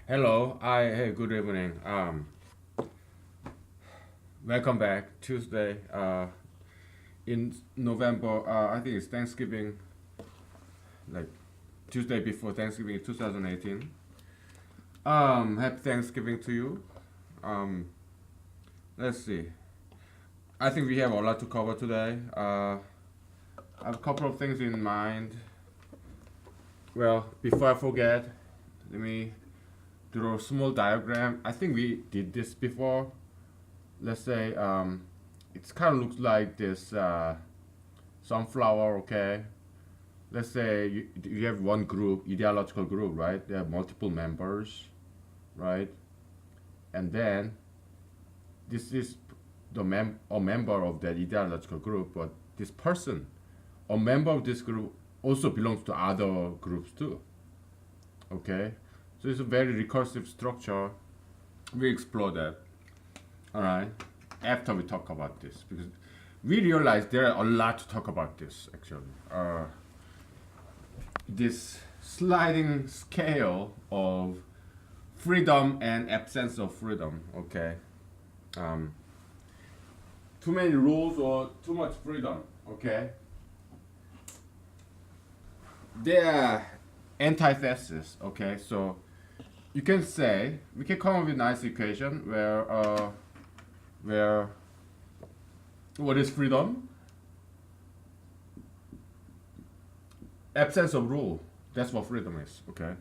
Hello, hey, good evening. Welcome back. Tuesday, in November. I think it's Thanksgiving, like Tuesday before Thanksgiving, 2018. Happy Thanksgiving to you. Um, let's see. I think we have a lot to cover today. I have a couple of things in mind. Well, before I forget, let me draw a small diagram. I think we did this before. Let's say it kind of looks like this sunflower. Okay, let's say you have one group, ideological group, right? They have multiple members, right? And then this is a member of that ideological group, but this person, a member of this group, also belongs to other groups too. Okay, so it's a very recursive structure. We explore that. All right. After we talk about this, because we realize there are a lot to talk about this actually. This sliding scale of freedom and absence of freedom. Okay. Um, too many rules or too much freedom. Okay. They are antithesis. Okay. So you can say we can come up with a nice equation where what is freedom? Absence of rule. That's what freedom is. Okay.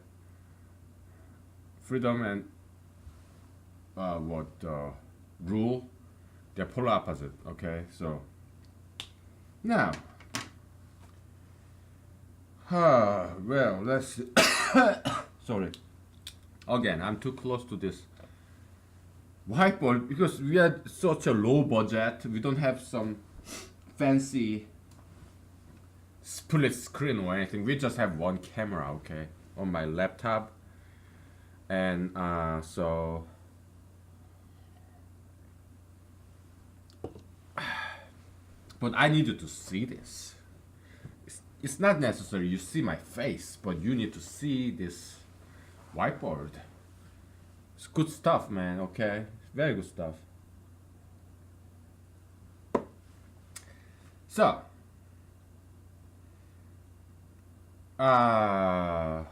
Freedom and what rule? They're polar opposite. Okay. So now, well, let's. Sorry. Again, I'm too close to this whiteboard because we had such a low budget. We don't have some fancy split screen or anything. We just have one camera, okay, on my laptop, and so. But I need you to see this. It's not necessary you see my face, but you need to see this whiteboard. It's good stuff, man. Okay, very good stuff. So, uh,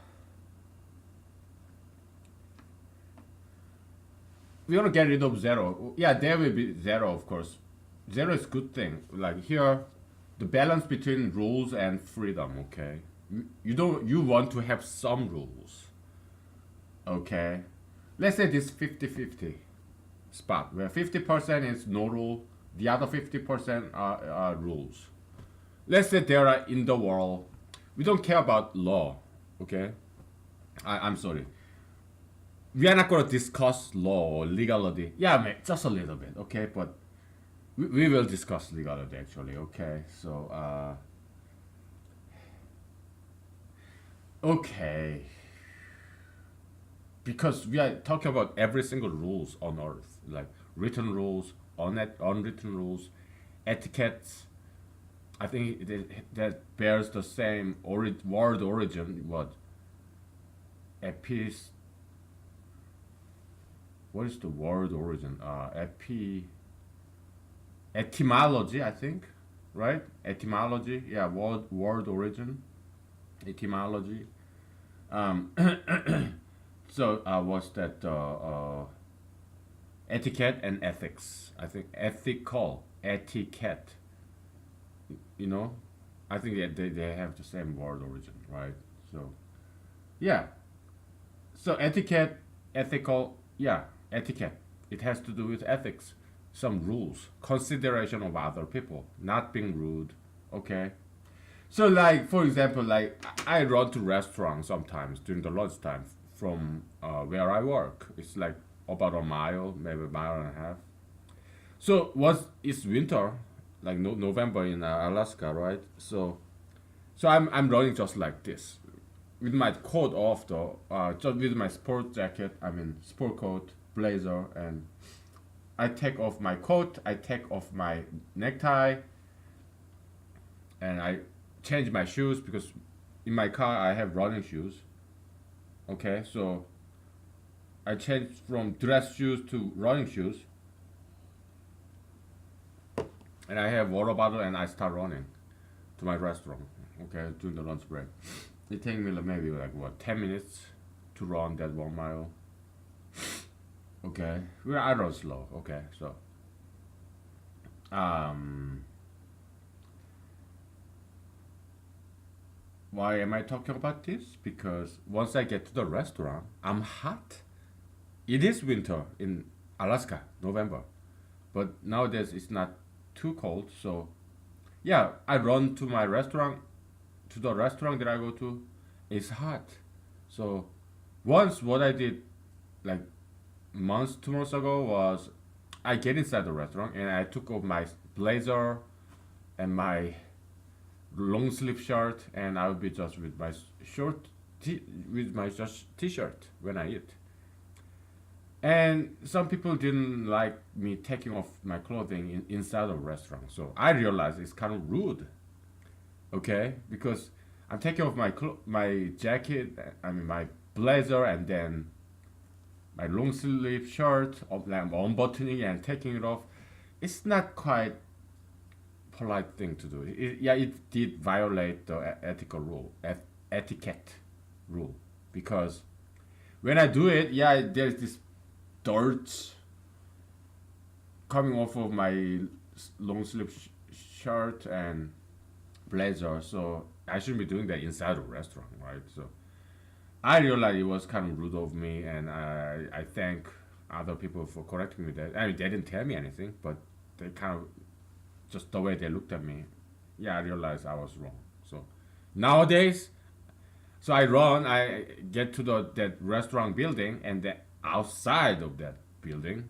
we want to get rid of zero. Yeah, there will be zero, of course. Zero is good thing. Like here, the balance between rules and freedom. Okay, you don't. You want to have some rules. Okay, let's say this 50-50 spot where 50% is no rule, the other 50% are rules. Let's say there are in the world. We don't care about law. Okay, I'm sorry. We are not going to discuss law or legality. Yeah, man, just a little bit. Okay, but we will discuss legality actually. Okay, so okay, because we are talking about every single rules on earth, like written rules, unwritten rules, etiquettes. I think that bears the same word origin. What? Epis. What is the word origin? Etymology. I think, right? Etymology. Yeah, word origin. Etymology. Um, so what's that? Etiquette and ethics. I think ethical etiquette. You know, I think that they have the same word origin, right? So yeah. So etiquette, ethical, yeah, etiquette. It has to do with ethics, some rules, consideration of other people, not being rude. Okay. So like for example, like I run to restaurants sometimes during the lunchtime from where I work. It's like about a mile, maybe a mile and a half. So once it's winter, like November in Alaska, right? So I'm running just like this, with my coat off though, just with my sport jacket. I mean sport coat, blazer, and I take off my coat. I take off my necktie, and I change my shoes because in my car I have running shoes. Okay, so I changed from dress shoes to running shoes, and I have water bottle and I start running to my restaurant. Okay, during the lunch break, it takes me like maybe like what 10 minutes to run that 1 mile. Okay, well I run slow. Okay, so um, why am I talking about this? Because once I get to the restaurant, I'm hot. It is winter in Alaska, November, but nowadays it's not too cold. So yeah, I run to my restaurant, to the restaurant that I go to. It's hot. So once what I did like months, 2 months ago was I get inside the restaurant and I took off my blazer and my long sleeve shirt and I would be just with my short with my just t-shirt when I eat. And some people didn't like me taking off my clothing inside the restaurant. So I realized it's kind of rude, okay? Because I'm taking off my jacket, I mean my blazer, and then my long sleeve shirt, like unbuttoning and taking it off. It's not quite polite thing to do. Yeah, it did violate the ethical rule, etiquette rule, because when I do it, yeah, there's this dirt coming off of my long sleeve shirt and blazer, so I shouldn't be doing that inside a restaurant, right? So I realized it was kind of rude of me, and I thank other people for correcting me. That I mean, they didn't tell me anything, but they kind of just the way they looked at me. Yeah, I realized I was wrong. So nowadays, so I get to that restaurant building, and then outside of that building,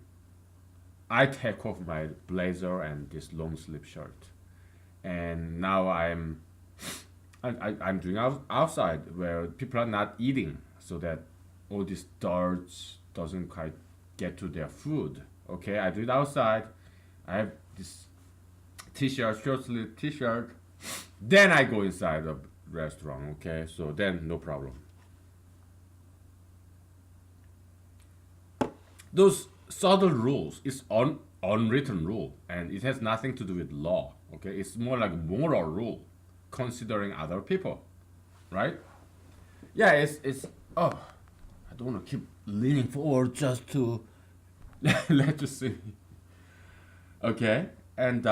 I take off my blazer and this long sleeve shirt, and now I'm doing outside where people are not eating, so that all these darts doesn't quite get to their food. Okay, I do it outside. I have this t-shirt, short sleeve t-shirt. Then I go inside the restaurant. Okay, so then no problem. Those subtle rules is unwritten rule, and it has nothing to do with law. Okay, it's more like moral rule, considering other people, right? Yeah, it's. Oh, I don't want to keep leaning forward just to let you see. Okay, and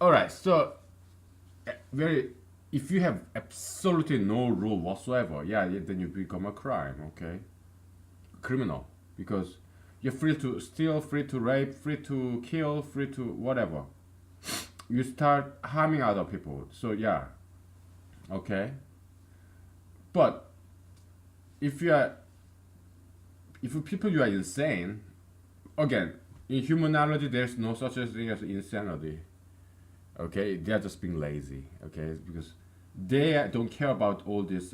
all right. So very, if you have absolutely no rule whatsoever, yeah, then you become a crime. Okay, criminal, because you're free to steal, free to rape, free to kill, free to whatever. You start harming other people. So yeah, okay. But if you are, if you people you are insane, again, in humanology, there's no such a thing as insanity. Okay, they are just being lazy. Okay, because they don't care about all these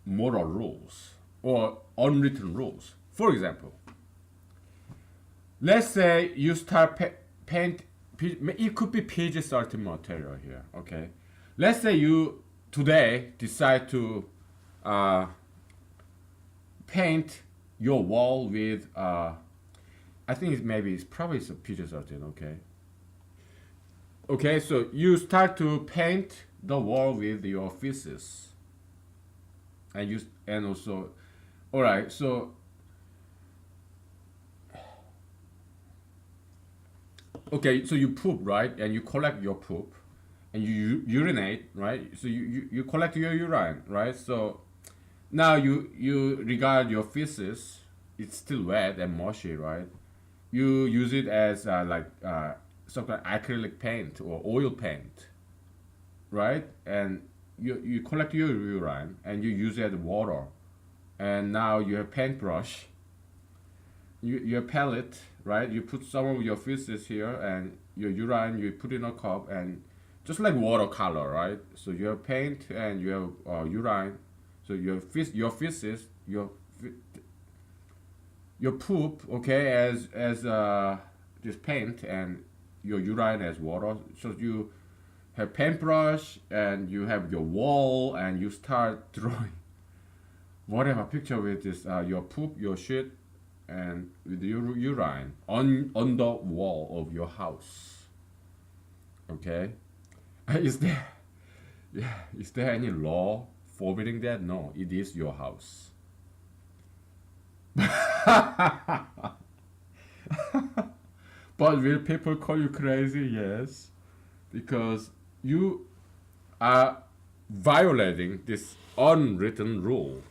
moral rules or unwritten rules. For example, let's say you start paint. It could be PG-13 material here. Okay, let's say you today decide to uh, paint your wall with I think it's probably it's a PG-13. Okay. Okay, so you start to paint the wall with your feces, and also, all right. So okay, so you poop, right, and you collect your poop, and you urinate, right. So you collect your urine, right. So now you regard your feces. It's still wet and mushy, right. You use it as some kind of acrylic paint or oil paint, right? And you collect your urine and you use it as water, and now you have paintbrush, your palette, right? You put some of your feces here and your urine, you put in a cup, and just like watercolor, right? So you have paint and you have urine. So your feces, your poop, okay, as this paint, and your urine as water. So you have paintbrush and you have your wall and you start drawing. whatever picture with this your poop, your shit, and with your urine on the wall of your house. Okay, is there, yeah, is there any law forbidding that? No, it is your house. But will people call you crazy? Yes, because you are violating this unwritten rule.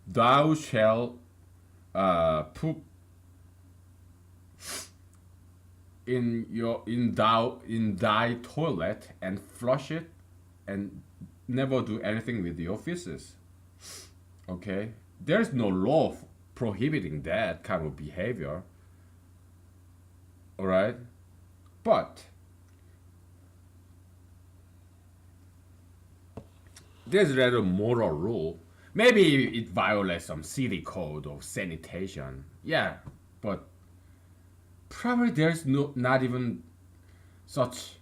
Thou shalt poop in thy toilet and flush it, and never do anything with your feces. Okay, there's no law prohibiting that kind of behavior. All right, but there's rather moral rule. Maybe it violates some city code of sanitation. Yeah, but probably there's no not even such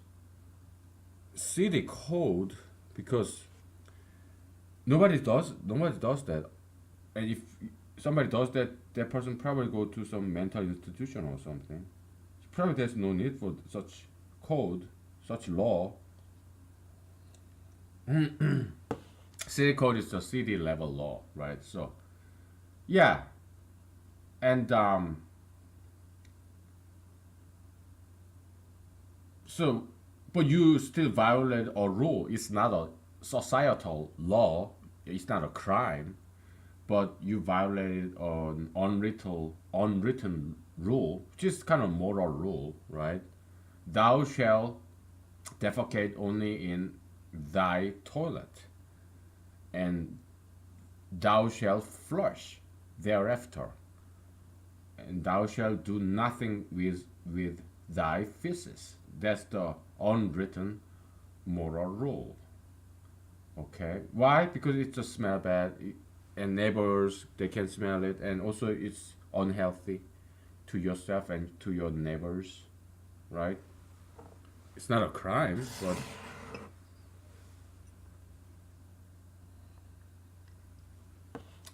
city code, because nobody does that. And if somebody does that, that person probably go to some mental institution or something. Probably there's no need for such code, such law. City code is the city level law, right? So yeah, and so, but you still violate a rule. It's not a societal law. It's not a crime, but you violated an unwritten rule, which is kind of moral rule, right? Thou shalt defecate only in thy toilet, and thou shalt flush thereafter, and thou shalt do nothing with thy feces. That's the unwritten moral rule. Okay, why? Because it just smell bad, and neighbors they can smell it, and also it's unhealthy to yourself and to your neighbors, right? It's not a crime, but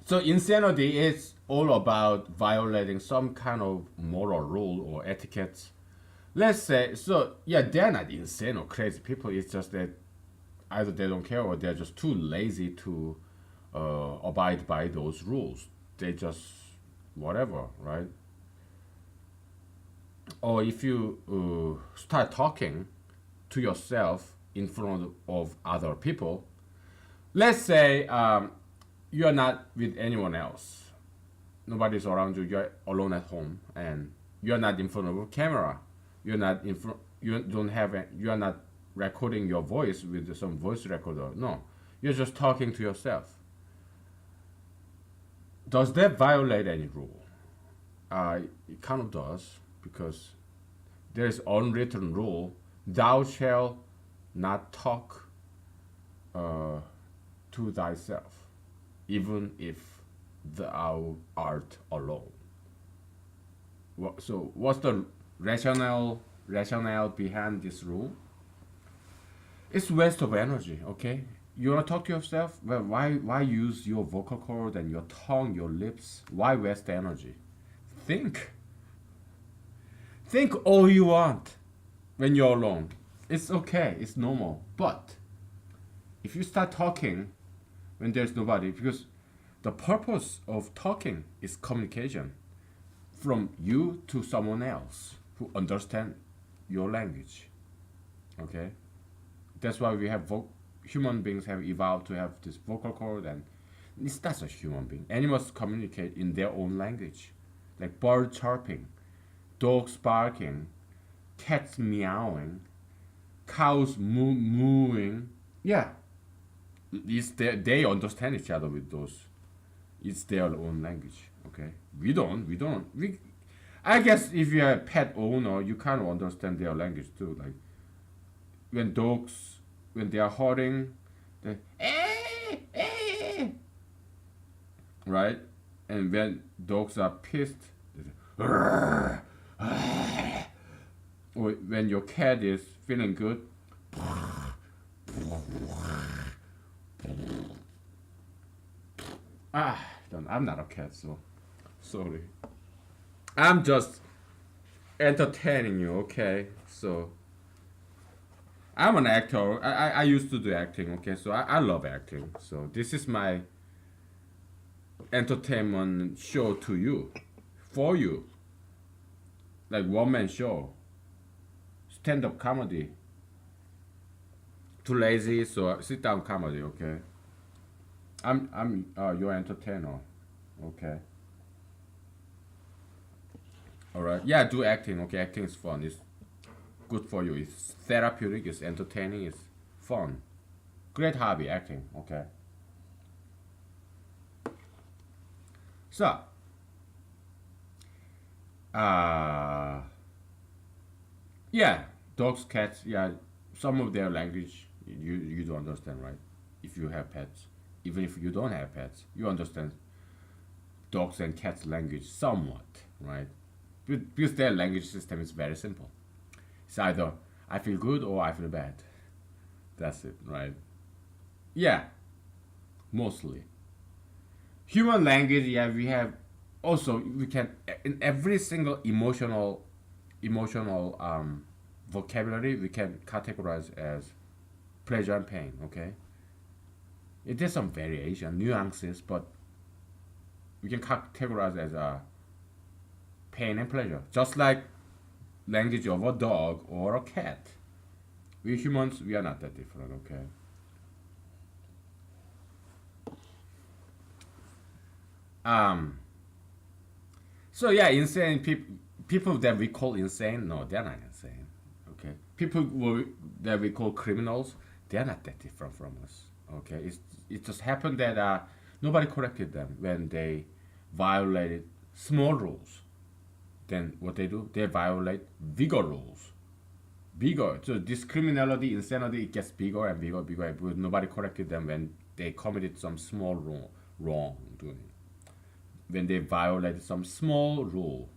so insanity is all about violating some kind of moral rule or etiquette. Let's say, so yeah, they're not insane or crazy people. It's just that either they don't care or they're just too lazy to abide by those rules. They just whatever, right? Or if you start talking to yourself in front of other people, let's say you are not with anyone else, nobody's around you, you're alone at home, and you're not in front of a camera, you're not in front, you don't have a, you are not recording your voice with some voice recorder. No, you're just talking to yourself. Does that violate any rule? It kind of does, because there's unwritten rule: thou shalt not talk to thyself, even if thou art alone. So what's the rationale behind this rule? It's waste of energy. Okay, you wanna talk to yourself? Well, why use your vocal cord and your tongue, your lips? Why waste energy? Think. Think all you want when you're alone. It's okay. It's normal. But if you start talking when there's nobody, because the purpose of talking is communication from you to someone else who understand your language. Okay, that's why we have human beings have evolved to have this vocal cord, and it's not a human being. Animals communicate in their own language, like bird chirping, dogs barking, cats meowing, cows mooing. Yeah, they understand each other with those. It's their own language. Okay, we don't. I guess if you're a pet owner, you kind of understand their language too. Like when dogs, when they are herding, they eh, right, and when dogs are pissed, they say, or when your cat is feeling good, I'm not a cat, so sorry. I'm just entertaining you, okay? So I'm an actor. I used to do acting, okay? So I love acting. So this is my entertainment show to you, for you, like one man show, stand up comedy. Too lazy, so sit down comedy, okay? I'm your entertainer, okay? All right, yeah, do acting, okay? Acting is fun. It's good for you. It's therapeutic. It's entertaining. It's fun. Great hobby, acting, okay? So, uh, yeah, dogs, cats, yeah, some of their language you do understand, right? If you have pets, even if you don't have pets, you understand dogs and cats' language somewhat, right? Because their language system is very simple. It's either I feel good or I feel bad. That's it, right? Yeah, mostly. Human language, yeah, we have also we can in every single emotional vocabulary we can categorize as pleasure and pain. Okay, it is some variation, nuances, but we can categorize as pain and pleasure, just like language of a dog or a cat. We humans, we are not that different. Okay. Um. So yeah, insane people that we call insane, no, they're not insane. Okay. That we call criminals, they're not that different from us. Okay. It just happened that nobody corrected them when they violated small rules. Then what they do? They violate bigger rules. Bigger. So this criminality, insanity, it gets bigger and bigger, bigger. Because nobody corrected them when they committed some small wrongdoing. When they violate some small rule.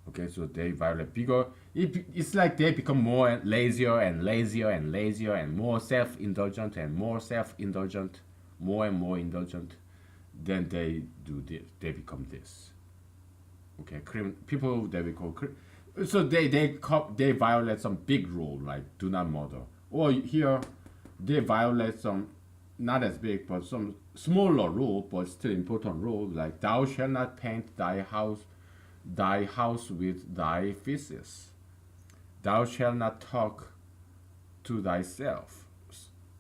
Okay, so they violate bigger. It's like they become more lazier and lazier and lazier and more self-indulgent and more self-indulgent, more and more indulgent. Then they do this. They become this. Okay, people that we call so they violate some big rule like do not murder. Or here they violate some not as big but some smaller rule but still important rule like thou shalt not paint thy house with thy feces. Thou shalt not talk to thyself.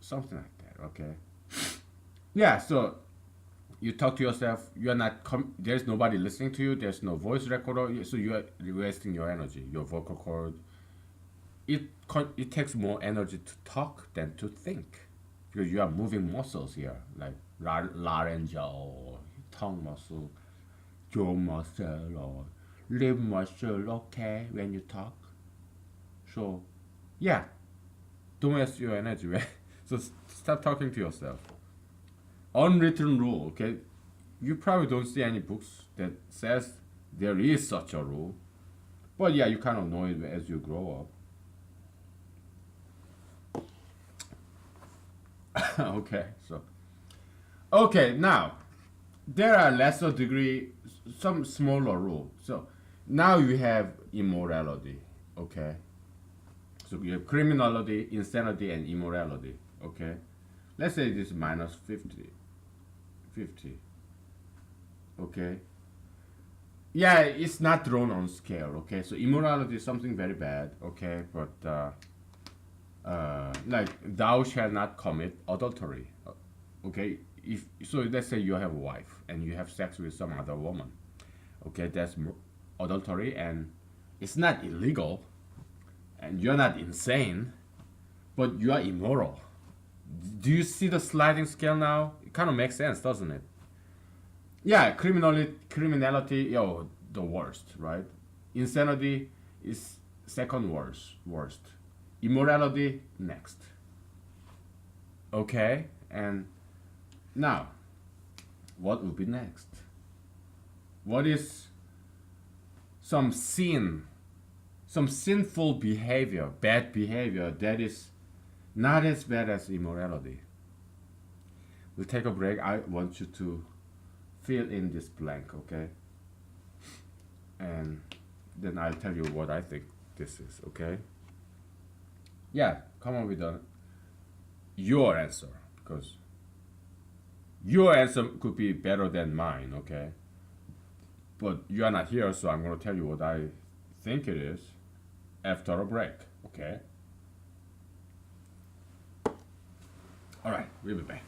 Something like that, okay? Yeah, so you talk to yourself, you're not, there's nobody listening to you, there's no voice recorder, so you're wasting your energy, your vocal cord. It takes more energy to talk than to think because you are moving muscles here, like laryngeal, or tongue muscle, jaw muscle, or lip muscle, okay, when you talk. So, yeah, don't waste your energy, right? So stop talking to yourself. Unwritten rule, okay? You probably don't see any books that says there is such a rule. But yeah, you kind of know it as you grow up. Okay, so okay, now there are lesser degree, some smaller rule. So now you have immorality, okay? So you have criminality, insanity, and immorality, okay? Let's say this is minus 50, okay? Yeah, it's not drawn on scale, okay? So immorality is something very bad, okay? But like thou shalt not commit adultery, okay? If so, let's say you have a wife and you have sex with some other woman, okay? That's adultery, and it's not illegal, and you're not insane, but you are immoral. Do you see the sliding scale now? It kind of makes sense, doesn't it? Yeah, criminality, yo, the worst, right? Insanity is second worst. Immorality next. Okay, and now, what will be next? What is some sin, some sinful behavior, bad behavior that is not as bad as immorality? We'll take a break. I want you to fill in this blank, okay? And then I'll tell you what I think this is, okay? Yeah, come on with your answer, because your answer could be better than mine, okay? But you are not here, so I'm going to tell you what I think it is after a break, okay? All right, we'll be back.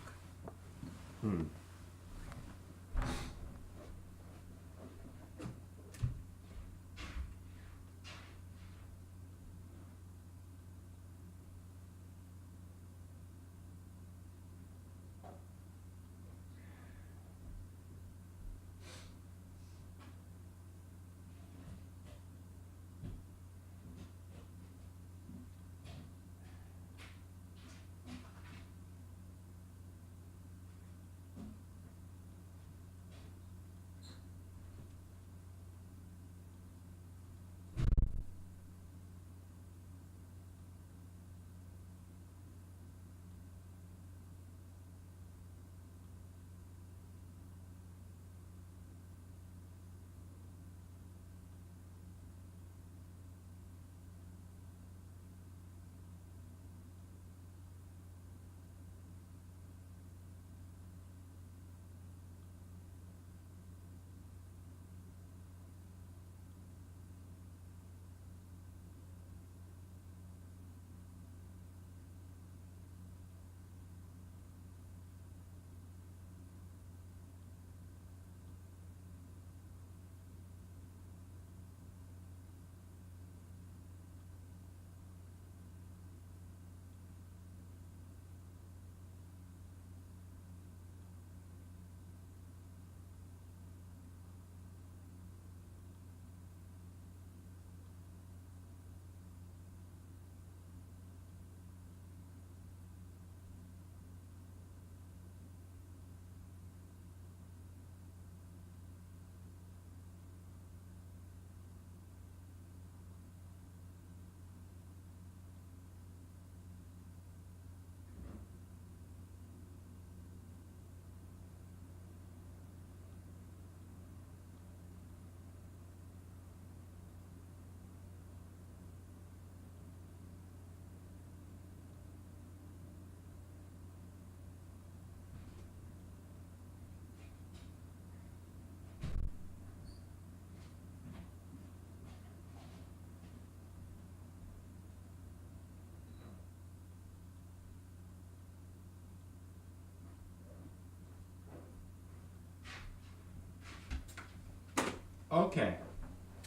Okay.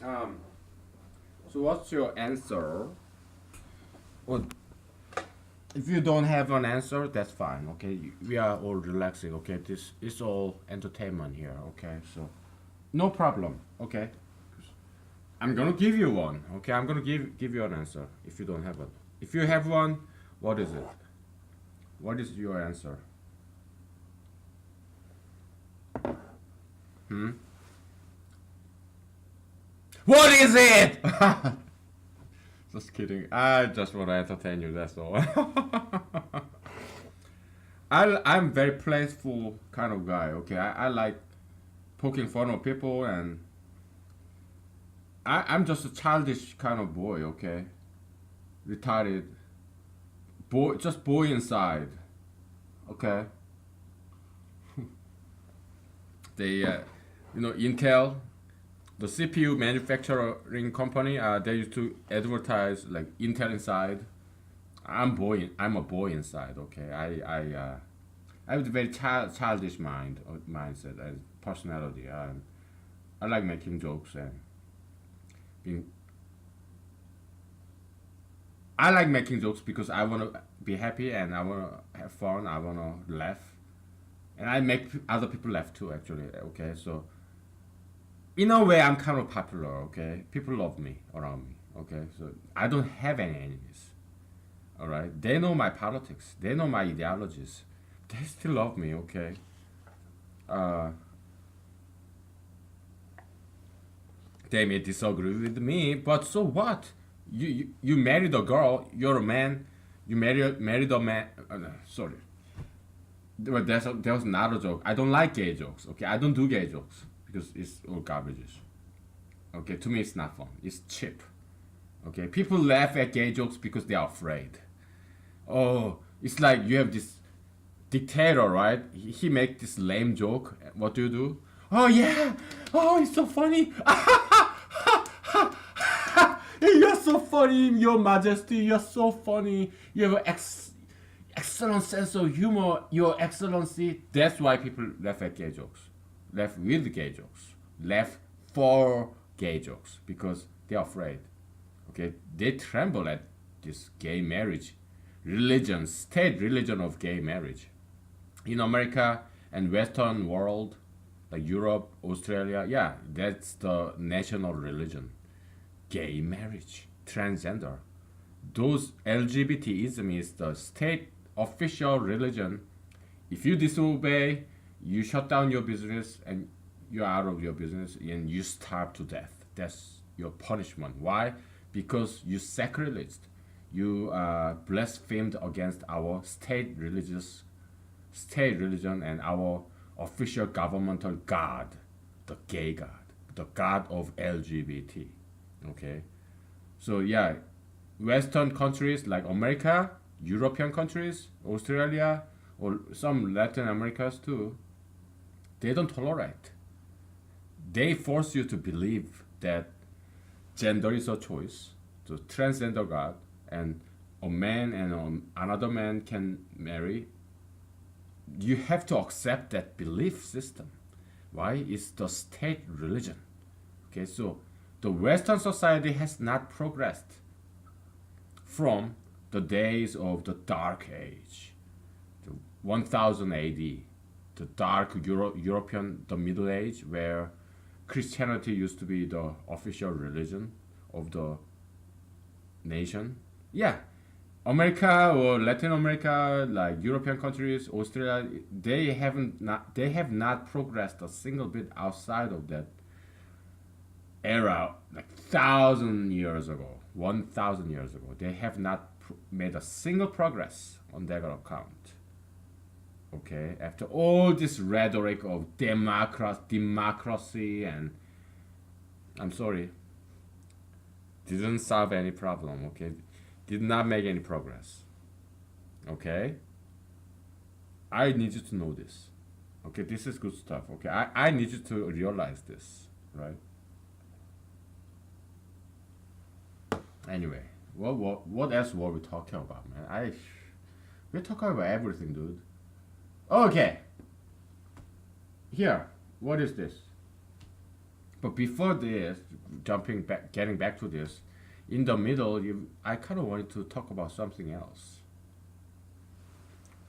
Um, so what's your answer? Well, if you don't have an answer, that's fine. Okay, we are all relaxing. Okay, this is all entertainment here. Okay, so no problem. Okay, I'm gonna give you one. Okay, I'm gonna give you an answer if you don't have one. If you have one, what is it? What is your answer? Hmm. What is it? Just kidding. I just want to entertain you. That's all. I'm very playful kind of guy. Okay, I like poking fun of people, and I'm just a childish kind of boy. Okay, retarded boy, just boy inside. Okay, they Intel, the CPU manufacturing company, they used to advertise like Intel inside. I'm a boy inside. Okay, I have a very childish mindset and personality. I like making jokes and being. I like making jokes because I want to be happy and I want to have fun. I want to laugh, and I make other people laugh too. Actually, okay. So in a way, I'm kind of popular. Okay, people love me around me. Okay, so I don't have any enemies. All right, they know my politics. They know my ideologies. They still love me. Okay. Uh, they may disagree with me, but so what? You married a girl. You're a man. You married a man. No, sorry. Well, there was another joke. I don't like gay jokes. Okay, I don't do gay jokes because it's all garbages. Okay, to me it's not fun. It's cheap. Okay, people laugh at gay jokes because they are afraid. Oh, it's like you have this dictator, right? He make this lame joke. What do you do? Oh yeah. Oh, it's so funny. You're so funny, Your Majesty. You're so funny. You have an excellent sense of humor, Your Excellency. That's why people laugh at gay jokes. Laugh with gay jokes. Laugh for gay jokes because they're afraid. Okay, they tremble at this gay marriage, religion, state religion of gay marriage. In America and Western world, like Europe, Australia, yeah, that's the national religion. Gay marriage, transgender. Those LGBTism is the state official religion. If you disobey, you shut down your business and you're out of your business and you starve to death. That's your punishment. Why? Because you sacrileged. You blasphemed against our state religion and our official governmental God, the gay God, the God of LGBT. Okay, so yeah, Western countries like America, European countries, Australia, or some Latin Americas too, they don't tolerate. They force you to believe that gender is a choice, to transgender God, and a man and another man can marry. You have to accept that belief system. Why? It's the state religion. Okay, so the Western society has not progressed from the days of the Dark Age, the 1000 AD, the European, the Middle Age, where Christianity used to be the official religion of the nation. Yeah, America or Latin America, like European countries, Australia, they have not progressed a single bit outside of that era, like 1,000 years ago, 1,000 years ago. They have not made a single progress on that account. Okay, after all this rhetoric of democracy, and I'm sorry, didn't solve any problem. Okay, did not make any progress. Okay, I need you to know this. Okay, this is good stuff. Okay, I need you to realize this, right? Anyway, what else were we talking about, man? We're talking about everything, dude. Okay, here, what is this? But before this, jumping back, getting back to this, in the middle, I kind of wanted to talk about something else.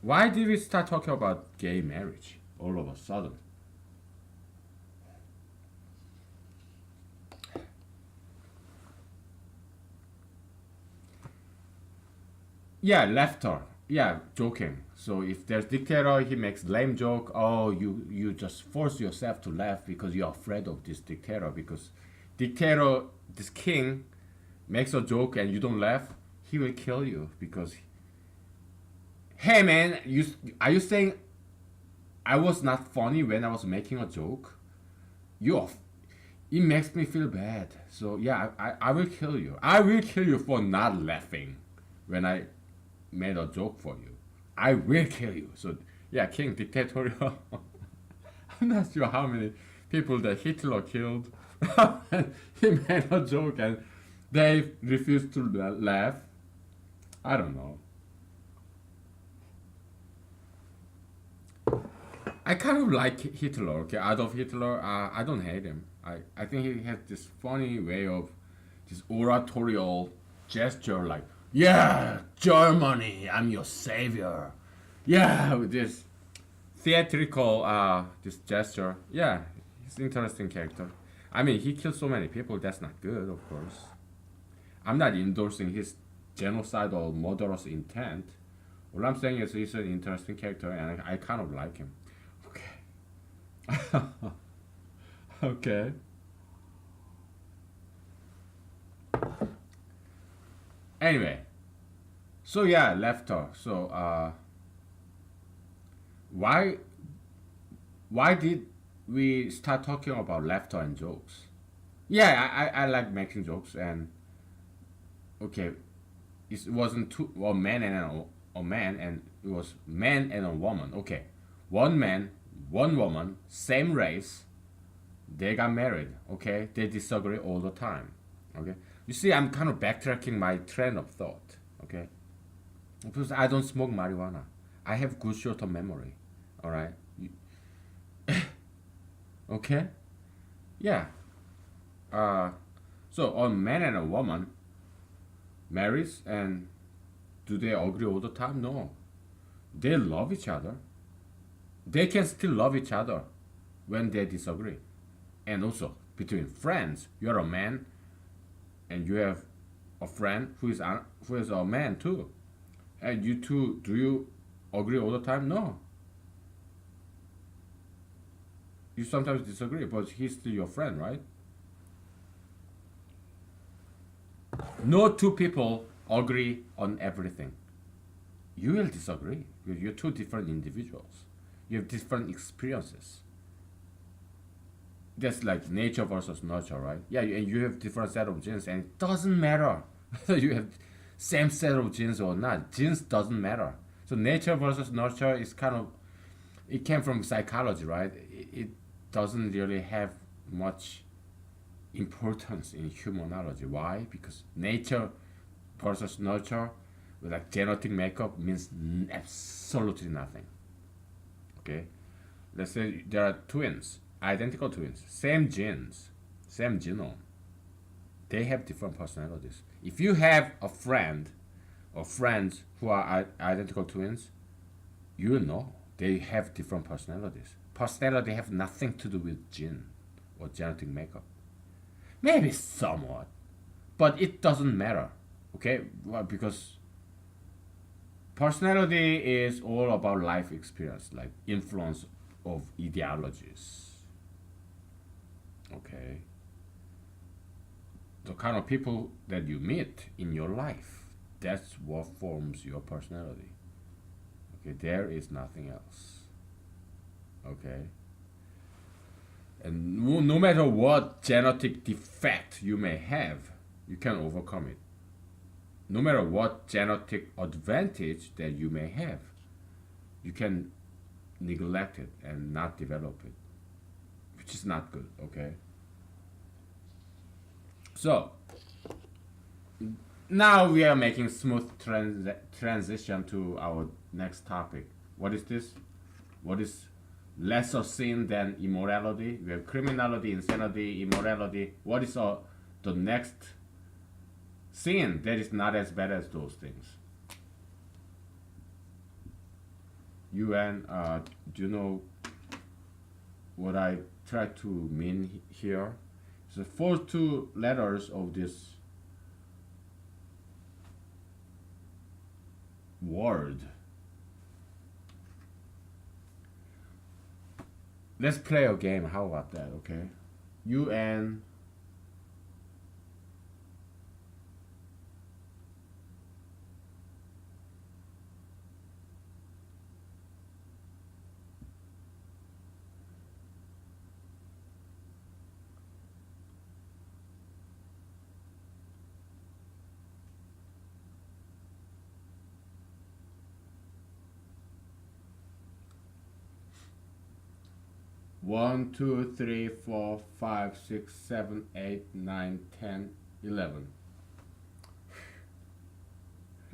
Why did we start talking about gay marriage all of a sudden? Yeah, laughter. Yeah, joking. So if there's dictator, he makes lame joke. Oh, you just force yourself to laugh because you're afraid of this dictator. Because dictator, this king, makes a joke and you don't laugh, he will kill you. Because, hey man, are you saying I was not funny when I was making a joke? You, it makes me feel bad. So yeah, I will kill you. I will kill you for not laughing when I made a joke for you. I will kill you. So yeah, king dictatorial. I'm not sure how many people that Hitler killed. He made a joke and they refused to laugh. I don't know. I kind of like Hitler. Okay, Adolf Hitler. I don't hate him. I think he has this funny way of this oratorial gesture, like, yeah, Germany, I'm your savior. Yeah, with this theatrical this gesture. Yeah, he's an interesting character. I mean, he killed so many people. That's not good, of course. I'm not endorsing his genocidal, murderous intent. What I'm saying is he's an interesting character, and I kind of like him. Okay. Okay. Anyway, so yeah, laughter. So Why why did we start talking about laughter and jokes? Yeah, I like making jokes, and okay, it wasn't two a man and a man, and it was man and a woman. Okay, one man, one woman, same race. They got married. Okay, they disagree all the time. Okay, you see, I'm kind of backtracking my train of thought. Okay, because I don't smoke marijuana. I have good short-term memory. All right. Okay. Yeah. Uh, so a man and a woman marries, and do they agree all the time? No. They love each other. They can still love each other when they disagree. And also between friends, you're a man and you have a friend who is a man too. And you two, do you agree all the time? No. You sometimes disagree, but he's still your friend, right? No two people agree on everything. You will disagree because you're two different individuals. You have different experiences. That's like nature versus nurture, right? Yeah, and you have different set of genes, and it doesn't matter whether you have same set of genes or not. Genes doesn't matter. So nature versus nurture is kind of, it came from psychology, right? It doesn't really have much importance in humanology. Why? Because nature versus nurture, with like genetic makeup, means absolutely nothing. Okay, let's say there are twins, identical twins, same genes, same genome. They have different personalities. If you have a friend or friends who are identical twins, you will know they have different personalities. Personality have nothing to do with gene or genetic makeup. Maybe somewhat, but it doesn't matter. Okay, well, because personality is all about life experience, like influence of ideologies. Okay, the kind of people that you meet in your life, that's what forms your personality. Okay, there is nothing else. Okay, and no matter what genetic defect you may have, you can overcome it. No matter what genetic advantage that you may have, you can neglect it and not develop it, which is not good. Okay, so now we are making smooth transition to our next topic. What is this? What is lesser sin than immorality? We have criminality, insanity, immorality. What is the next sin that is not as bad as those things? Do you know what I try to mean here? The first two letters of this word. Let's play a game. How about that? Okay. UN. One, two, three, four, five, 6, 7, 8, 9, 10, 11.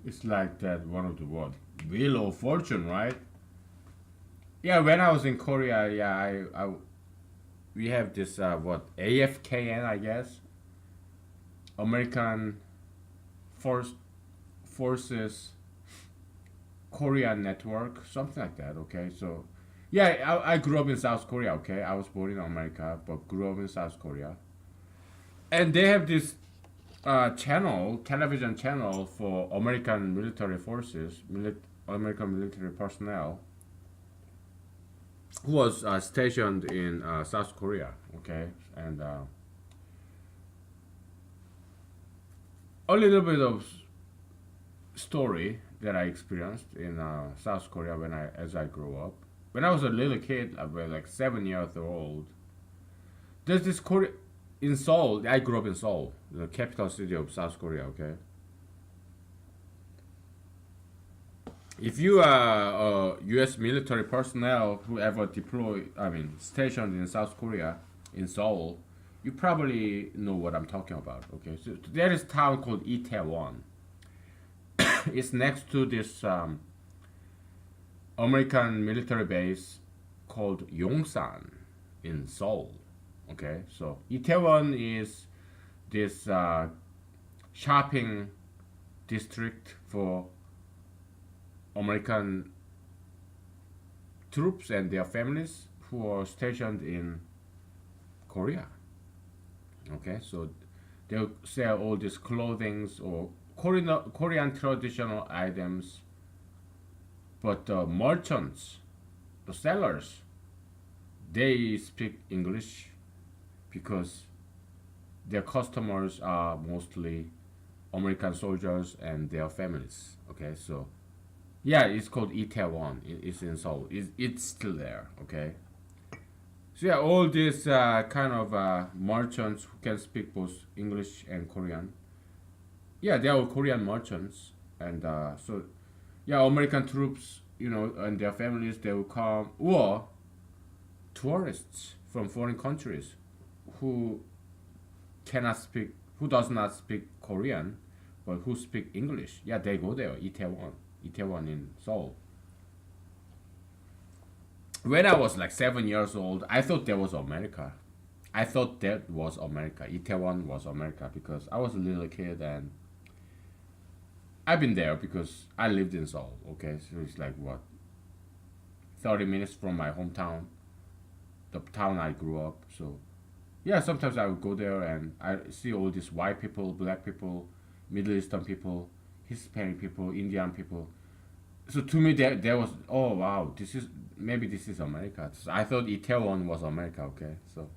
It's like that one of the word. Wheel of Fortune, right? Yeah, when I was in Korea, yeah, we have this what, AFKN, I guess, American Force Forces Korean Network, something like that. Okay, so yeah, I grew up in South Korea. Okay, I was born in America, but grew up in South Korea, and they have this channel, television channel for American military forces, American military personnel who was stationed in South Korea. Okay, and a little bit of story that I experienced in South Korea when I as I grew up. when I was a little kid, I was like 7 years old. There's this Korea in Seoul. I grew up in Seoul, the capital city of South Korea. Okay, if you are a U.S. military personnel who ever deployed, I mean, stationed in South Korea, in Seoul, you probably know what I'm talking about. Okay, so there is a town called Itaewon. It's next to this American military base called Yongsan in Seoul. Okay, so Itaewon is this shopping district for American troops and their families who are stationed in Korea. Okay, so they'll sell all these clothings or Korean traditional items, but the merchants, the sellers, they speak English because their customers are mostly American soldiers and their families. Okay, so yeah, it's called Itaewon. It's in Seoul. It's still there. Okay. So yeah, all these kind of merchants who can speak both English and Korean. Yeah, they are all Korean merchants, and so yeah, American troops, and their families, they will come, or tourists from foreign countries who who does not speak Korean, but who speak English. Yeah, they go there, Itaewon in Seoul. When I was like 7 years old, I thought that was America. I thought that was America. Itaewon was America because I was a little kid and I've been there because I lived in Seoul. Okay, so it's like what, 30 minutes from my hometown, the town I grew up. So yeah, sometimes I would go there and I see all these white people, black people, Middle Eastern people, Hispanic people, Indian people. So to me, there was, oh wow, this is America. So I thought Itaewon was America. Okay, so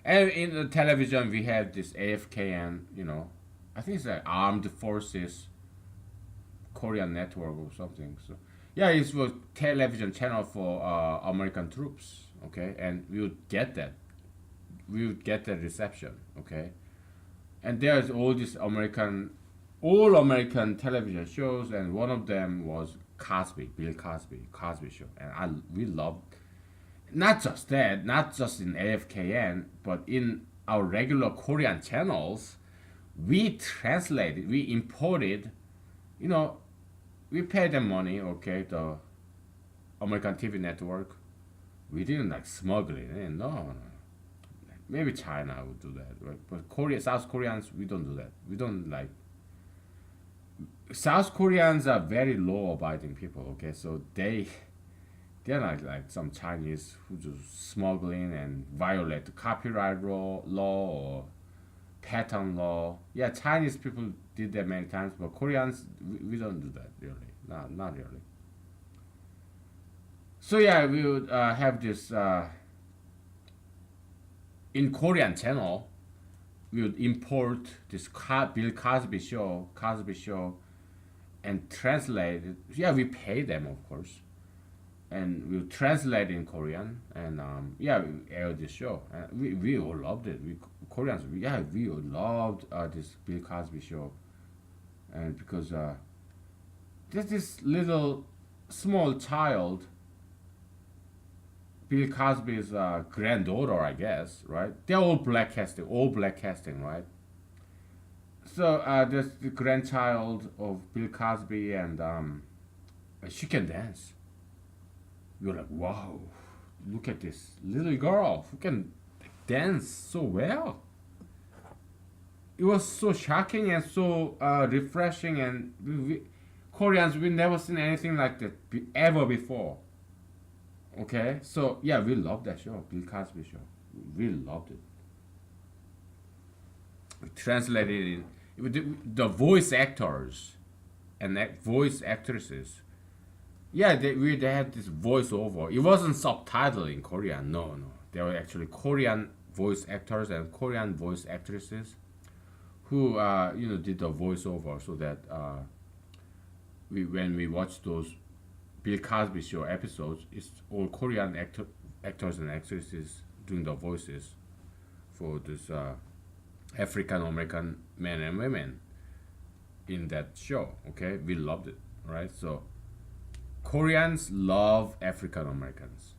and in the television we have this AFKN, I think it's like Armed Forces Korean Network or something. So yeah, it was television channel for American troops. Okay, and we would get that reception. Okay, and there's all these all American television shows, and one of them was Bill Cosby show, and we loved not just that, not just in AFKN, but in our regular Korean channels, we imported, you know, we paid them money, okay, the American TV network. We didn't like smuggle it in, no. Maybe China would do that, right? But South Koreans, we don't do that. We don't like. South Koreans are very law-abiding people. Okay, so they're not like some Chinese who just smuggle in and violate the copyright law or patent law. Yeah, Chinese people did that many times, but Koreans we don't do that really. Not really. So yeah, we would have this in Korean channel. We would import this Bill Cosby show, and translate it. Yeah, we pay them of course, and we would translate in Korean, and yeah, we air this show, and we all loved it. Koreans, we all loved this Bill Cosby show, and because there's this little small child, Bill Cosby's granddaughter, I guess, right? They're all black casting, right? So there's the grandchild of Bill Cosby, and she can dance. You're like, wow, look at this little girl who can dance so well. It was so shocking and so refreshing, and Koreans, we never seen anything like that ever before. Okay, so yeah, we loved that show, Bill Cosby show. We loved it. We translated it. The voice actors and voice actresses. Yeah, they had this voiceover. It wasn't subtitled in Korean. No. They were actually Korean voice actors and Korean voice actresses who did the voiceover, so that when we watched those Bill Cosby show episodes, it's all Korean actors and actresses doing the voices for this African American men and women in that show. Okay, we loved it, right? So Koreans love African Americans.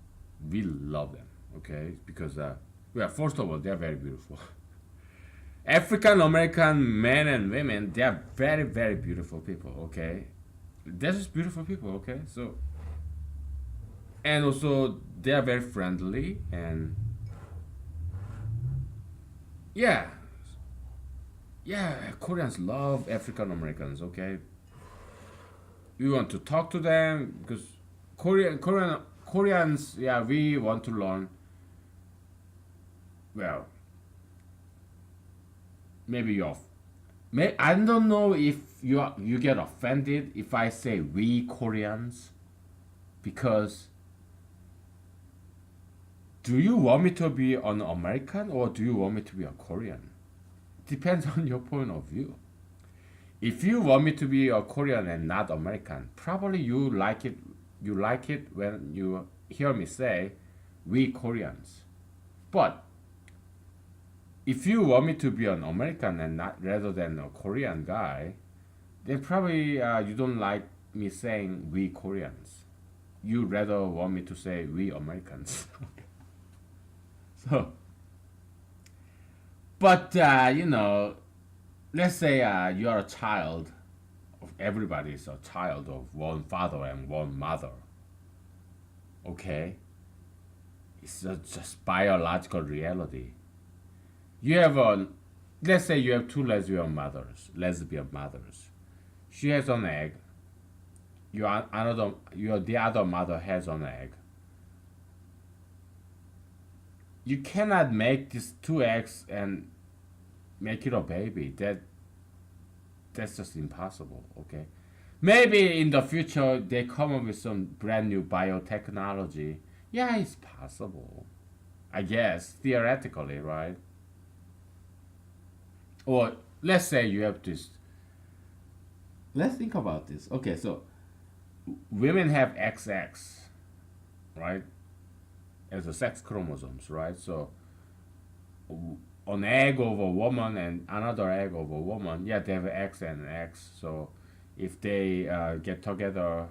We love them. Okay, because well, first of all, they're very beautiful. African American men and women, they are very, very beautiful people. Okay, they're just beautiful people. Okay, so and also they are very friendly and yeah, yeah. Koreans love African Americans. Okay, we want to talk to them because Koreans. Yeah, we want to learn. Well, maybe you're I don't know if you get offended if I say we Koreans because do you want me to be an American or do you want me to be a Korean? Depends on your point of view. If you want me to be a Korean and not American, probably you like it. You like it when you hear me say we Koreans. But if you want me to be an American and not rather than a Korean guy, then probably you don't like me saying we Koreans. You rather want me to say we Americans. So, but let's say you are a child. Everybody is a child of one father and one mother. Okay, it's just biological reality. You have a, let's say you have two lesbian mothers. Lesbian mothers. She has an egg. The other mother has an egg. You cannot make these two eggs and make it a baby. That's just impossible. Okay, maybe in the future they come up with some brand new biotechnology. Yeah, it's possible. I guess theoretically, right? Or let's say you have this. Let's think about this. Okay, so women have XX, right? As a sex chromosomes, right? So an egg of a woman and another egg of a woman, yeah, they have X and X. So if they get together,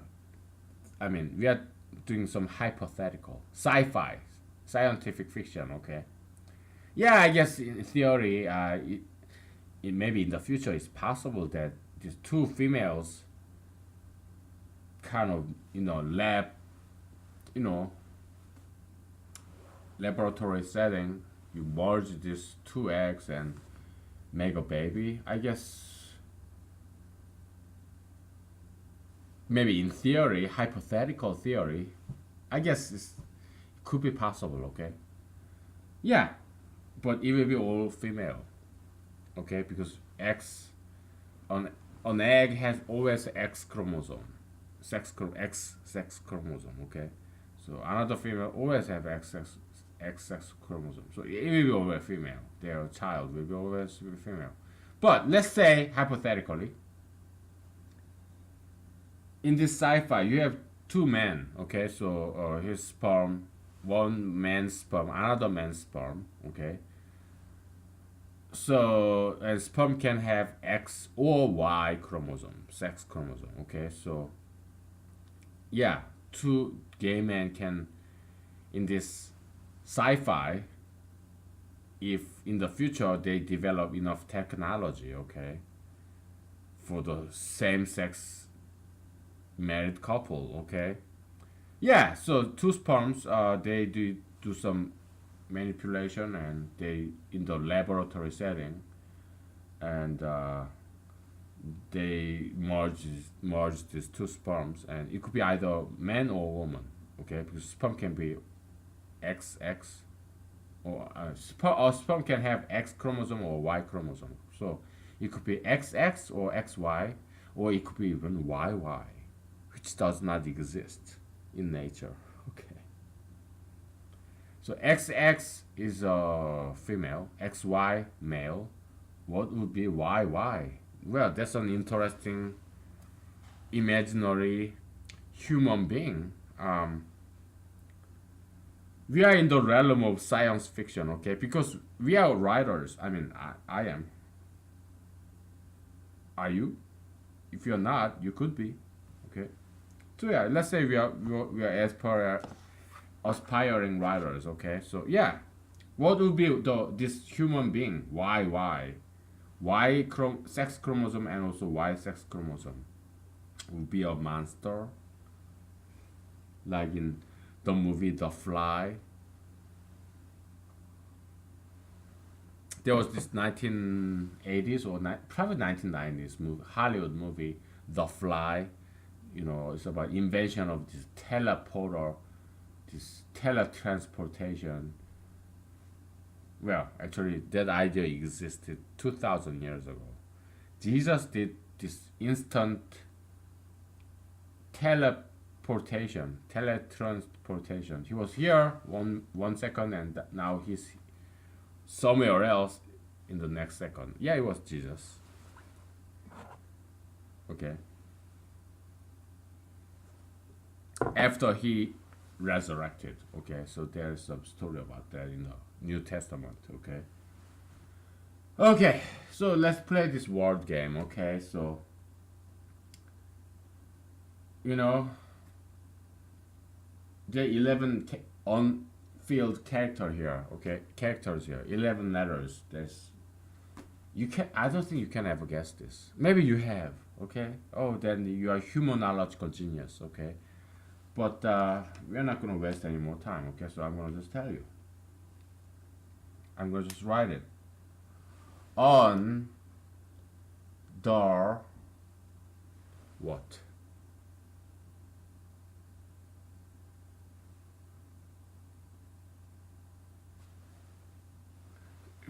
I mean, we are doing some hypothetical, sci-fi, scientific fiction, okay? Yeah, I guess in theory, it maybe in the future it's possible that these two females kind of, you know, laboratory setting, you merge these two eggs and make a baby. I guess maybe in theory, hypothetical theory, I guess it could be possible. Okay, yeah, but it will be all female. Okay, because X on an egg has always X chromosome, X sex chromosome. Okay, so another female always have X sex chromosome. So it will be always female. Their child will be always be female. But let's say hypothetically, in this sci-fi, you have two men. Okay, so his sperm, one man's sperm, another man's sperm. Okay, so a sperm can have X or Y chromosome, sex chromosome. Okay, so yeah, two gay men can in this sci-fi, if in the future they develop enough technology, okay, for the same sex married couple, okay, yeah, so two sperms they do some manipulation and they in the laboratory setting and they merge these two sperms and it could be either man or woman, okay, because sperm can be XX or sperm can have X chromosome or Y chromosome. So it could be XX or XY or it could be even YY, which does not exist in nature. Okay. So XX is a female, XY male. What would be YY? Well, that's an interesting imaginary human being. We are in the realm of science fiction, okay? Because we are writers. I mean, I am. Are you? If you're not, you could be, okay? So yeah, let's say we are aspiring writers, okay? So yeah, what would be this human being? Sex chromosome and also Y sex chromosome would be a monster, like in the movie The Fly. There was this 1980s or probably 1990s movie, Hollywood movie, The Fly. You know, it's about invention of this teleporter, this teletransportation. Well, actually, that idea existed 2,000 years ago. Jesus did this instant teletransportation. He was here one second, and now he's somewhere else in the next second. Yeah, it was Jesus. Okay. After he resurrected. Okay, so there's some story about that in the New Testament. Okay. Okay, so let's play this word game. Okay, so you know the 11 on-field character here. Okay, characters here. 11 letters. There's you can. I don't think you can ever guess this. Maybe you have. Okay. Oh, then you are humanological genius. Okay. But we're not gonna waste any more time. Okay, so I'm gonna just tell you. I'm gonna just write it on the what?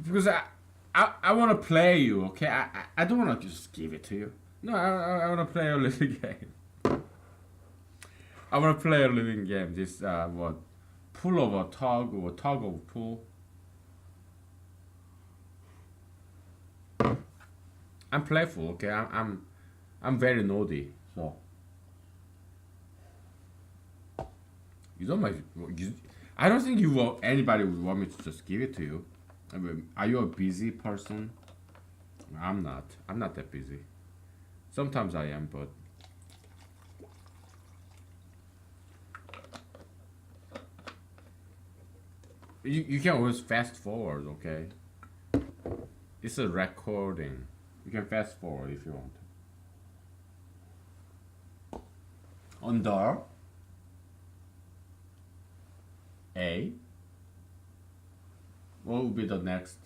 Because I want to play you, okay? I don't want to just give it to you. No, I want to play a little game. I want to play a living game. This what? Pull of a tug or tug of pull. I'm playful, okay? I'm very naughty, so you don't mind. I don't think you will. Anybody would want me to just give it to you. I mean, are you a busy person? I'm not. I'm not that busy. Sometimes I am, but you can always fast forward, okay? It's a recording. You can fast forward if you want. Under A. What will be the next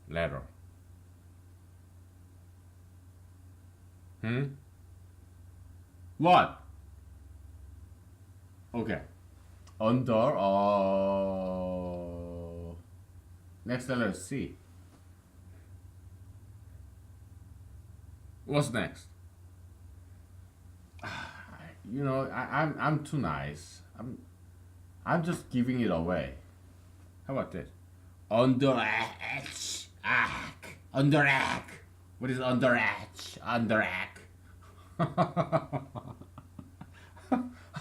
letter? Hmm? What? Okay. Under next letter is C. What's next? You know, I'm too nice. I'm just giving it away. How about this? Underage. Underage. What is underage? Underage.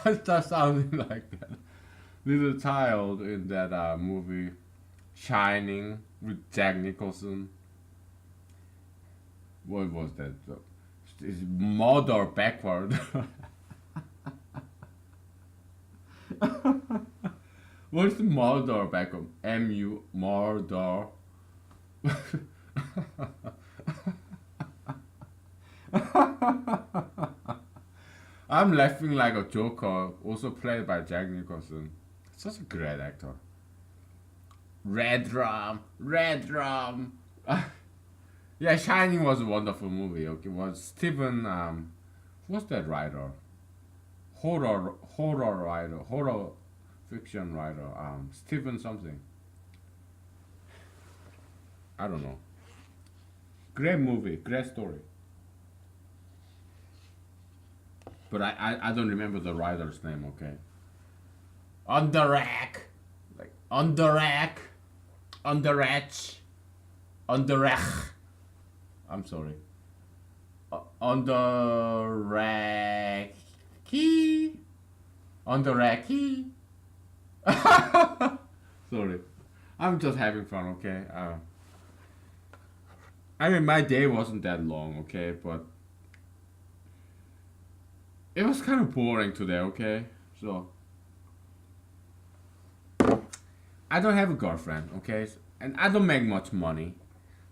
I start sounding like that little child in that movie Shining with Jack Nicholson. What was that? It's mother backward. What's murder backward? M-U murder. I'm laughing like a joker, also played by Jack Nicholson. Such a great actor. Red Rum, Red Rum. Yeah, Shining was a wonderful movie. Okay, was Stephen who's that writer? Horror writer, horror fiction writer. Stephen something. I don't know. Great movie, great story. But I don't remember the writer's name. Okay. On the rack, like on the rack, on the ratch, on the rack. I'm sorry. On the rack. key, underaki. Sorry, I'm just having fun, okay? I mean, my day wasn't that long, okay, but it was kind of boring today, okay? So I don't have a girlfriend, okay, and I don't make much money.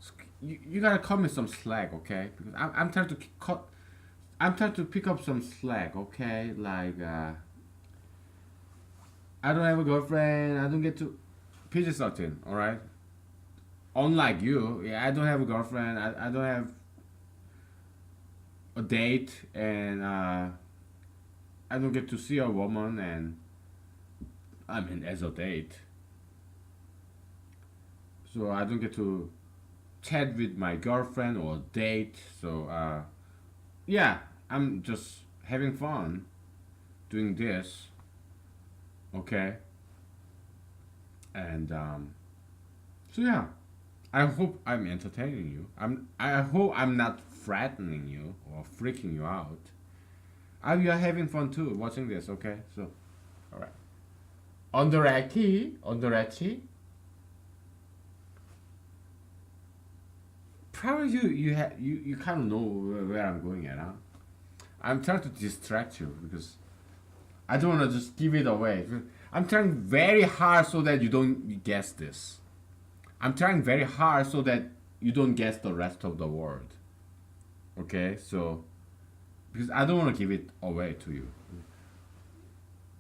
So you gotta cut me some slack, okay? Because I'm trying to cut. I'm trying to pick up some slack, okay? Like I don't have a girlfriend. I don't get to PG-13, all right? Unlike you, yeah, I don't have a girlfriend. I don't have a date, and I don't get to see a woman, and I mean as a date. So I don't get to chat with my girlfriend or date. So yeah, I'm just having fun doing this, okay? And so yeah, I hope I'm entertaining you. I hope I'm not frightening you or freaking you out. You are having fun too watching this, okay? So, all right. Underaki. Probably you kind of know where I'm going at, huh? I'm trying to distract you because I don't want to just give it away. I'm trying very hard so that you don't guess this. I'm trying very hard so that you don't guess the rest of the word. Okay, so because I don't want to give it away to you.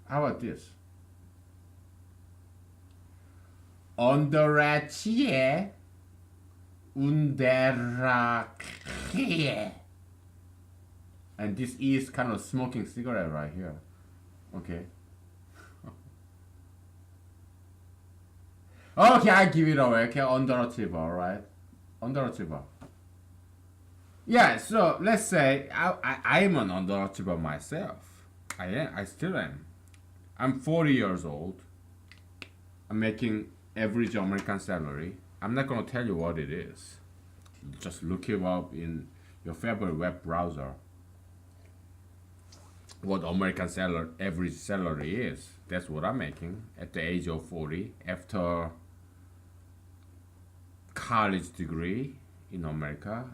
How about this? 언더라치에 운데라키에. And this is kind of smoking cigarette right here. Okay. Okay, I give it away. Okay, underachiever, alright? Underachiever. Yeah, so let's say I'm an underachiever myself. I am. I still am. I'm 40 years old. I'm making average American salary. I'm not gonna tell you what it is. Just look it up in your favorite web browser. What American salary, average salary is. That's what I'm making at the age of 40 after college degree in America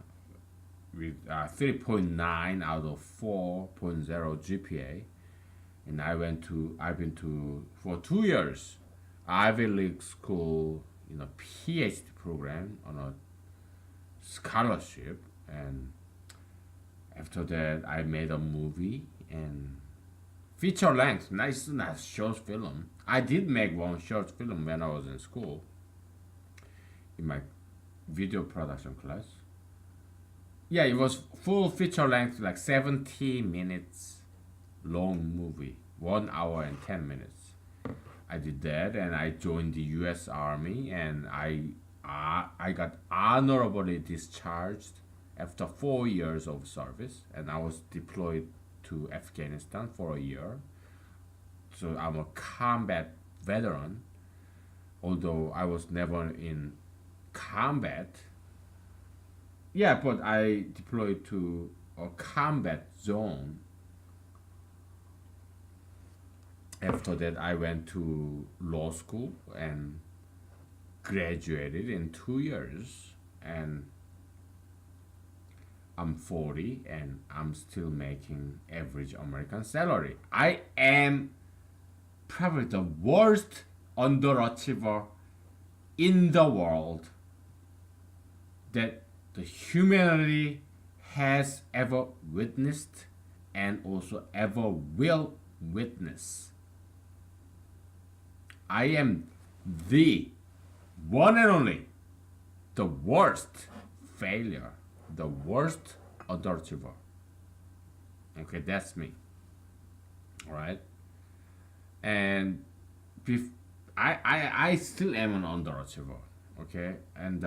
with 3.9 out of 4.0 GPA, and I've been to for 2 years Ivy League school, PhD program on a scholarship, and after that I made a movie and feature length, nice, not short film. I did make one short film when I was in school in my video production class. Yeah, it was full feature length, like 70 minutes long movie, 1 hour and 10 minutes. I did that, and I joined the U.S. Army, and I got honorably discharged after 4 years of service, and I was deployed to Afghanistan for a year. So I'm a combat veteran, although I was never in combat. Yeah, but I deployed to a combat zone. After that, I went to law school and graduated in 2 years. And I'm 40 and I'm still making average American salary. I am probably the worst underachiever in the world that the humanity has ever witnessed and also ever will witness. I am the one and only, the worst failure, the worst underachiever. Okay, that's me. All right, and I still am an underachiever. Okay, and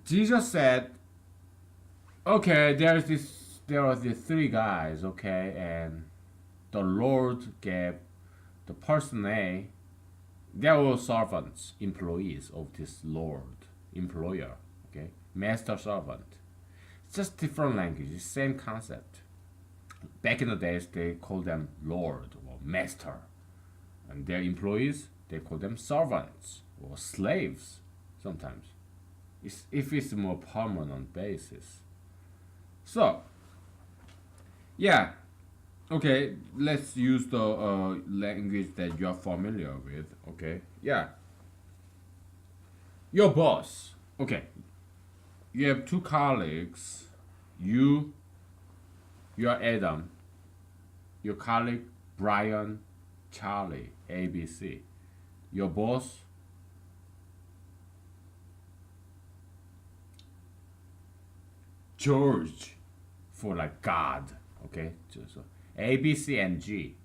Jesus said, okay, there are these three guys, okay, and the Lord gave the person A, they are all servants, employees of this Lord, employer, okay, master servant. It's just different language, same concept. Back in the days, they call them Lord or Master, and their employees they call them servants or slaves. Sometimes, if it's more permanent basis. So yeah, okay. Let's use the language that you're familiar with. Okay, yeah, your boss. Okay, you have two colleagues. You, you're Adam. Your colleague Brian, Charlie, ABC. Your boss George, for like God. Okay, so A, B, C, and G.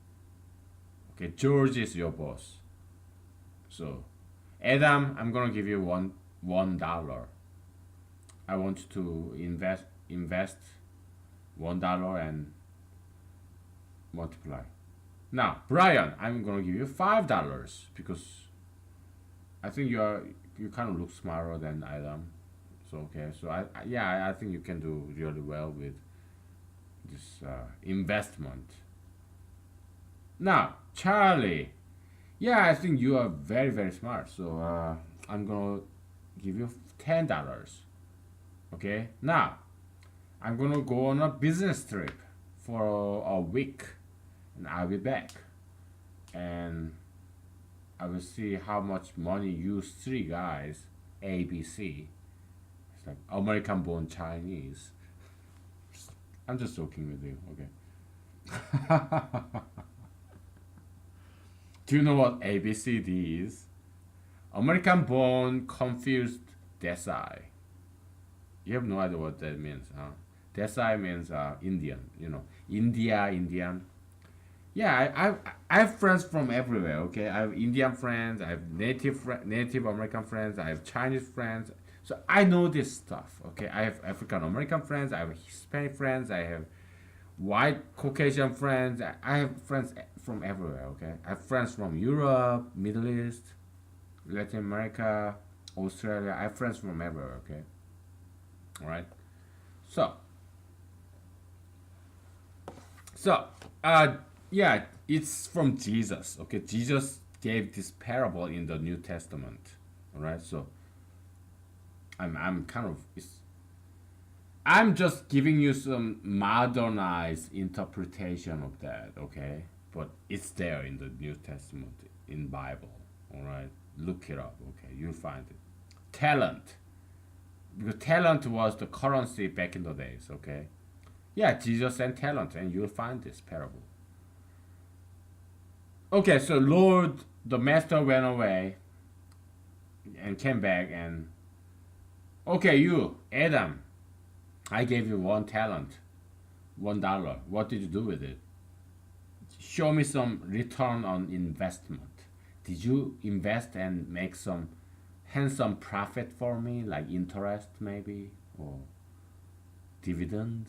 Okay, George is your boss. So, Adam, I'm gonna give you $1. I want to invest $1 and multiply. Now, Brian, I'm gonna give you $5 because I think you kind of look smarter than Adam. So okay, so I think you can do really well with this investment. Now, Charlie, yeah, I think you are very smart. So I'm gonna give you $10. Okay. Now I'm gonna go on a business trip for a week, and I'll be back, and I will see how much money you three guys, ABC, it's like American born Chinese. I'm just joking with you. Okay. Do you know what ABCD is? American born confused Desai. You have no idea what that means, huh? Desai means Indian. You know, India, Indian. Yeah, I have friends from everywhere. Okay, I have Indian friends. I have Native American friends. I have Chinese friends. So I know this stuff. Okay, I have African American friends. I have Hispanic friends. I have white Caucasian friends. I have friends from everywhere. Okay, I have friends from Europe, Middle East, Latin America, Australia. I have friends from everywhere. Okay, all right. So so yeah, it's from Jesus. Okay, Jesus gave this parable in the New Testament. All right, so I'm kind of I'm just giving you some modernized interpretation of that, okay? But it's there in the New Testament, in Bible, all right? Look it up, okay? You'll find it. Talent, because talent was the currency back in the days, okay? Yeah, Jesus and talent, and you'll find this parable. Okay, so Lord, the master went away and came back, and okay, you, Adam, I gave you one talent, $1. What did you do with it? Show me some return on investment. Did you invest and make some handsome profit for me, like interest maybe, or dividend?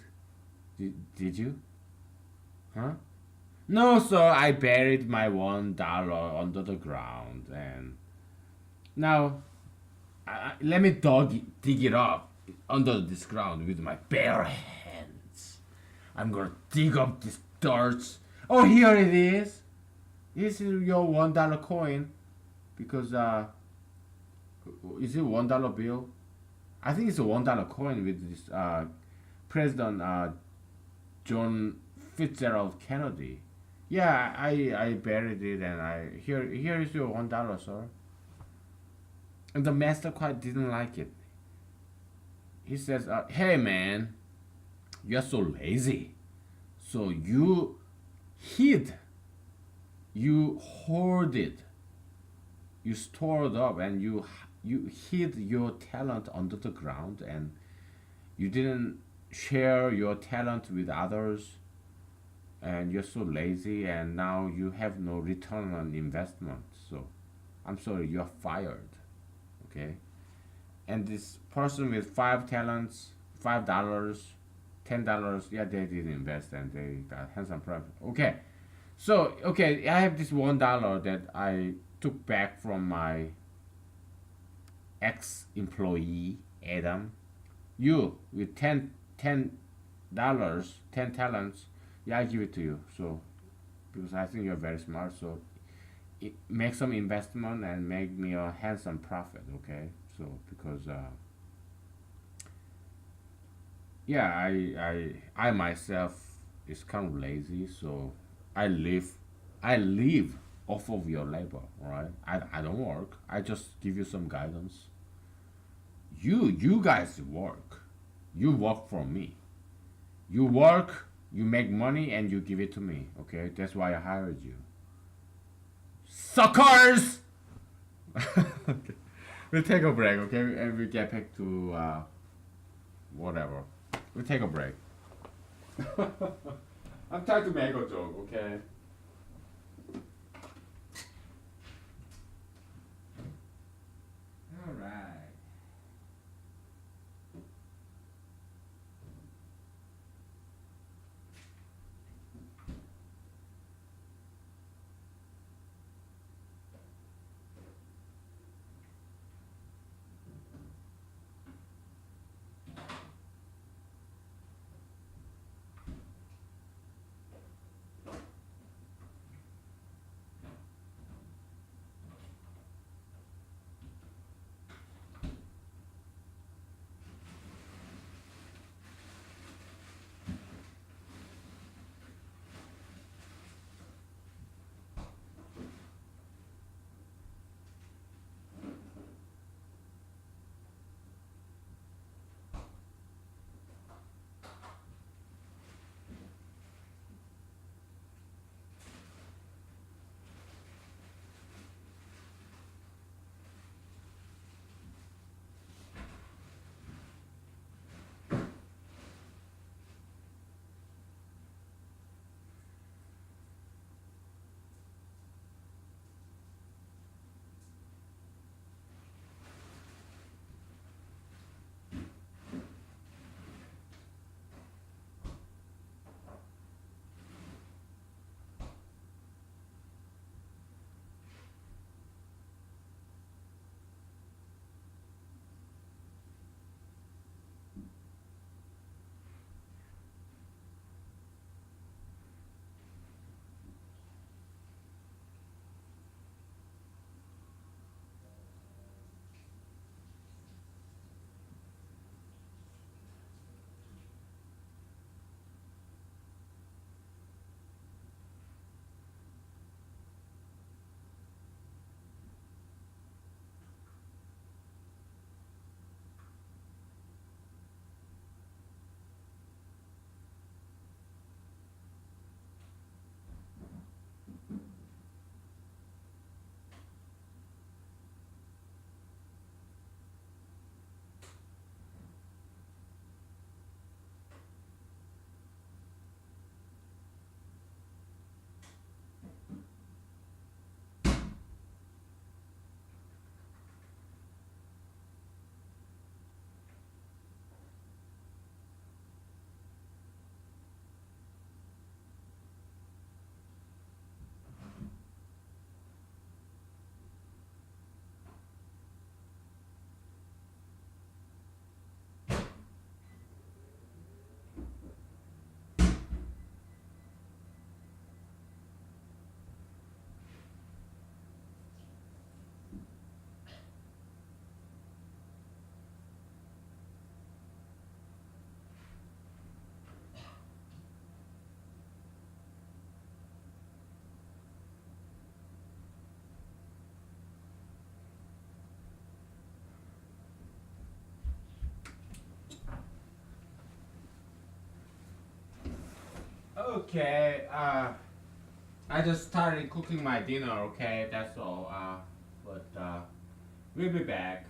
Did you? Huh? No, sir, I buried my $1 under the ground, and now let me dig it up under this ground with my bare hands. I'm gonna dig up this dirt. Oh, here it is. This is your $1 coin, because is it $1 bill? I think it's a $1 coin with this President John Fitzgerald Kennedy. Yeah, I buried it, and here is your $1, sir. And the master quite didn't like it. He says, "Hey man, you're so lazy. So you hid, you hoarded, you stored up, and you hid your talent under the ground, and you didn't share your talent with others, and you're so lazy, and now you have no return on investment. So I'm sorry, you're fired." Okay. And this person with five talents, $5, $10, yeah, they did invest and they got handsome profit. Okay, so okay, I have this $1 that I took back from my ex-employee Adam. You with ten dollars, 10 talents, Yeah, I give it to you. So because I think you're very smart. So make some investment and make me a handsome profit. Okay. So because yeah, I myself is kind of lazy. So I live I live off of your labor. All right. I don't work. I just give you some guidance. You guys work. You work for me. You work, you make money, and you give it to me. Okay, that's why I hired you. Suckers! Okay. We'll take a break, okay, and we get back to whatever. We'll take a break. I'm trying to make a joke, okay? All right. Okay, I just started cooking my dinner, okay? That's all. But we'll be back.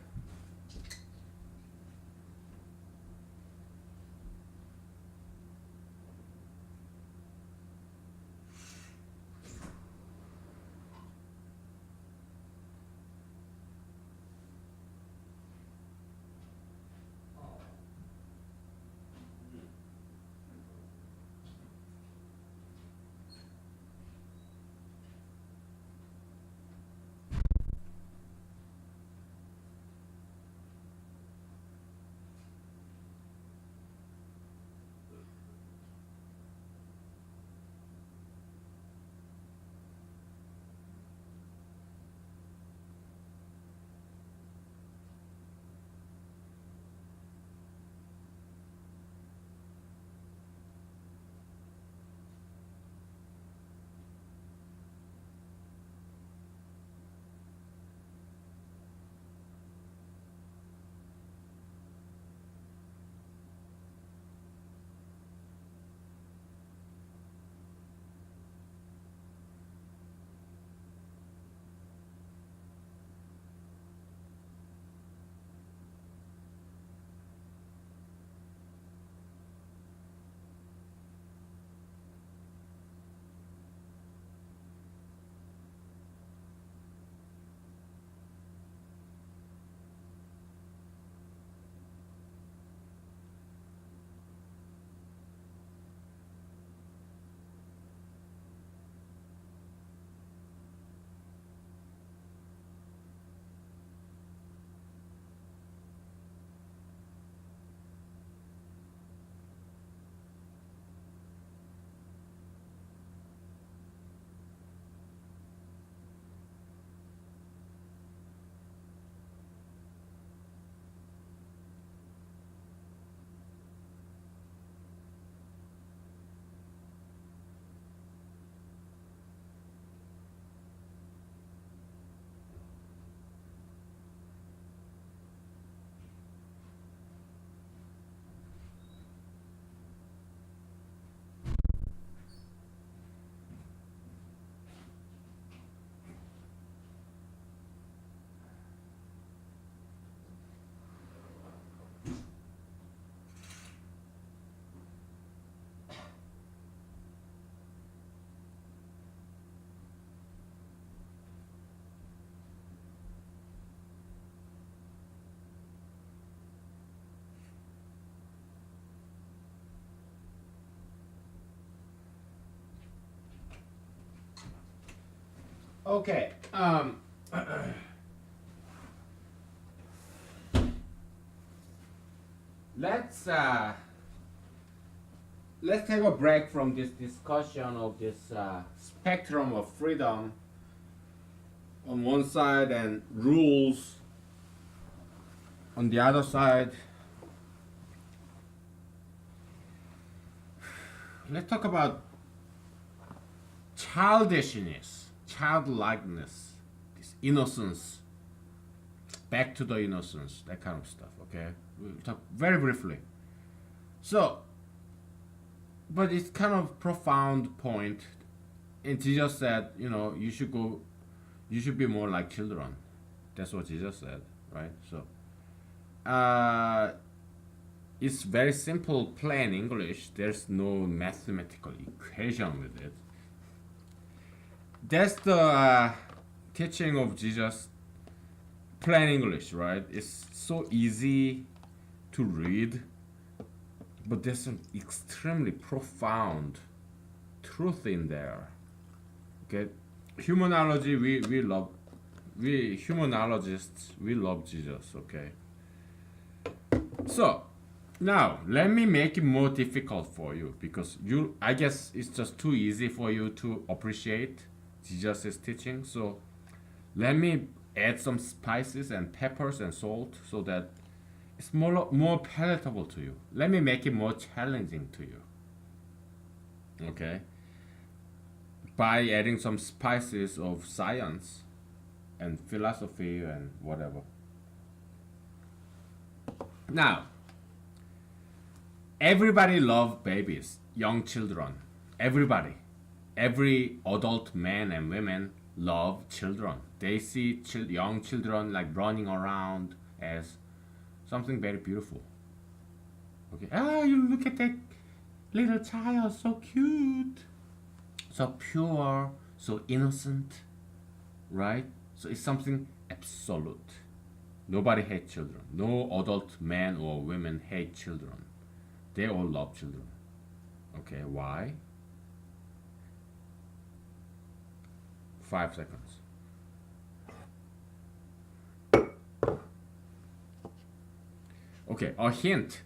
Okay. Let's let's take a break from this discussion of this spectrum of freedom on one side and rules on the other side. Let's talk about childishness, childlikeness, this innocence, back to the innocence, that kind of stuff. Okay, we'll talk very briefly. So, but it's kind of profound point. And Jesus said, you know, you should be more like children. That's what Jesus said, right? So, it's very simple, plain English. There's no mathematical equation with it. That's the teaching of Jesus, plain English, right? It's so easy to read, but there's some extremely profound truth in there. Okay, humanology, we love, we humanologists, we love Jesus. Okay, so now let me make it more difficult for you because you, I guess it's just too easy for you to appreciate Jesus' teaching. So let me add some spices and peppers and salt so that it's more palatable to you. Let me make it more challenging to you. Okay, by adding some spices of science and philosophy and whatever. Now, everybody love babies, young children. Everybody, every adult man and women love children. They see young children like running around as something very beautiful. Okay, ah, you look at that little child, so cute, so pure, so innocent, right? So it's something absolute. Nobody hates children. No adult man or women hate children. They all love children. Okay, why? 5 seconds. Okay, a hint.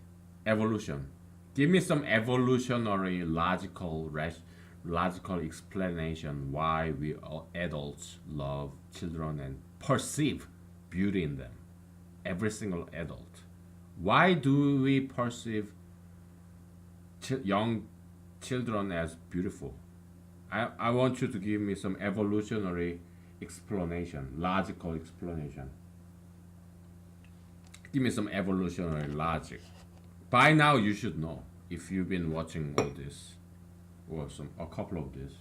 Evolution. Give me some evolutionary logical explanation why we adults love children and perceive beauty in them. Every single adult. Why do we perceive young children as beautiful? I want you to give me some evolutionary explanation, logical explanation. Give me some evolutionary logic. By now you should know if you've been watching all this, or a couple of this,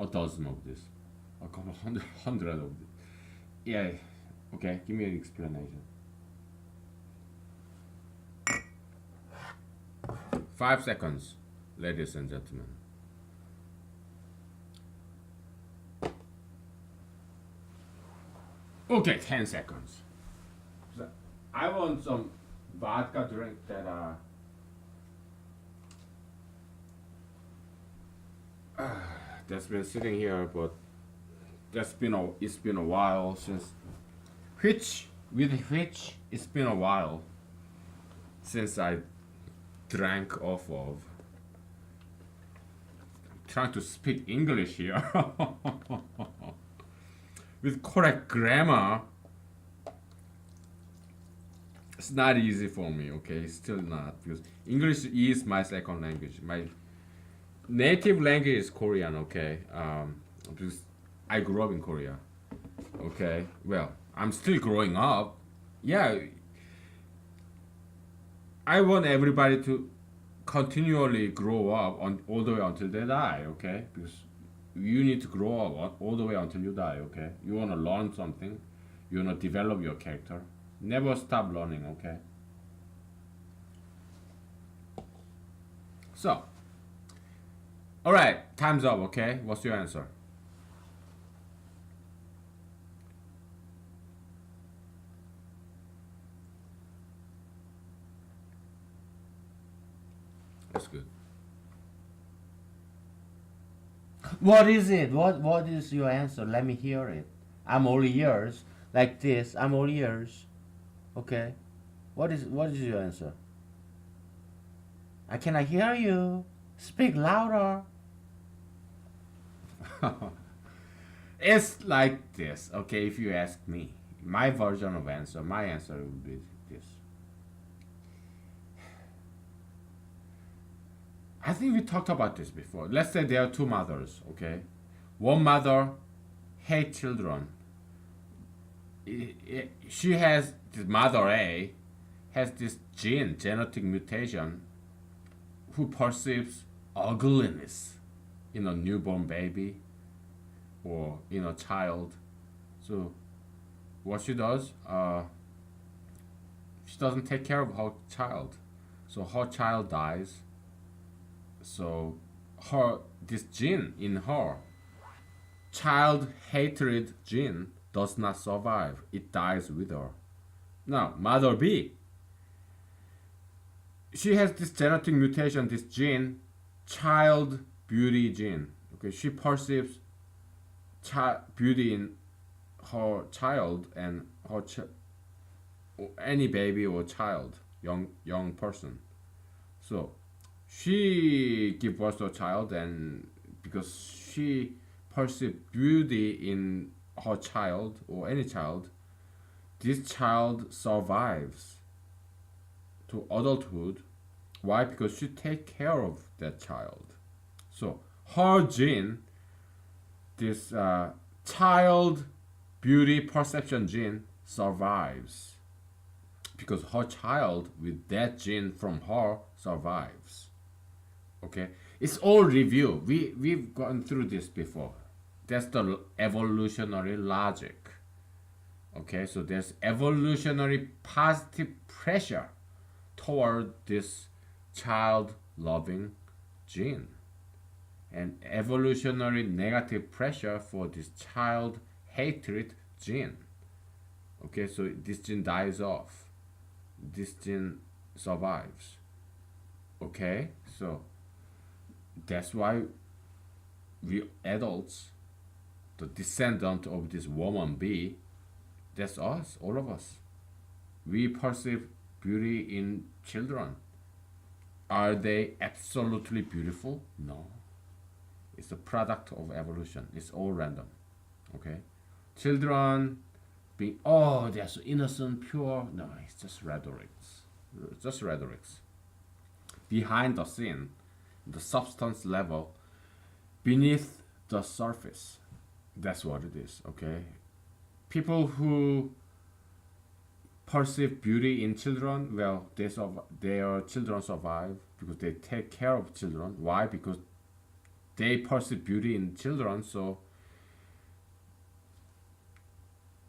a dozen of this, a couple hundred of this. Yeah, okay, give me an explanation. 5 seconds, ladies and gentlemen. Okay, 10 seconds. So I want some vodka drink that that's been sitting here, but it's been a while since which it's been a while since I drank off of. Trying to speak English here with correct grammar. It's not easy for me. Okay, it's still not, because English is my second language. My native language is Korean. Okay, because I grew up in Korea. Okay, well, I'm still growing up. Yeah, I want everybody to continually grow up on all the way until they die. Okay, because you need to grow up all the way until you die. Okay, you want to learn something, you want to develop your character. Never stop learning. Okay. So, all right, time's up. Okay, what's your answer? That's good. What is it? What is your answer? Let me hear it. I'm all ears. Like this. I'm all ears. Okay. What is your answer? I cannot hear you. Speak louder. It's like this, okay? If you ask me, my version of answer, my answer would be this. I think we talked about this before. Let's say there are two mothers, okay? One mother hates children. She has this mother A has this gene, genetic mutation, who perceives ugliness in a newborn baby or in a child. So what she doesn't take care of her child. So her child dies. So her this gene in her child hatred gene does not survive. It dies with her. Now, mother B, she has this genetic mutation, this gene, child beauty gene. Okay, she perceives beauty in her child and any baby or child, young person. So she give birth to a child, and because she perceives beauty in her child or any child, this child survives to adulthood. Why? Because she take care of that child. So her gene, this child beauty perception gene, survives because her child with that gene from her survives. Okay, it's all review. We've gone through this before. That's the evolutionary logic. Okay, so there's evolutionary positive pressure toward this child loving gene, and evolutionary negative pressure for this child hatred gene. Okay, so this gene dies off, this gene survives. Okay, so that's why we adults, the descendant of this woman B, that's us, all of us. We perceive beauty in children. Are they absolutely beautiful? No. It's a product of evolution. It's all random. Okay? Children being, oh, they're so innocent, pure. No, it's just rhetorics. Just rhetorics. Behind the scene, the substance level, beneath the surface. That's what it is, okay? People who perceive beauty in children, well, their children survive because they take care of children. Why? Because they perceive beauty in children, so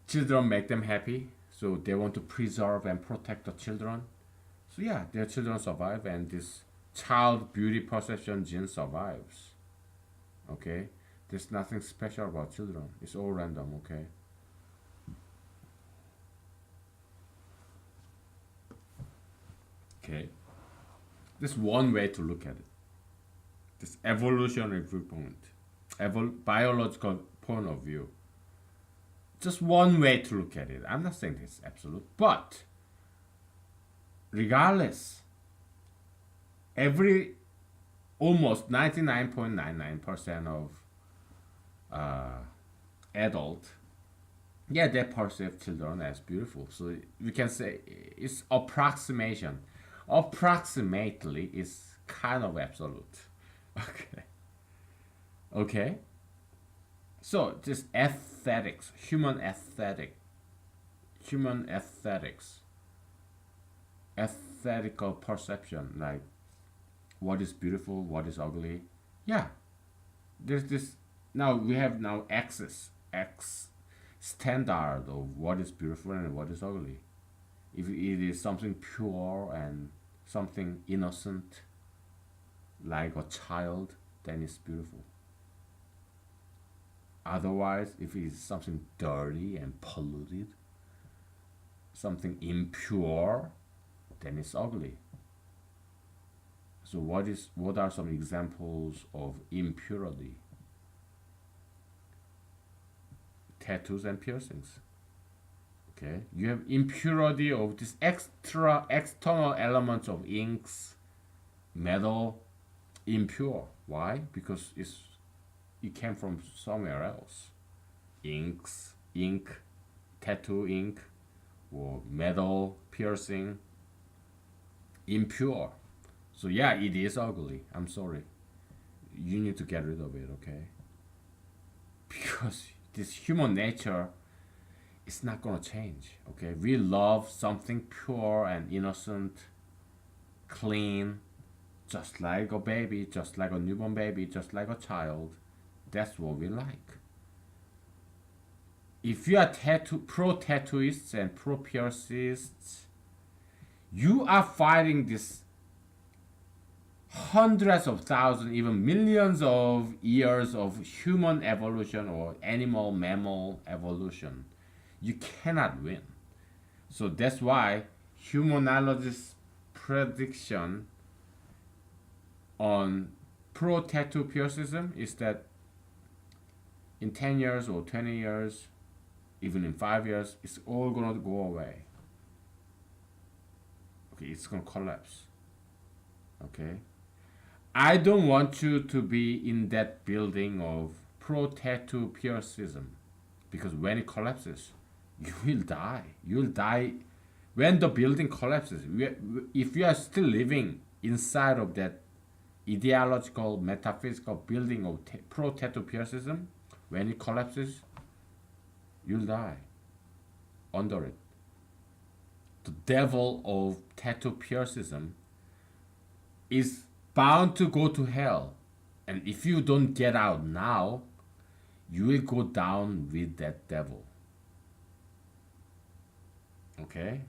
children make them happy, so they want to preserve and protect the children. So yeah, their children survive, and this child beauty perception gene survives. Okay, there's nothing special about children. It's all random. Okay. Okay. This one way to look at it. This evolutionary viewpoint, biological point of view. Just one way to look at it. I'm not saying this is absolute, but regardless, every almost 99.99% of adult, yeah, they perceive children as beautiful. So we can say it's approximation. Approximately is kind of absolute. Okay. Okay. So this aesthetics, human aesthetics, aesthetical perception, like what is beautiful, what is ugly. Yeah, there's this. Now we have now x standard of what is beautiful and what is ugly. If it is something pure and something innocent, like a child, then it's beautiful. Otherwise, if it is something dirty and polluted, something impure, then it's ugly. So what are some examples of impurity? tattoos and piercings. Okay, you have impurity of this extra external elements of inks, metal, impure. Why? Because it came from somewhere else. Ink, tattoo ink, or metal piercing, impure. So yeah, it is ugly. I'm sorry. You need to get rid of it, okay? Because this human nature is not gonna change. Okay, we love something pure and innocent, clean, just like a baby, just like a newborn baby, just like a child. That's what we like. If you are pro tattooists and pro piercists, you are fighting this hundreds of thousands, even millions of years of human evolution or animal mammal evolution. You cannot win. So that's why humanologists' prediction on pro tattoo piercism is that in 10 years or 20 years, even in 5 years, it's all gonna go away. Okay, it's gonna collapse. Okay, I don't want you to be in that building of pro tattoo piercism, because when it collapses, you will die. You'll die when the building collapses. If you are still living inside of that ideological, metaphysical building of pro tattoo piercism, when it collapses, you'll die under it. The devil of tattoo piercism is bound to go to hell. And if you don't get out now, you will go down with that devil. Okay?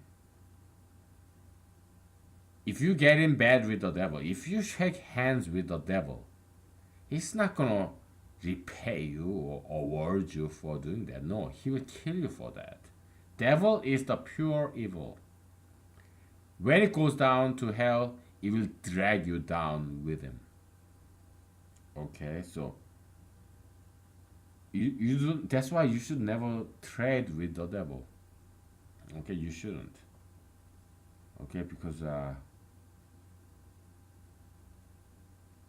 If you get in bed with the devil, if you shake hands with the devil, he's not gonna repay you or award you for doing that. No, he will kill you for that. Devil is the pure evil. When it goes down to hell, it will drag you down with him. Okay, so you don't, that's why you should never trade with the devil. Okay, you shouldn't. Okay, because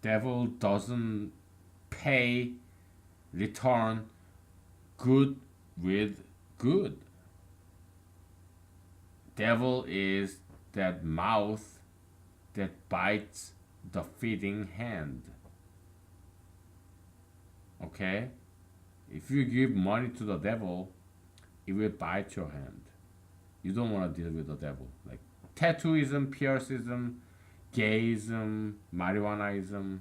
devil doesn't pay return good with good. Devil is that mouth that bites the feeding hand. Okay? If you give money to the devil, it will bite your hand. You don't want to deal with the devil. Like tattooism, piercism, gayism, marijuanaism,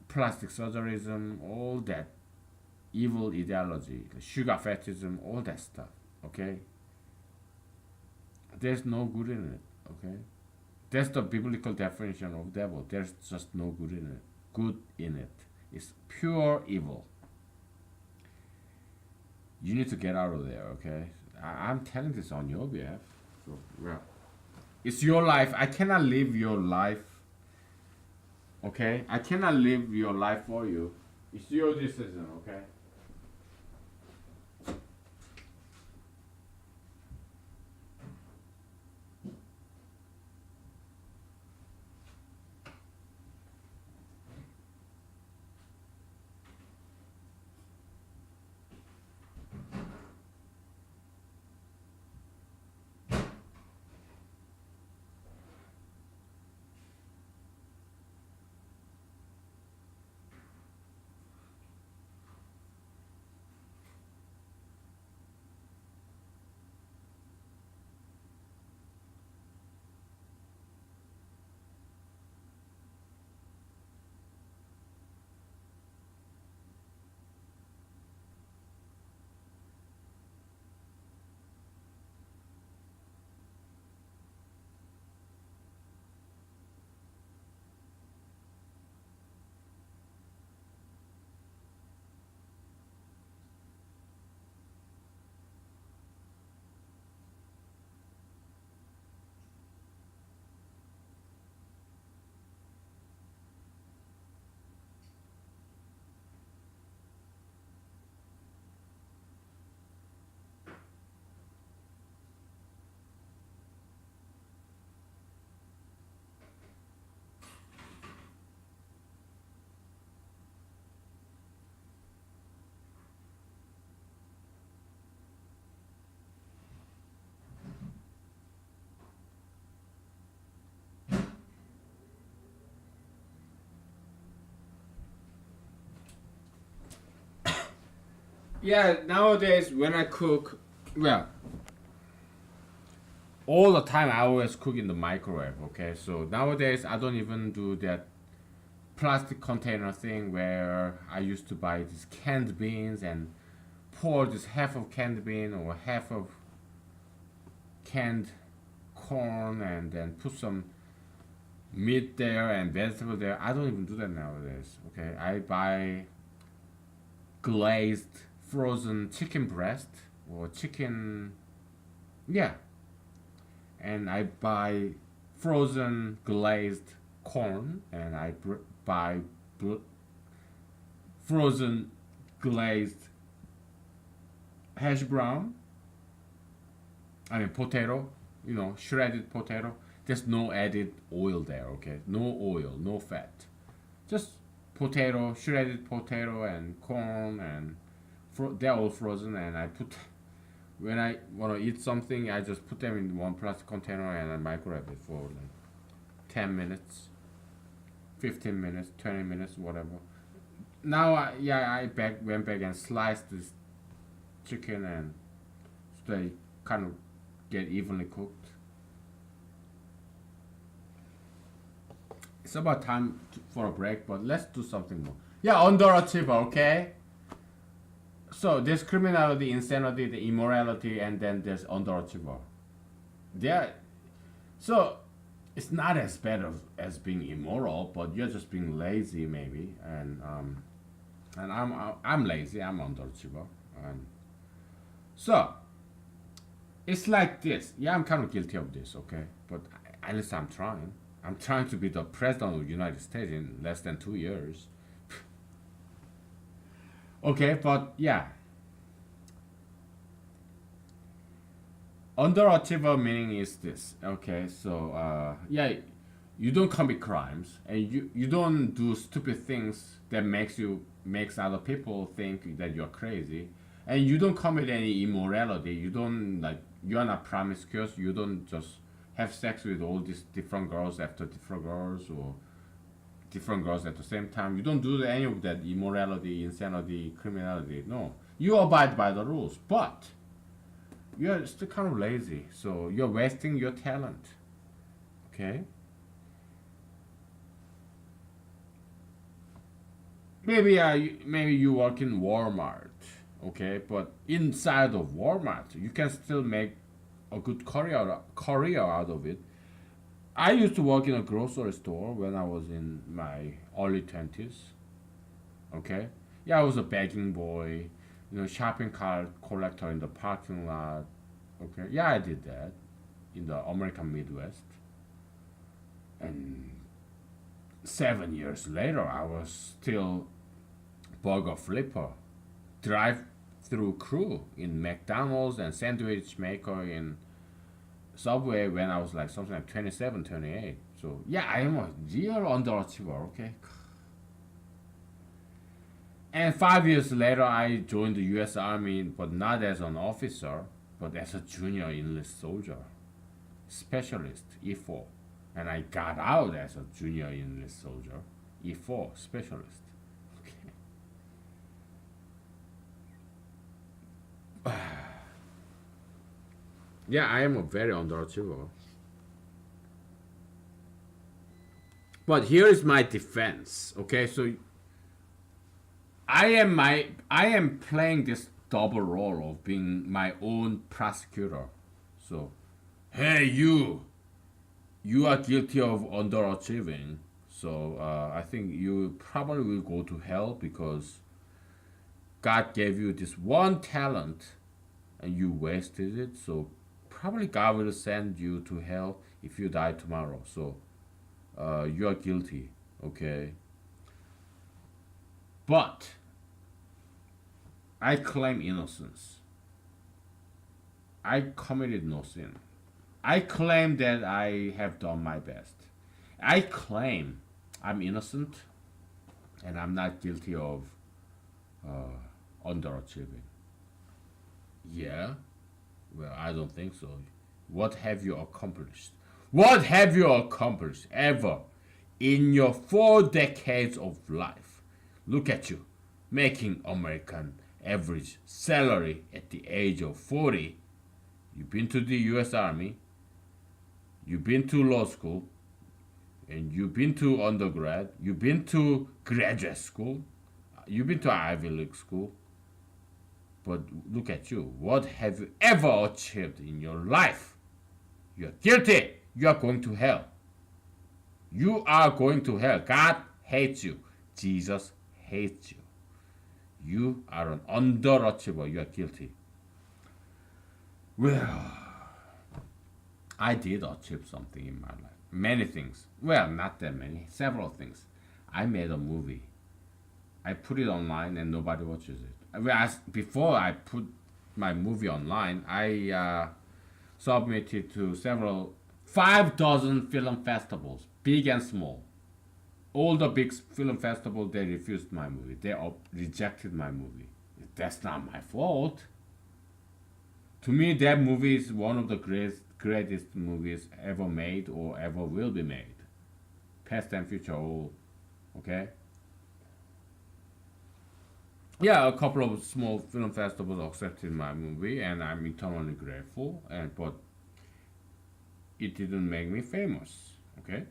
plastic surgeryism, all that evil ideology, sugar fetishism, all that stuff. Okay? There's no good in it. Okay? That's the biblical definition of devil. There's just no good in it. Good in it. It's pure evil. You need to get out of there, okay? I'm telling this on your behalf. So, well, it's your life. I cannot live your life. Okay? I cannot live your life for you. It's your decision, okay? Yeah, nowadays when I cook, well, all the time I always cook in the microwave. Okay, so nowadays I don't even do that plastic container thing where I used to buy these canned beans and pour this half of canned bean or half of canned corn and then put some meat there and vegetable there. I don't even do that nowadays. Okay, I buy glazed frozen chicken breast or chicken, yeah, and I buy frozen glazed corn and I buy frozen glazed hash brown. I mean potato, shredded potato. There's no added oil there. Okay, no oil, no fat, just potato, shredded potato and corn and they're all frozen. And I put when I want to eat something, I just put them in one plastic container and I microwave it for like 10 minutes, 15 minutes, 20 minutes, whatever. Now, I went back and sliced this chicken and so they kind of get evenly cooked. It's about time for a break, but let's do something more. Yeah, underachiever, okay? So there's criminality, insanity, the immorality, and then there's underachiever. There, so it's not as bad as being immoral, but you're just being lazy, maybe. And I'm lazy. I'm underachiever. And so it's like this. Yeah, I'm kind of guilty of this. Okay, but at least I'm trying. I'm trying to be the president of the United States in less than 2 years. Okay, but yeah, underachiever meaning is this. Okay, so yeah, you don't commit crimes and you don't do stupid things that makes other people think that you're crazy, and you don't commit any immorality. You don't like you're not promiscuous. You don't just have sex with all these different girls after different girls or different girls at the same time. You don't do any of that immorality, insanity, criminality. No, you abide by the rules, but you're still kind of lazy. So you're wasting your talent. Okay. Maybe you work in Walmart. Okay, but inside of Walmart, you can still make a good career out of it. I used to work in a grocery store when I was in my early 20s. Okay, yeah, I was a begging boy, shopping cart collector in the parking lot. Okay, yeah, I did that in the American Midwest. And 7 years later, I was still burger flipper, drive-through crew in McDonald's and sandwich maker in Subway when I was like something like 27, 28. So yeah, I am a real underachiever. Okay. And 5 years later, I joined the U.S. Army, but not as an officer, but as a junior enlist soldier, specialist E4, and I got out as a junior enlist soldier, E4 specialist. Okay. Yeah, I am a very underachiever. But here is my defense. Okay, so I am playing this double role of being my own prosecutor. So, hey you are guilty of underachieving. So I think you probably will go to hell because God gave you this one talent and you wasted it. So probably God will send you to hell if you die tomorrow. So you are guilty. Okay. But I claim innocence. I committed no sin. I claim that I have done my best. I claim I'm innocent and I'm not guilty of underachieving. Yeah? Well, I don't think so. What have you accomplished? What have you accomplished ever in your 4 decades of life? Look at you, making American average salary at the age of 40. You've been to the US Army, you've been to law school, and you've been to undergrad, you've been to graduate school, you've been to Ivy League school. But look at you. What have you ever achieved in your life? You're guilty. You are going to hell. You are going to hell. God hates you. Jesus hates you. You are an underachiever. You are guilty. Well, I did achieve something in my life. Many things. Well, not that many. Several things. I made a movie. I put it online and nobody watches it. Before I put my movie online, I submitted to several 5 dozen film festivals, big and small. All the big film festivals, they refused my movie. They rejected my movie. That's not my fault. To me, that movie is one of the greatest movies ever made or ever will be made. Past and future, all okay. Yeah, a couple of small film festivals accepted my movie, and I'm eternally grateful. But it didn't make me famous, okay?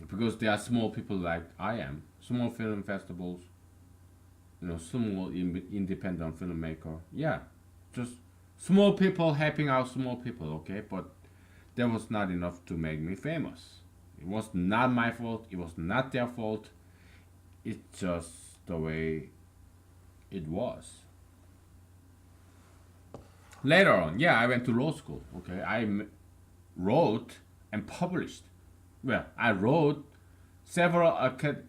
Because there are small people like I am, small film festivals, small independent filmmaker. Yeah, just small people helping out small people, okay? But that was not enough to make me famous. It was not my fault. It was not their fault. It's just the way it was. Later on, yeah, I went to law school. Okay, wrote and published. Well, I wrote several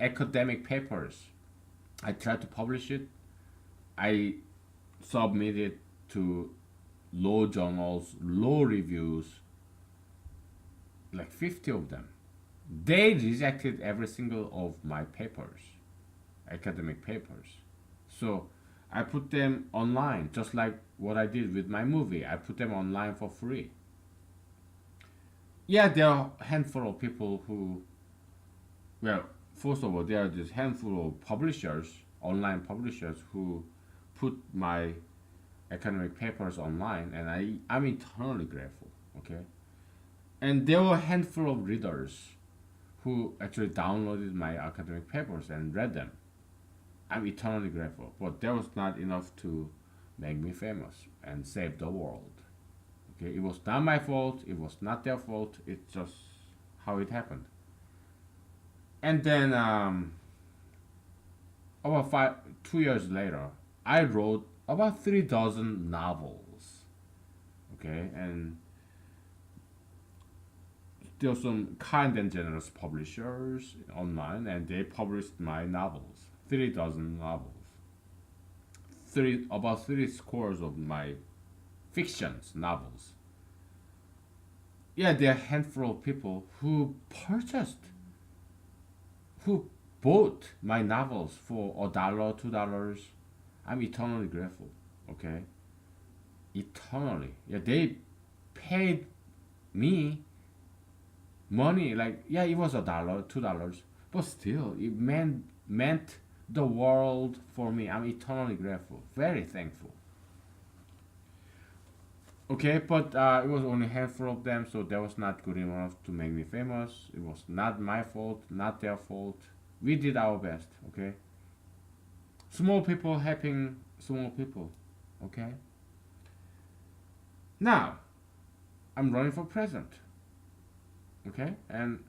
academic papers. I tried to publish it. I submitted to law journals, law reviews, like 50 of them. They rejected every single of my papers, academic papers. So I put them online, just like what I did with my movie. I put them online for free. Yeah, there are a handful of people who, well, first of all, there are this handful of publishers, online publishers, who put my academic papers online, and I'm eternally grateful, okay? And there were a handful of readers who actually downloaded my academic papers and read them. I'm eternally grateful, but that was not enough to make me famous and save the world. Okay, it was not my fault. It was not their fault. It's just how it happened. And then about 2 years later, I wrote about 3 dozen novels. Okay, and there were some kind and generous publishers online, and they published my novels. 3 dozen novels. About 3 scores of my fictions, novels. Yeah, there are a handful of people who bought my novels for $1, $2. I'm eternally grateful. Okay, eternally. Yeah, they paid me money. Like, yeah, it was $1, $2, but still, it meant the world for me. I'm eternally grateful, very thankful. Okay, but it was only a handful of them, so that was not good enough to make me famous. It was not my fault, not their fault. We did our best, okay? Small people helping small people, okay? Now, I'm running for president, okay? And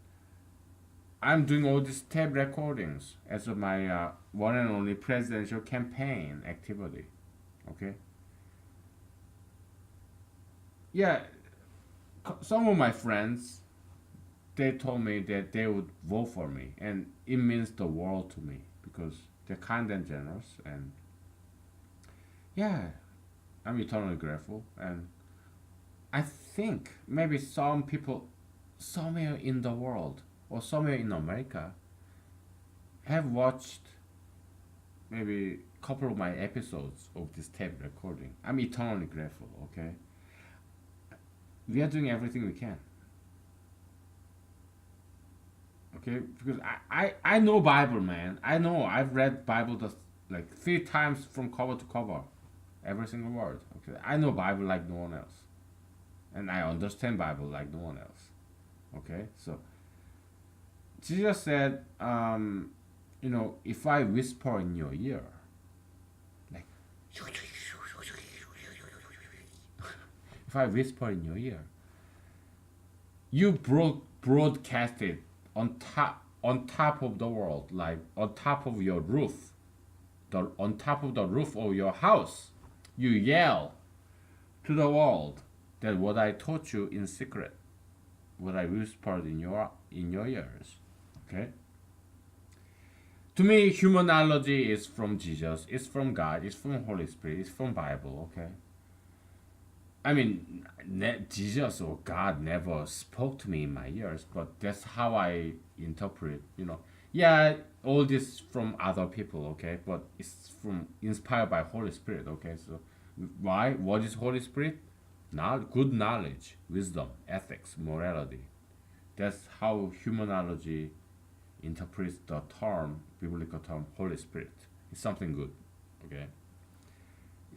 I'm doing all these tape recordings as of my one and only presidential campaign activity, okay? Yeah, some of my friends, they told me that they would vote for me, and it means the world to me because they're kind and generous, and yeah, I'm eternally grateful. And I think maybe some people somewhere in the world or somewhere in America have watched maybe a couple of my episodes of this tape recording. I'm eternally grateful, okay? We are doing everything we can. Okay? Because I know Bible, man. I know I've read Bible like 3 times from cover to cover, every single word. Okay, I know Bible like no one else, and I understand Bible like no one else. Okay, so Jesus said, if I whisper in your ear, like, if I whisper in your ear, you broadcast it on top of the world, like on top of your roof, on top of the roof of your house. You yell to the world that what I taught you in secret, what I whispered in your ears. Okay. To me, humanology is from Jesus. It's from God. It's from Holy Spirit. It's from Bible. Okay. I mean, Jesus or God never spoke to me in my ears, but that's how I interpret. Yeah, all this from other people. Okay, but it's from inspired by Holy Spirit. Okay, so why? What is Holy Spirit? Not good knowledge, wisdom, ethics, morality. That's how humanology interprets the term, biblical term, Holy Spirit. It's something good. Okay.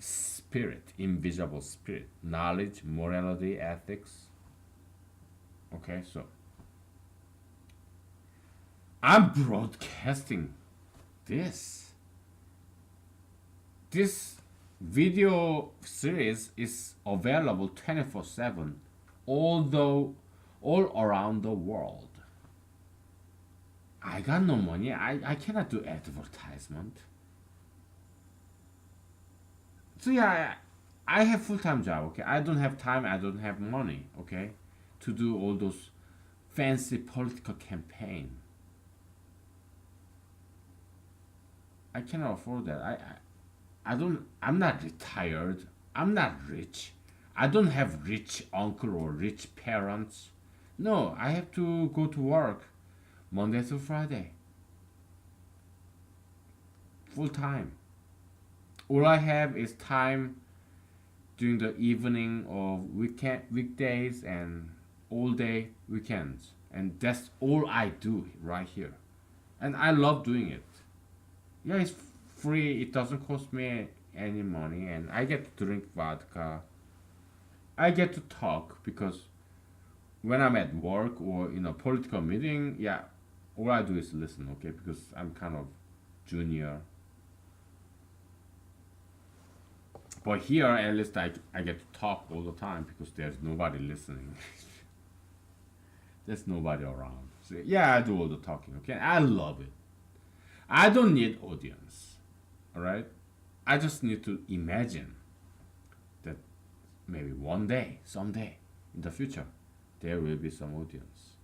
Spirit, invisible spirit, knowledge, morality, ethics. Okay, so I'm broadcasting this. This video series is available 24/7, although all around the world. I got no money. I cannot do advertisement. So yeah, I have full-time job. Okay, I don't have time. I don't have money. Okay, to do all those fancy political campaign. I cannot afford that. I don't. I'm not retired. I'm not rich. I don't have rich uncle or rich parents. No, I have to go to work Monday through Friday, full time. All I have is time during the evening of weekdays and all day weekends, and that's all I do right here, and I love doing it. Yeah, it's free. It doesn't cost me any money, and I get to drink vodka. I get to talk because when I'm at work or in a political meeting, yeah, all I do is listen. Okay, because I'm kind of junior. But here, at least I get to talk all the time because there's nobody listening. There's nobody around. So yeah, I do all the talking. Okay, I love it. I don't need audience. All right, I just need to imagine that maybe one day, someday, in the future, there will be some audience.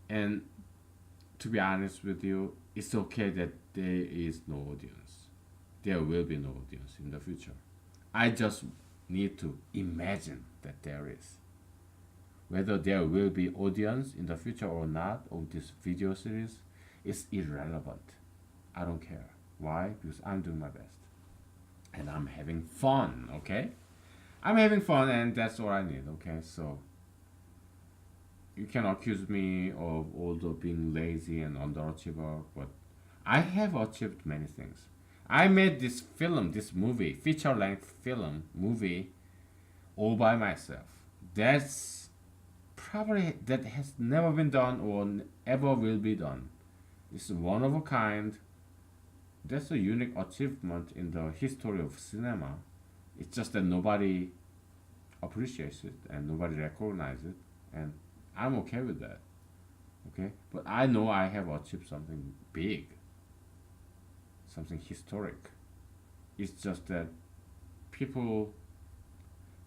And to be honest with you, it's okay that there is no audience. There will be no audience in the future. I just need to imagine that there is. Whether there will be audience in the future or not of this video series is irrelevant. I don't care. Why? Because I'm doing my best. And I'm having fun, okay? I'm having fun and that's all I need, okay? So you can accuse me of although being lazy and underachiever, but I have achieved many things. I made this film, this movie, feature length film, movie, all by myself. That's probably that has never been done or ever will be done. It's one of a kind. That's a unique achievement in the history of cinema. It's just that nobody appreciates it and nobody recognizes it, and I'm okay with that. Okay, but I know I have achieved something big, something historic. It's just that people,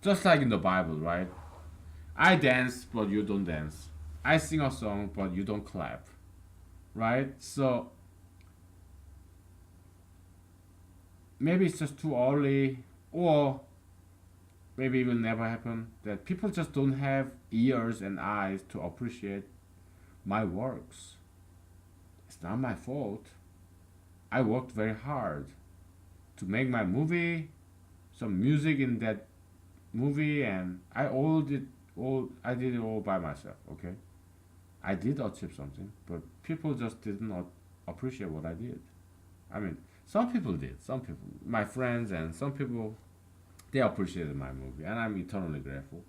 just like in the Bible, right? I dance, but you don't dance. I sing a song, but you don't clap, right? So maybe it's just too early, or maybe it will never happen. That people just don't have ears and eyes to appreciate my works. It's not my fault. I worked very hard to make my movie, some music in that movie, and I did it all by myself. Okay, I did achieve something, but people just did not appreciate what I did. I mean, Some people did. Some people, my friends, and some people, they appreciated my movie, and I'm eternally grateful.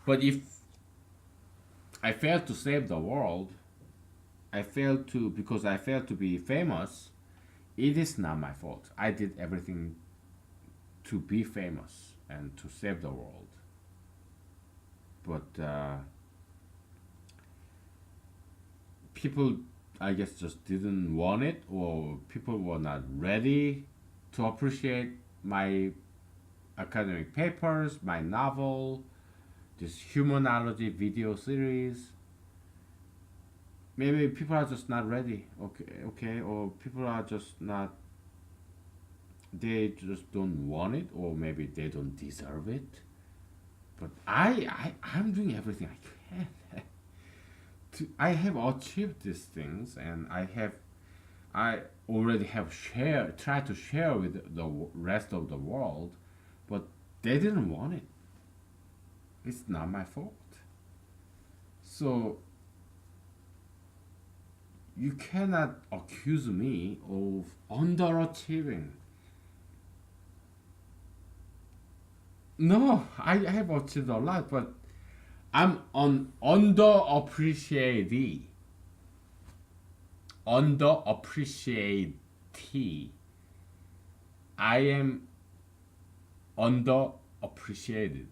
But if I failed to save the world, I failed to because I failed to be famous. It is not my fault. I did everything to be famous and to save the world. But people, I guess, just didn't want it, or people were not ready to appreciate my academic papers, my novel, this humanology video series. Maybe people are just not ready. Okay, okay, or people are just not. They just don't want it, or maybe they don't deserve it. But I'm doing everything I can. I have achieved these things, and I already have tried to share with the rest of the world, but they didn't want it. It's not my fault. So you cannot accuse me of underachieving. No, I have achieved a lot, but I'm on underappreciated. Underappreciated. I am underappreciated.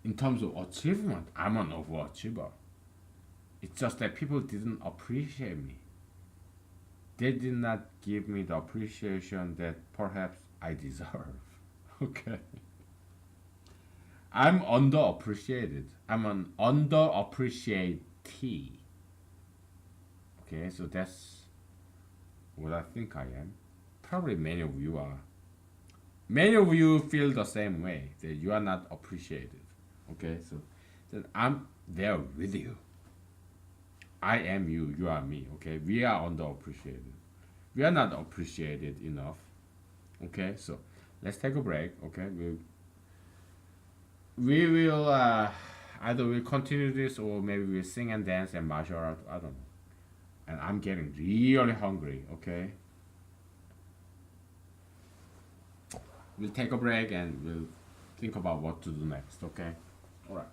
In terms of achievement, I'm an overachiever. It's just that people didn't appreciate me. They did not give me the appreciation that perhaps I deserve. Okay. I'm underappreciated. I'm an underappreciated. Okay, so that's what I think I am. Probably many of you are. Many of you feel the same way, that you are not appreciated. Okay, so then I'm there with you. I am you, you are me. Okay, we are underappreciated. We are not appreciated enough. Okay, so let's take a break. Okay, we will either we'll continue this, or maybe we'll sing and dance and martial art. I don't know. And I'm getting really hungry. Okay, we'll take a break and we'll think about what to do next. Okay, all right.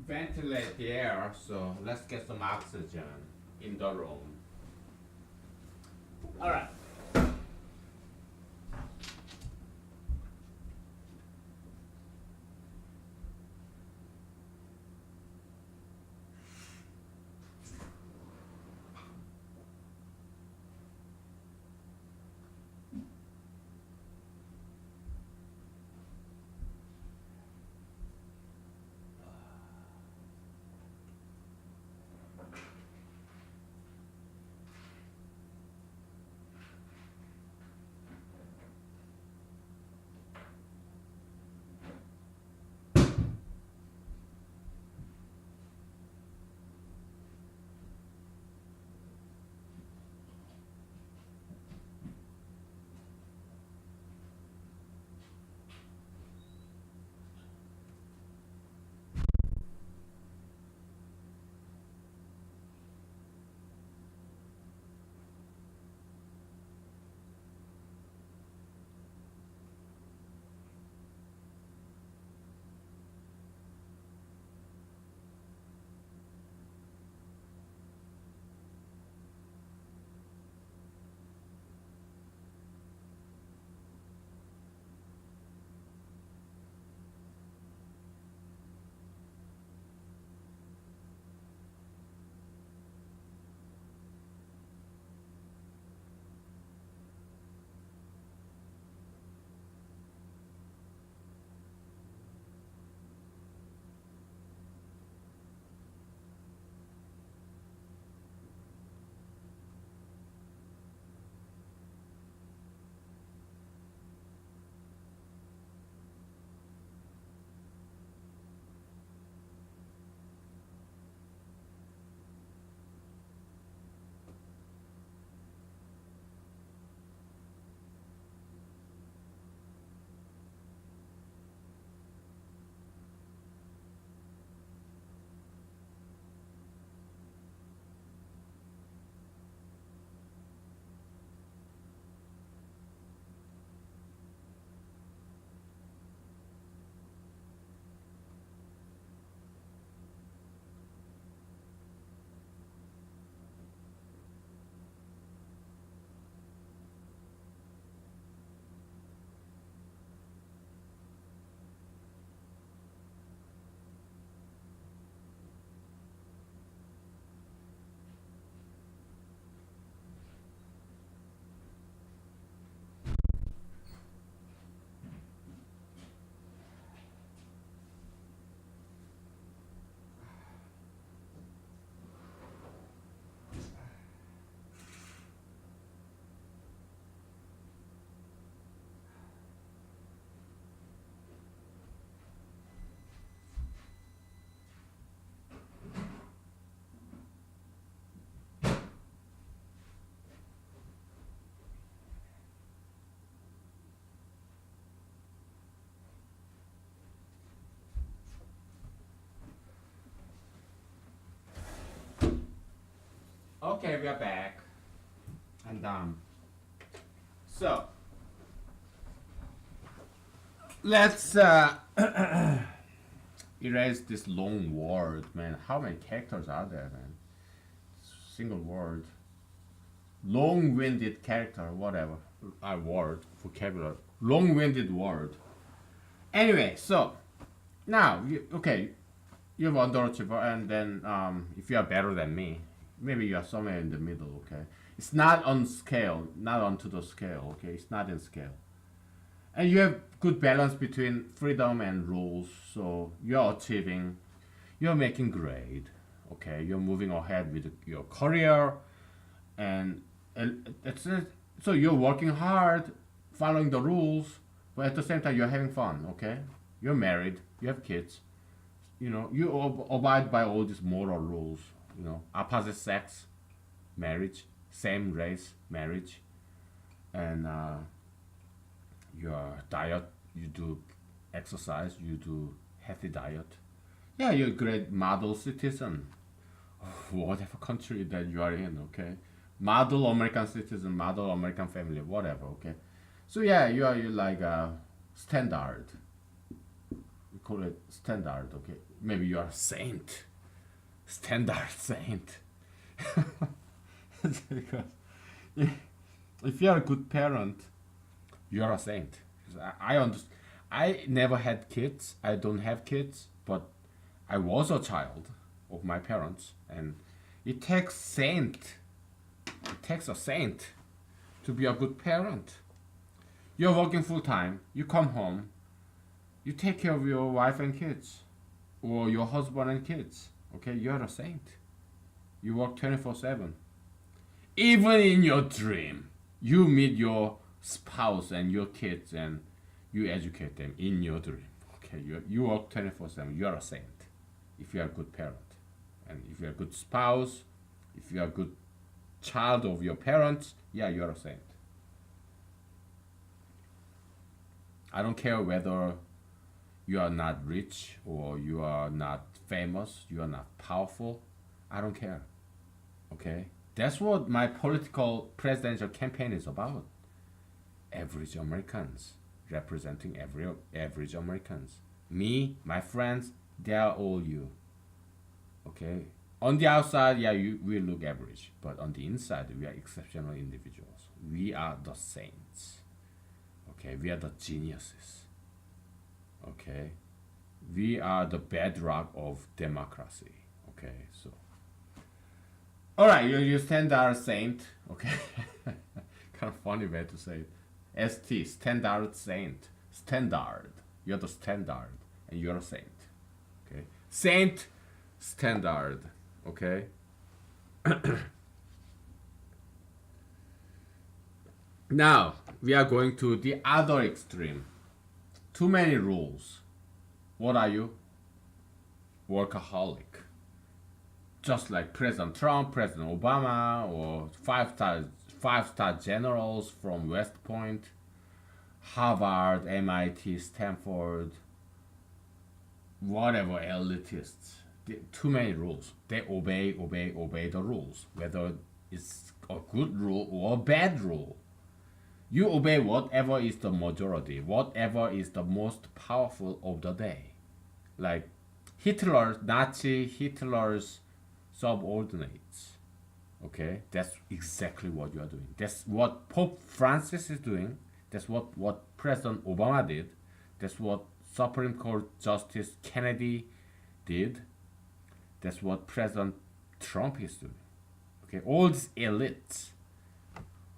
ventilate the air, so let's get some oxygen in the room. All right. Okay, we are back. And so let's erase this long word, man. How many characters are there, man? Single word, long-winded character, whatever. Word, vocabulary, long-winded word. Anyway, so now, okay, you have underachiever, and then if you are better than me, maybe you are somewhere in the middle. Okay, it's not on scale, not onto the scale. Okay, it's not in scale, and you have good balance between freedom and rules. So you're achieving, you're making grade. Okay, you're moving ahead with your career, and it's so you're working hard, following the rules, but at the same time you're having fun. Okay, you're married, you have kids, you abide by all these moral rules. Opposite sex marriage, same race marriage, and your diet, you do exercise, you do healthy diet. Yeah, you're a great model citizen, whatever country that you are in. Okay, model American citizen, model American family, whatever. Okay, so yeah, you like a standard. We call it standard. Okay, Maybe you are a saint, standard saint. Because if you are a good parent, you are a saint. 'Cause I understand. I never had kids. I don't have kids, but I was a child of my parents, and it takes saint. It takes a saint to be a good parent. You're working full time. You come home. You take care of your wife and kids, or your husband and kids. Okay, you're a saint. You work 24/7. Even in your dream, you meet your spouse and your kids, and you educate them in your dream. Okay, you work 24/7. You're a saint if you're a good parent, and if you're a good spouse, if you're a good child of your parents, yeah, you're a saint. I don't care whether you are not rich or you are not famous, you are not powerful. I don't care. Okay? That's what my political presidential campaign is about. Average Americans, representing every average Americans. Me, my friends, they are all you. Okay? On the outside, yeah, we look average, but on the inside, we are exceptional individuals. We are the saints. Okay? We are the geniuses. Okay? We are the bedrock of democracy. Okay? So, all right, you standard saint. Okay? Kind of funny way to say it. ST, standard saint. Standard. You're the standard, and you're a saint. Okay? Saint, standard. Okay? Now, we are going to the other extreme. Too many rules. What are you? Workaholic. Just like President Trump, President Obama, or five-star generals from West Point, Harvard, MIT, Stanford, whatever elitists. Too many rules. They obey the rules, whether it's a good rule or a bad rule. You obey whatever is the majority, whatever is the most powerful of the day. Like Nazi Hitler's subordinates. Okay, that's exactly what you are doing. That's what Pope Francis is doing. That's what President Obama did. That's what Supreme Court Justice Kennedy did. That's what President Trump is doing. Okay, all these elites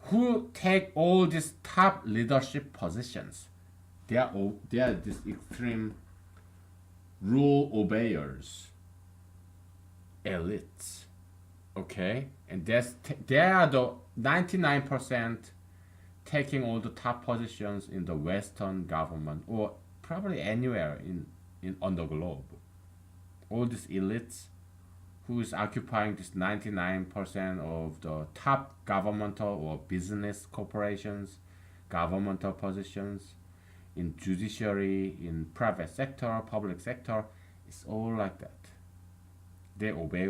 who take all these top leadership positions, they are these extreme rule obeyers, elites. Okay, and they are the 99% taking all the top positions in the Western government or probably anywhere in on the globe. All these elites who is occupying this 99% of the top governmental or business corporations, governmental positions, in judiciary, in private sector, public sector, it's all like that. They obey.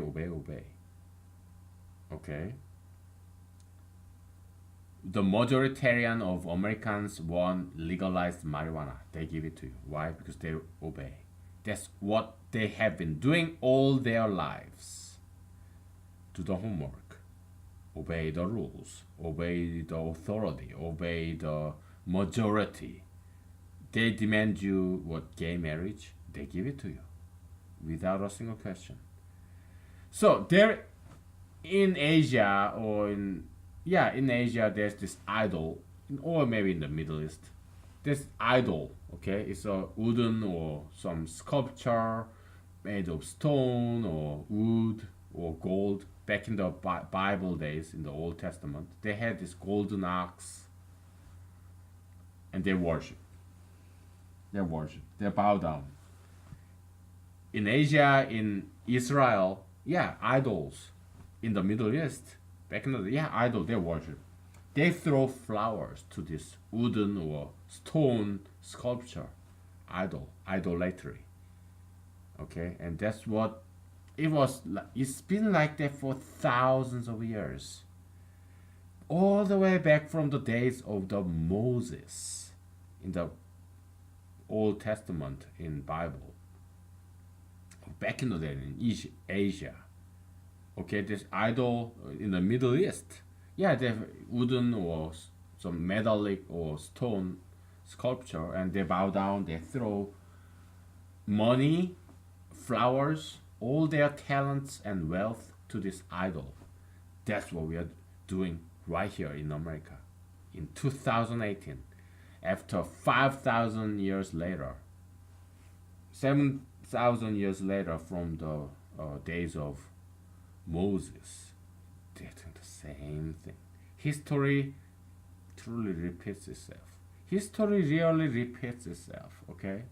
Okay? The majoritarian of Americans want legalized marijuana. They give it to you. Why? Because they obey. That's what they have been doing all their lives. Do the homework. Obey the rules. Obey the authority. Obey the majority. They demand you what gay marriage. They give it to you without a single question. So there, in Asia or in Asia, there's this idol, or maybe in the Middle East, this idol. Okay, it's a wooden or some sculpture made of stone or wood or gold. Back in the Bible days, in the Old Testament, they had this golden ox, and they worship. They worship. They bow down. In Asia, in Israel, yeah, idols. In the Middle East, back in the day, yeah, idol, they worship. They throw flowers to this wooden or stone sculpture, idolatry. Okay, and that's what it was. It's been like that for thousands of years, all the way back from the days of the Moses in the Old Testament in Bible. back in the day in Asia. Okay, this idol in the Middle East. Yeah, they have wooden or some metallic or stone sculpture, and they bow down. They throw money, flowers, all their talents and wealth to this idol. That's what we are doing right here in America in 2018. After 5,000 years later, 7,000 years later from the days of Moses, they're doing the same thing. History truly repeats itself. History really repeats itself, okay?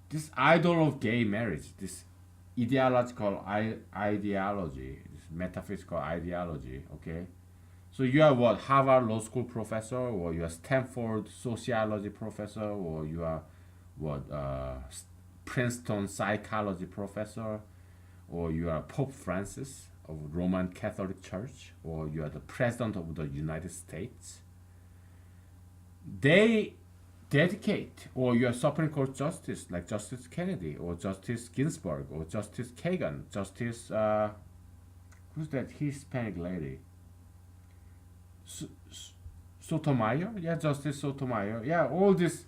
This idol of gay marriage, this ideological ideology, this metaphysical ideology, okay? So you are what, Harvard Law School professor, or you are Stanford sociology professor, or you are what, Princeton psychology professor, or you are Pope Francis of Roman Catholic Church, or you are the President of the United States. They dedicate, or you are Supreme Court Justice like Justice Kennedy, or Justice Ginsburg, or Justice Kagan, Justice, who's that Hispanic lady? Sotomayor? Yeah, Justice Sotomayor. Yeah, all this,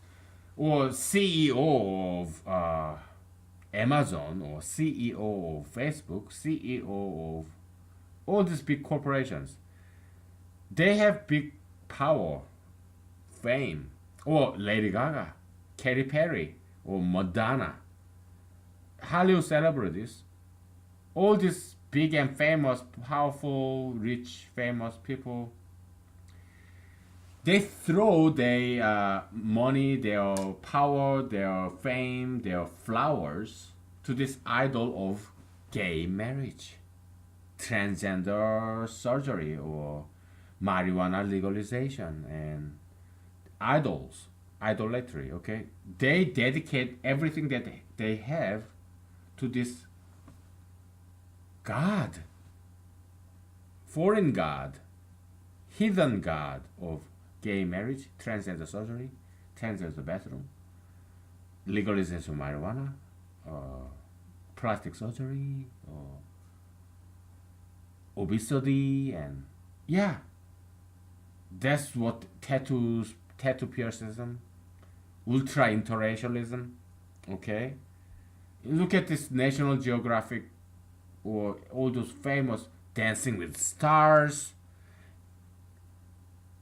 or CEO of Amazon, or CEO of Facebook, CEO of all these big corporations. They have big power, fame, or Lady Gaga, Katy Perry, or Madonna, Hollywood celebrities, all these big and famous, powerful, rich, famous people, they throw their money, their power, their fame, their flowers to this idol of gay marriage, transgender surgery, or marijuana legalization, and idols, idolatry, okay? They dedicate everything that they have to this God, foreign God, heathen God of gay marriage, transgender surgery, transgender bathroom, legalization of marijuana, plastic surgery, obesity, and yeah, that's what tattoo piercism, ultra interracialism, okay? Look at this National Geographic, or all those famous Dancing with Stars,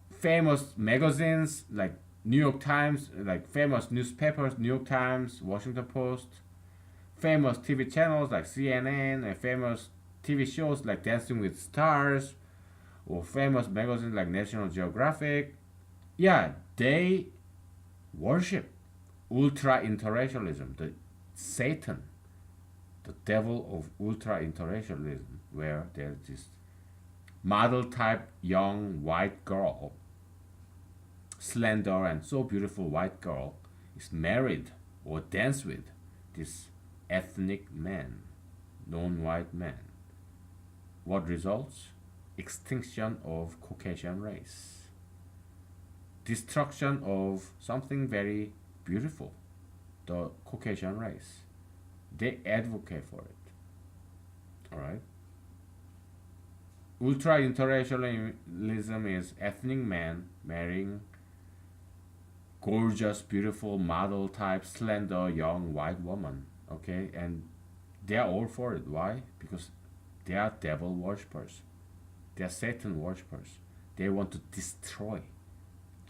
famous magazines like New York Times, like famous newspapers, New York Times, Washington Post, famous TV channels like CNN, and famous TV shows like Dancing with Stars, or famous magazines like National Geographic. Yeah, they worship ultra interracialism, the Satan, the devil of ultra interracialism, where there's this model type young white girl, slender and so beautiful white girl, is married or dance with this ethnic man, non-white man. What results? Extinction of Caucasian race, destruction of something very beautiful, the Caucasian race. They advocate for it. All right. Ultra interracialism is ethnic man marrying gorgeous, beautiful, model type, slender, young white woman. Okay, and they are all for it. Why? Because they are devil worshippers. They are Satan worshippers. They want to destroy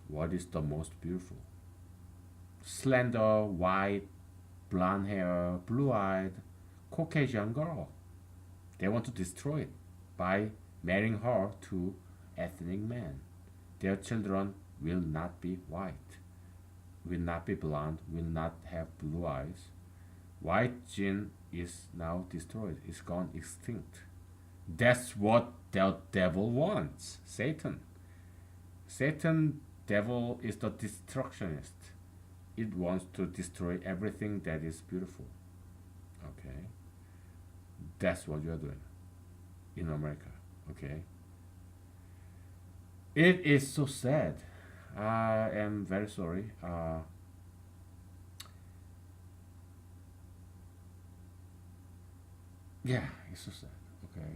what is the most beautiful. Slender, white, blonde hair, blue eyed, Caucasian girl. They want to destroy it by marrying her to ethnic men. Their children will not be white, will not be blonde, will not have blue eyes. White gene is now destroyed, it's gone extinct. That's what the devil wants. Satan. Satan, devil, is the destructionist. It wants to destroy everything that is beautiful. Okay? That's what you're doing in America. Okay? It is so sad. I am very sorry. Yeah, it's so sad. Okay.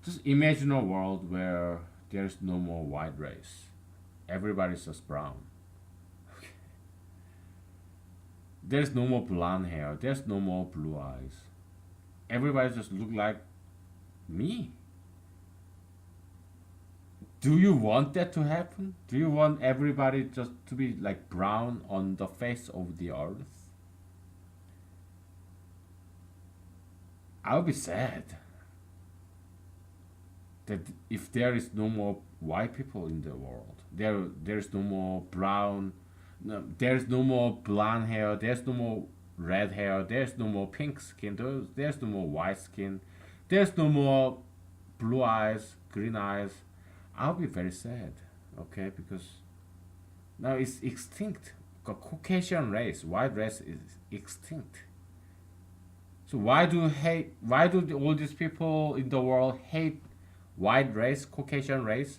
Just imagine a world where there's no more white race. Everybody's just brown. There's no more blonde hair. There's no more blue eyes. Everybody just look like me. Do you want that to happen? Do you want everybody just to be like brown on the face of the earth? I'll be sad that if there is no more white people in the world, there's no more brown, no, there's no more blonde hair, there's no more red hair, there's no more pink skin, there's no more white skin, there's no more blue eyes, green eyes. I'll be very sad, okay, because now it's extinct. Caucasian race, white race is extinct. So why do all these people in the world hate white race, Caucasian race?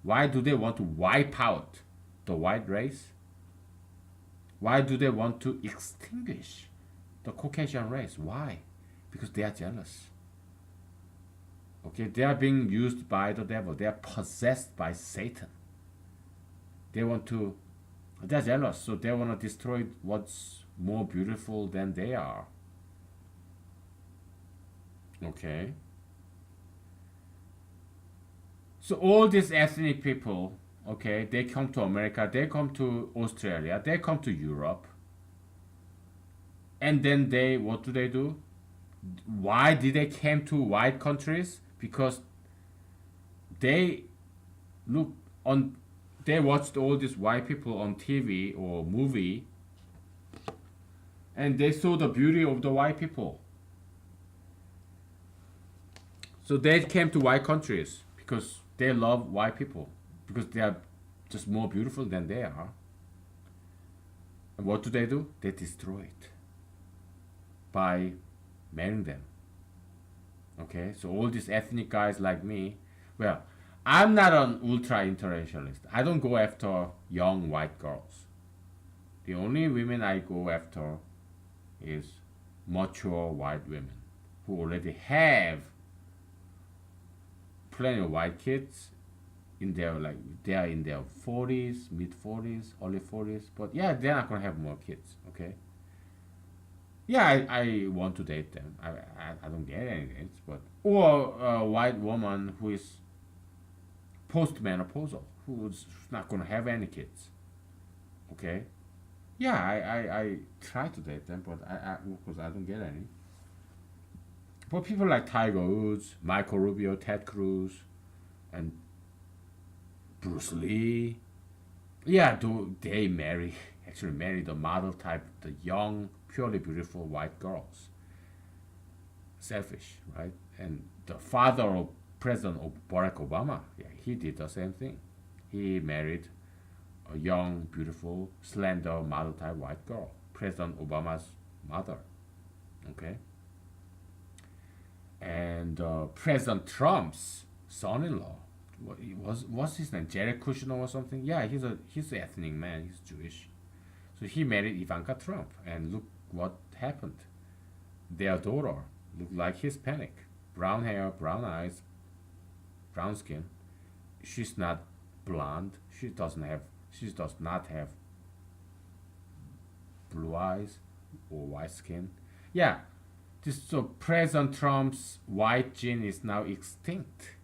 Why do they want to wipe out the white race? Why do they want to extinguish the Caucasian race? Why? Because they are jealous. Okay, they are being used by the devil. They are possessed by Satan. They want to, they're jealous, so they want to destroy what's more beautiful than they are. Okay. So all these ethnic people, okay, they come to America, they come to Australia, they come to Europe, and then what do? Why did they came to white countries? Because they look on, they watched all these white people on TV or movie, and they saw the beauty of the white people. So they came to white countries because they love white people because they are just more beautiful than they are. And what do? They destroy it by marrying them. Okay, so all these ethnic guys like me, well, I'm not an ultra internationalist. I don't go after young white girls. The only women I go after is mature white women who already have plenty of white kids in their, like, they are in their 40s, mid 40s, early 40s, but yeah, they're not gonna have more kids. Okay, yeah, I want to date them. I don't get any dates, but or a white woman who is postmenopausal, who's not gonna have any kids. Okay, yeah, I try to date them, but because I don't get any. But people like Tiger Woods, Michael Rubio, Ted Cruz, and Bruce Lee, yeah, they actually marry the model type, the young, purely beautiful white girls. Selfish, right? And the father of President Barack Obama, yeah, he did the same thing. He married a young, beautiful, slender, model type white girl, President Obama's mother. Okay? And President Trump's son-in-law, what's his name? Jared Kushner or something? Yeah, he's an ethnic man. He's Jewish, so he married Ivanka Trump, and look what happened. Their daughter looked like Hispanic, brown hair, brown eyes, brown skin. She's not blonde. She doesn't have. She does not have blue eyes or white skin. Yeah, so President Trump's white gene is now extinct.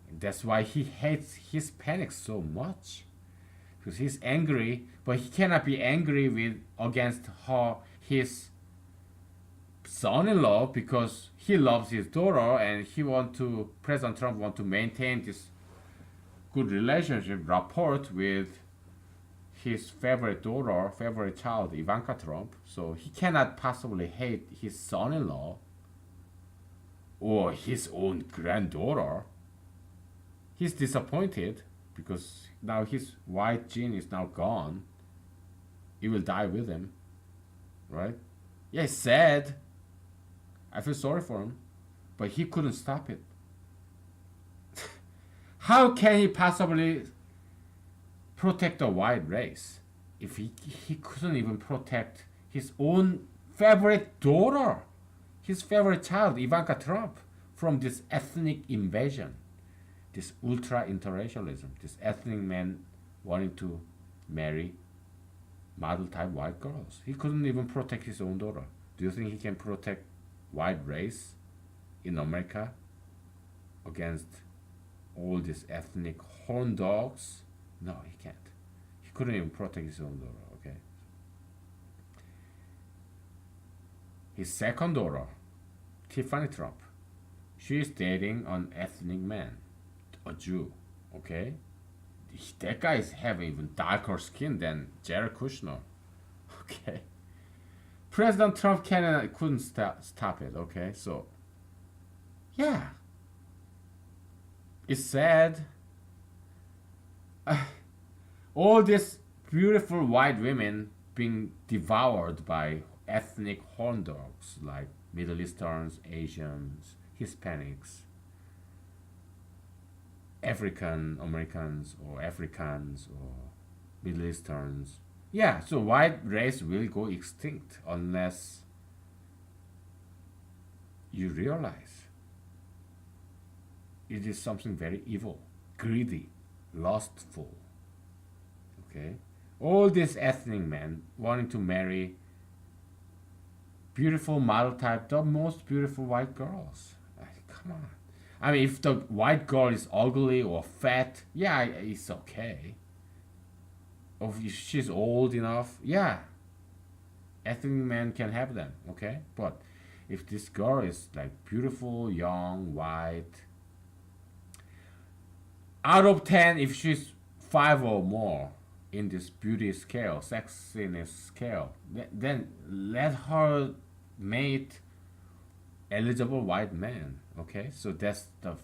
And that's why he hates Hispanics so much. Because he's angry, but he cannot be angry with against his son-in-law, because he loves his daughter and President Trump want to maintain this good relationship, rapport with his favorite daughter, favorite child, Ivanka Trump. So he cannot possibly hate his son-in-law or his own granddaughter. He's disappointed because now his white gene is now gone. It will die with him, right? Yeah, it's sad. I feel sorry for him, but he couldn't stop it. How can he possibly protect the white race if he couldn't even protect his own favorite daughter, his favorite child, Ivanka Trump, from this ethnic invasion, this ultra interracialism, this ethnic man wanting to marry model type white girls. He couldn't even protect his own daughter. Do you think he can protect white race in America against all these ethnic horn dogs? No, he can't. He couldn't even protect his own daughter, okay? His second daughter, Tiffany Trump, she is dating an ethnic man, a Jew, okay? That guy is having even darker skin than Jared Kushner, okay? President Trump couldn't stop it, okay? So, yeah, it's sad. All these beautiful white women being devoured by ethnic horn dogs like Middle Easterns, Asians, Hispanics, African Americans or Africans or Middle Easterns. Yeah, so white race will go extinct unless you realize it is something very evil, greedy, lustful. Okay? All these ethnic men wanting to marry beautiful model type, the most beautiful white girls. Come on. I mean, if the white girl is ugly or fat, yeah, it's okay. Or if she's old enough, yeah, ethnic men can have them, okay? But if this girl is like beautiful, young, white, out of 10, if she's 5 or more in this beauty scale, sexiness scale, then let her mate eligible white men, okay? So that's the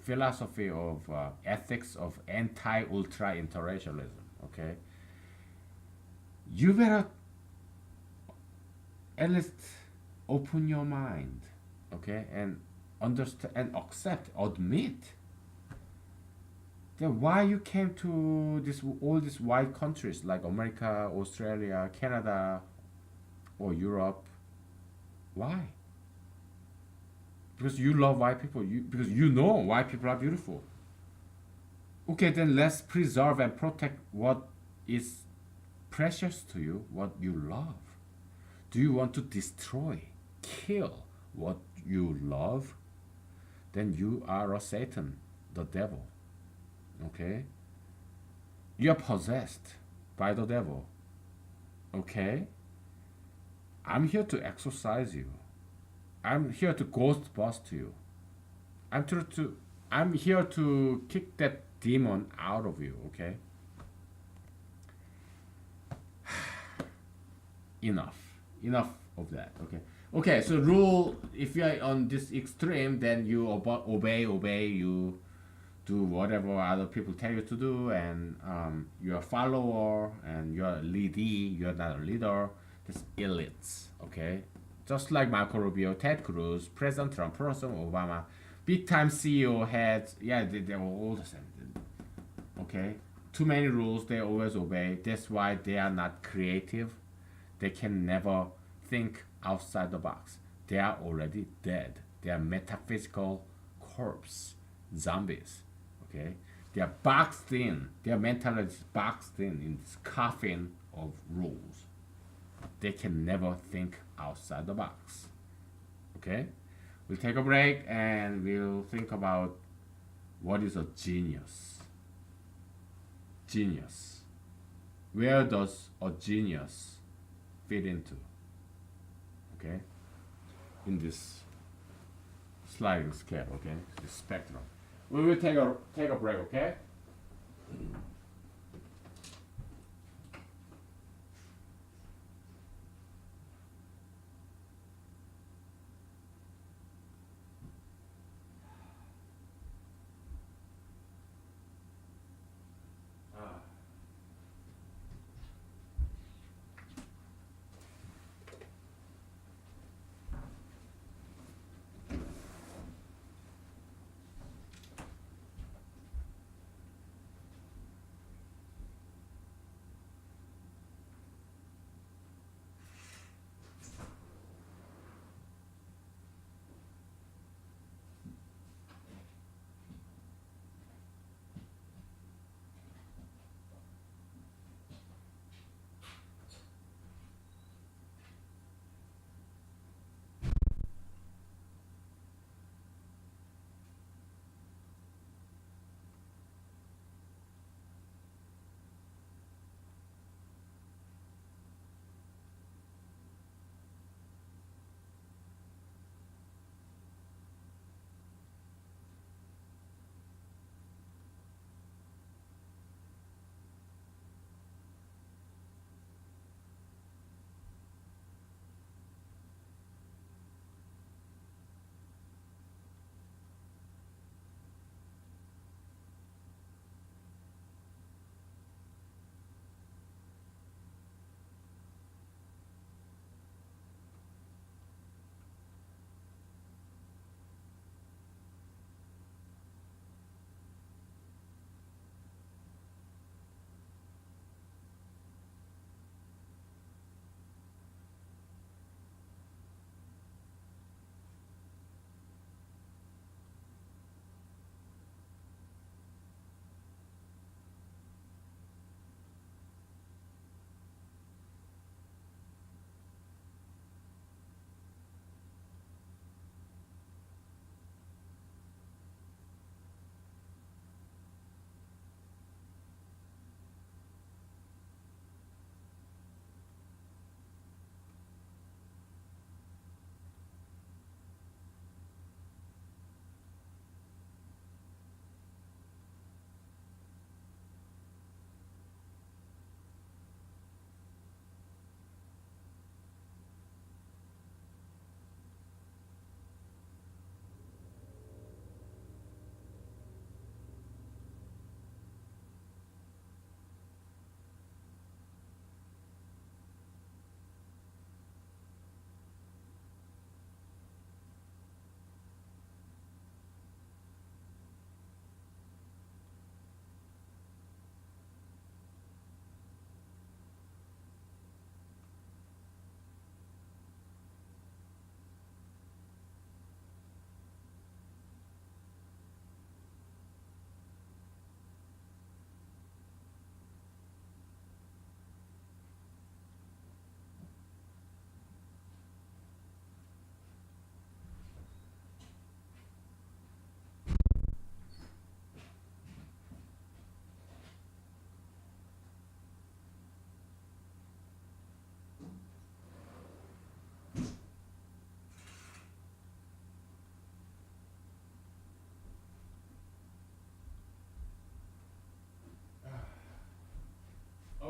philosophy of ethics of anti-ultra interracialism, okay? You better at least open your mind, okay, and understand and accept, admit that why you came to this all these white countries like America, Australia, Canada, or Europe. Why? Because you love white people. Because you know white people are beautiful. Okay, then let's preserve and protect what is precious to you, what you love. Do you want to destroy, kill what you love? Then you are a Satan, the devil. Okay? You are possessed by the devil. Okay? I'm here to exorcise you. I'm here to ghost bust you. I'm here to kick that demon out of you, okay? Enough of that, okay? Okay, so rule, if you are on this extreme, then you obey, you do whatever other people tell you to do, and you're a follower, and you're a leadee, you're not a leader. That's elites, okay? Just like Marco Rubio, Ted Cruz, President Trump, President Obama, big time CEO heads, yeah, they were all the same, okay? Too many rules, they always obey. That's why they are not creative. They can never think outside the box. They are already dead. They are metaphysical corpse, zombies. Okay, they are boxed in. Their mentality is boxed in this coffin of rules. They can never think outside the box. Okay, we'll take a break and we'll think about what is a genius. Genius. Where does a genius fit into? Okay, in this sliding scale. Okay, this spectrum. We will take a break, okay?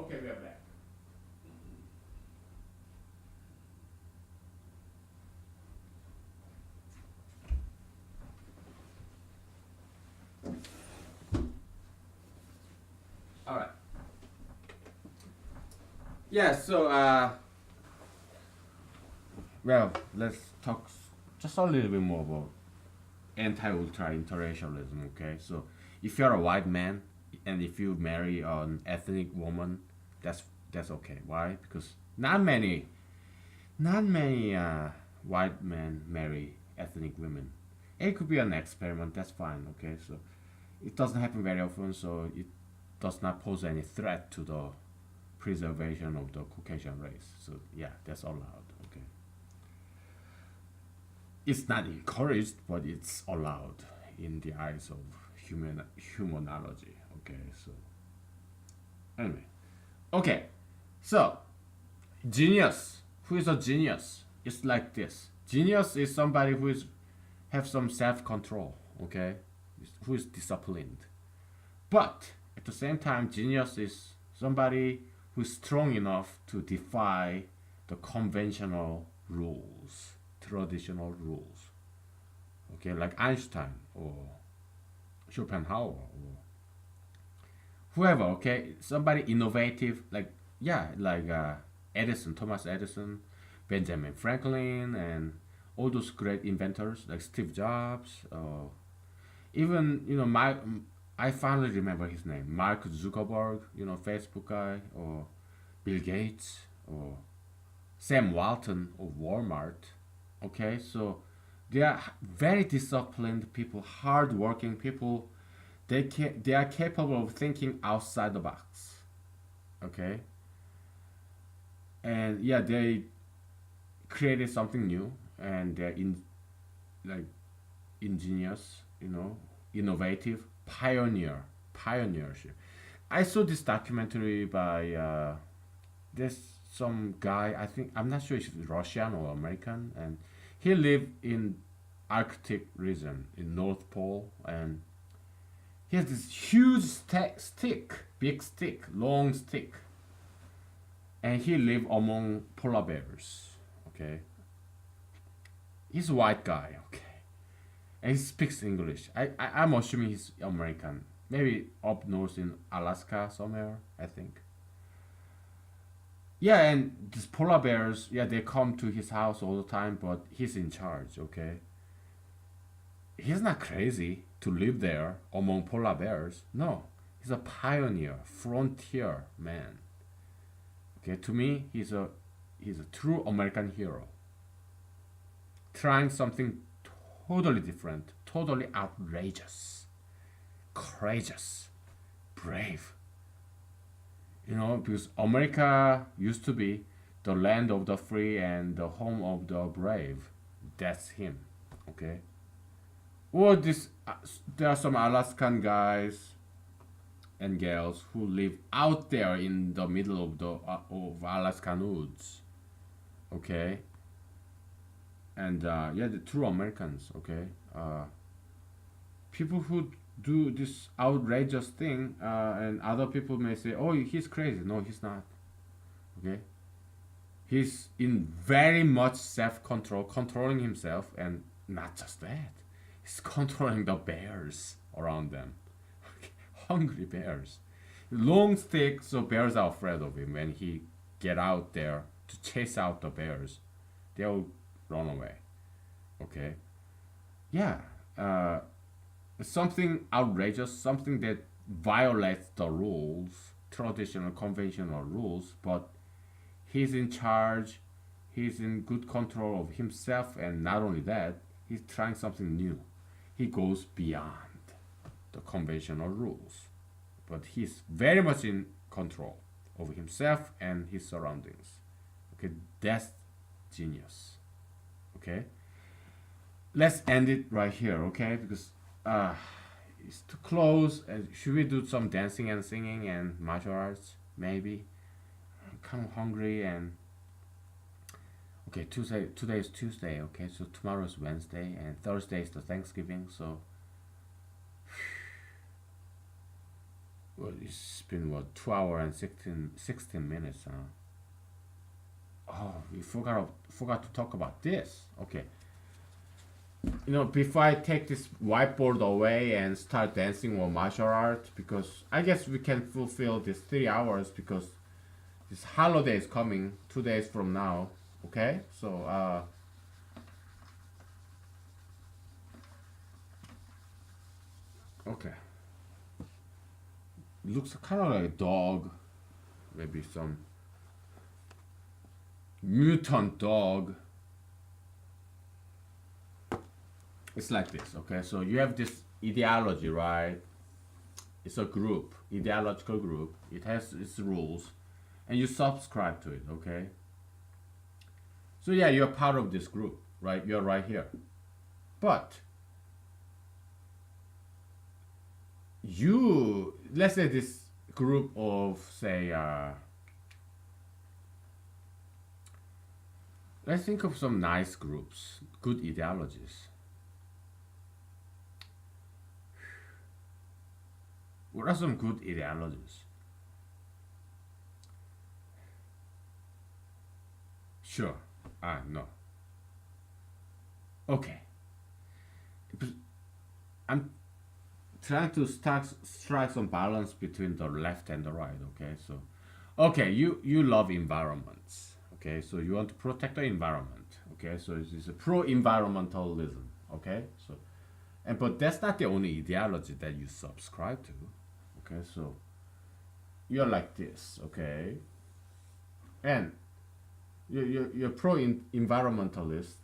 Okay, we are back. All right. Yeah. So, well, let's talk just a little bit more about anti-ultra interracialism. Okay. So, if you're a white man and if you marry an ethnic woman, that's that's okay. Why? Because not many white men marry ethnic women. It could be an experiment. That's fine. Okay. So, it doesn't happen very often. So it does not pose any threat to the preservation of the Caucasian race. So yeah, that's allowed. Okay, it's not encouraged, but it's allowed in the eyes of humanology. Okay, so anyway, okay, so genius. Who is a genius? It's like this. Genius is somebody who is have some self control. Okay, who is disciplined. But at the same time, genius is somebody who's strong enough to defy the conventional rules, traditional rules. Okay, like Einstein or Schopenhauer or whoever. Okay, somebody innovative, like yeah, like Edison, Thomas Edison, Benjamin Franklin, and all those great inventors like Steve Jobs. Even my I finally remember his name, Mark Zuckerberg, Facebook guy, or Bill Gates, or Sam Walton of Walmart. Okay, so they are very disciplined people, hardworking people. They are capable of thinking outside the box. Okay, and yeah, they created something new, and they're in like ingenious, innovative, pioneership. I saw this documentary by there's some guy. I think I'm not sure if he's Russian or American, and he lived in Arctic region in North Pole, and he has this huge big stick, long stick, and he lived among polar bears. Okay, he's a white guy. Okay, and he speaks English. I'm assuming he's American, maybe up north in Alaska somewhere. I think. Yeah, and these polar bears, yeah, they come to his house all the time, but he's in charge. Okay, he's not crazy to live there among polar bears. No, he's a pioneer, frontier man. Okay, to me, he's a true American hero, trying something totally different, totally outrageous, courageous, brave. Because America used to be the land of the free and the home of the brave. That's him. Okay. Or there are some Alaskan guys and girls who live out there in the middle of the of Alaskan woods. Okay. And yeah, the true Americans. Okay. People who do this outrageous thing, and other people may say, "Oh, he's crazy." No, he's not. Okay, he's in very much self-control, controlling himself, and not just that, he's controlling the bears around them. Hungry bears, long sticks, so bears are afraid of him. When he get out there to chase out the bears, they'll run away. Okay, yeah. Something outrageous, something that violates the rules, traditional, conventional rules, but he's in charge, he's in good control of himself, and not only that, he's trying something new. He goes beyond the conventional rules, but he's very much in control of himself and his surroundings. Okay, that's genius. Okay, let's end it right here. Okay, because uh, it's too close. Should we do some dancing and singing and martial arts? Maybe. I'm kind of hungry and okay. Today is Tuesday. Okay, so tomorrow is Wednesday and Thursday is the Thanksgiving. So Well, it's been what, 2 hours and 16 minutes, huh? Oh, we forgot to talk about this. Okay. Before I take this whiteboard away and start dancing or martial art, because I guess we can fulfill this 3 hours because this holiday is coming 2 days from now. Okay, so okay, looks kind of like a dog, maybe some mutant dog. It's like this. Okay, so you have this ideology, right? It's a group, ideological group. It has its rules, and you subscribe to it. Okay, so yeah, you're part of this group, right? You're right here, but let's say this group of, say, let's think of some nice groups, good ideologies. What are some good ideologies? Sure. No. Okay. I'm trying to strike some balance between the left and the right. Okay, so okay, you love environments. Okay, so you want to protect the environment. Okay, so it's a pro-environmentalism. Okay, so but that's not the only ideology that you subscribe to. Okay, so you're like this. Okay, and you're pro-environmentalist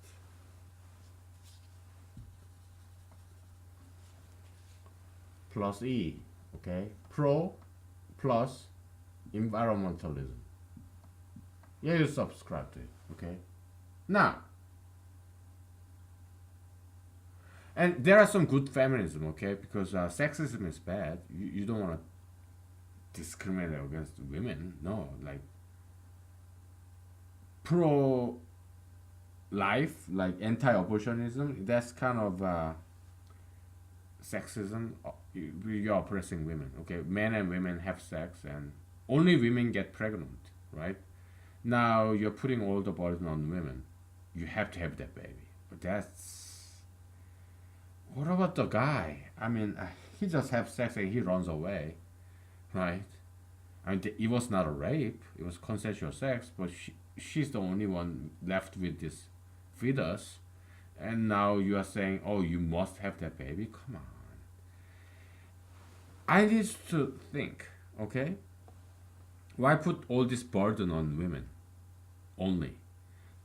plus E. Okay, pro plus environmentalism. Yeah, you subscribe to it. Okay, now, and there are some good feminism. Okay, because sexism is bad. You don't want to discriminate against women. No, like pro life, like anti-abortionism. That's kind of sexism. You're oppressing women. Okay, men and women have sex, and only women get pregnant, right? Now you're putting all the burden on women. You have to have that baby, but that's, what about the guy? I mean, he just have sex and he runs away, right? I mean, it was not a rape; it was consensual sex, but she's the only one left with this fetus, and now you are saying, "Oh, you must have that baby." Come on. I need to think, okay? Why put all this burden on women only?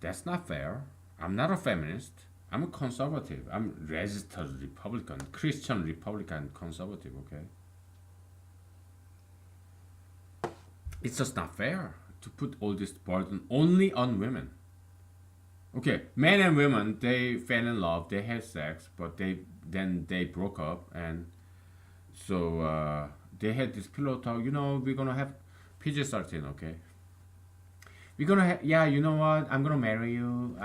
That's not fair. I'm not a feminist. I'm a conservative. I'm registered Republican, Christian Republican conservative, okay? It's just not fair to put all this burden only on women. Okay, men and women, they fell in love, they had sex, but they broke up, and so they had this pillow talk. We're gonna have PG-13, okay? We're gonna have, yeah. You know what? I'm gonna marry you.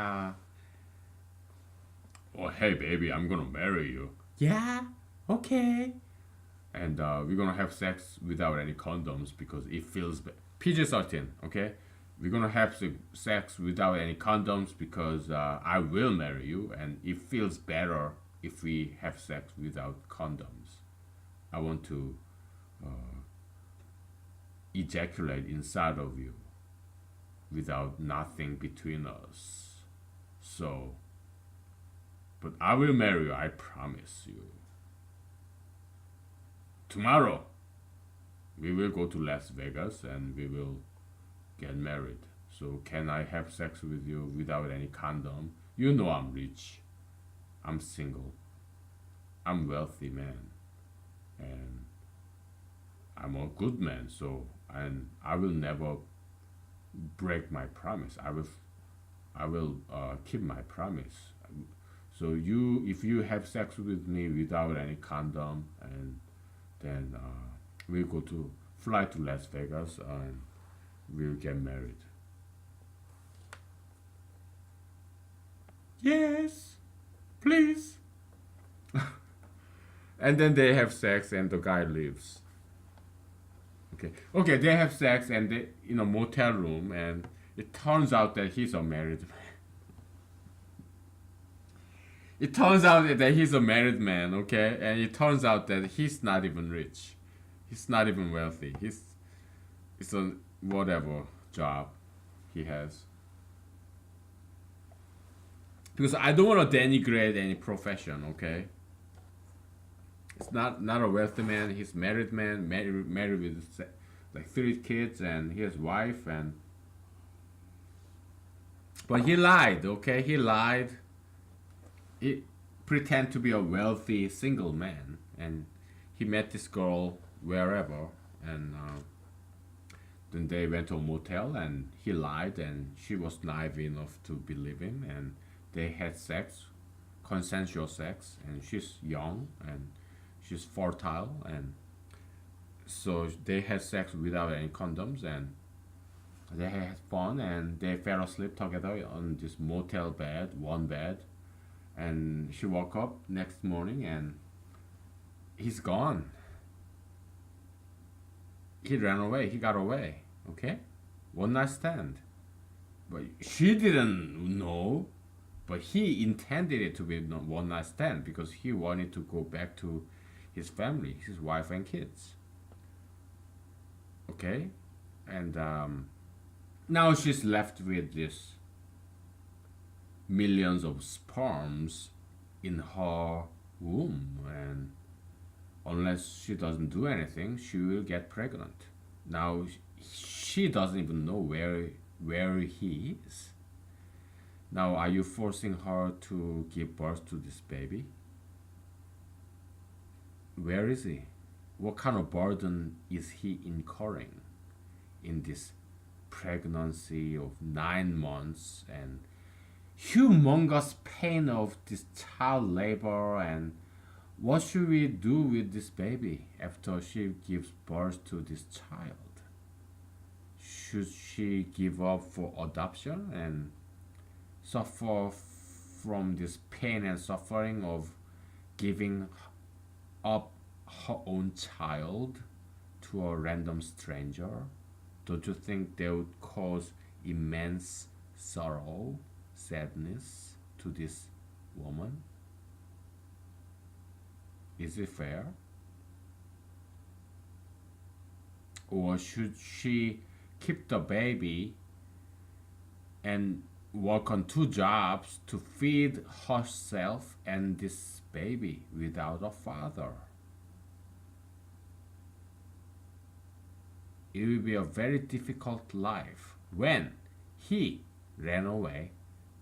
Oh, hey, baby, I'm gonna marry you. Yeah, okay. And we're gonna have sex without any condoms because it feels PG-13, okay? We're gonna have sex without any condoms because I will marry you, and it feels better if we have sex without condoms. I want to ejaculate inside of you without nothing between us. So, but I will marry you, I promise you. Tomorrow, we will go to Las Vegas and we will get married. So, can I have sex with you without any condom? You know I'm rich. I'm single. I'm wealthy man. And I'm a good man. So, and I will never break my promise. I will keep my promise. So if you have sex with me without any condom, and then we'll fly to Las Vegas and we'll get married. Yes, please. And then they have sex and the guy leaves. Okay, they have sex and they in a motel room, and it turns out that he's a married man. It turns out that he's a married man, okay? And it turns out that he's not even rich. He's not even wealthy. It's a whatever job he has. Because I don't want to denigrate any profession, okay? It's not a wealthy man. He's married man, married with like 3 kids, and he has wife, and but he lied, okay? He lied. He pretend to be a wealthy single man, and he met this girl wherever, and then they went to a motel, and he lied, and she was naive enough to believe him, and they had sex, consensual sex, and she's young and she's fertile, and so they had sex without any condoms, and they had fun, and they fell asleep together on this motel bed, one bed, and she woke up next morning and he's gone. He ran away. He got away. Okay, one night stand. But she didn't know. But he intended it to be one night stand because he wanted to go back to his family, his wife and kids. Okay, and now she's left with this millions of sperms in her womb, and unless she doesn't do anything, she will get pregnant. Now she doesn't even know where he is. Now, are you forcing her to give birth to this baby? Where is he? What kind of burden is he incurring in this pregnancy of 9 months and humongous pain of this child labor, and what should we do with this baby after she gives birth to this child? Should she give up for adoption and suffer from this pain and suffering of giving up her own child to a random stranger? Don't you think they would cause immense sorrow, sadness to this woman? Is it fair? Or should she keep the baby and work on 2 jobs to feed herself and this baby without a father? It will be a very difficult life when he ran away,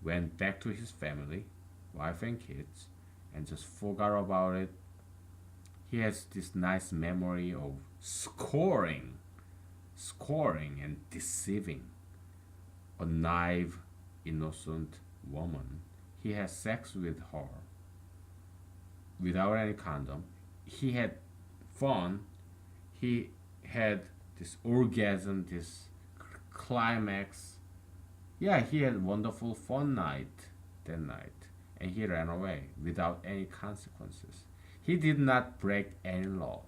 went back to his family, wife and kids, and just forgot about it. He has this nice memory of scoring and deceiving a naive, innocent woman. He has sex with her without any condom. He had fun. He had this orgasm, this climax. Yeah, he had wonderful fun night that night, and he ran away without any consequences. He did not break any law.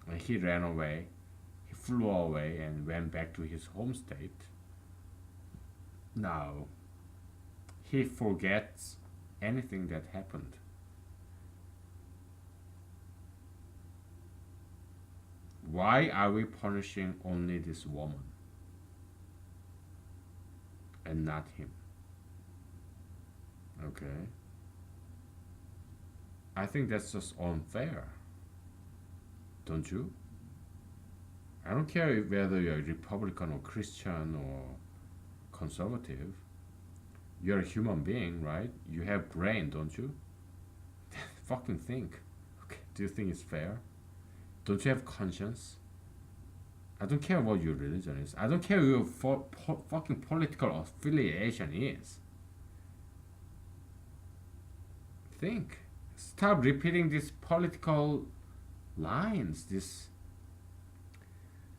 And he ran away. He flew away and went back to his home state. Now, he forgets anything that happened. Why are we punishing only this woman and not him? Okay. I think that's just unfair. Don't you? I don't care whether you're Republican or Christian or conservative. You're a human being, right? You have brain, don't you? Fucking think. Okay. Do you think it's fair? Don't you have conscience? I don't care what your religion is. I don't care what your fucking political affiliation is. Think. Stop repeating these political lines.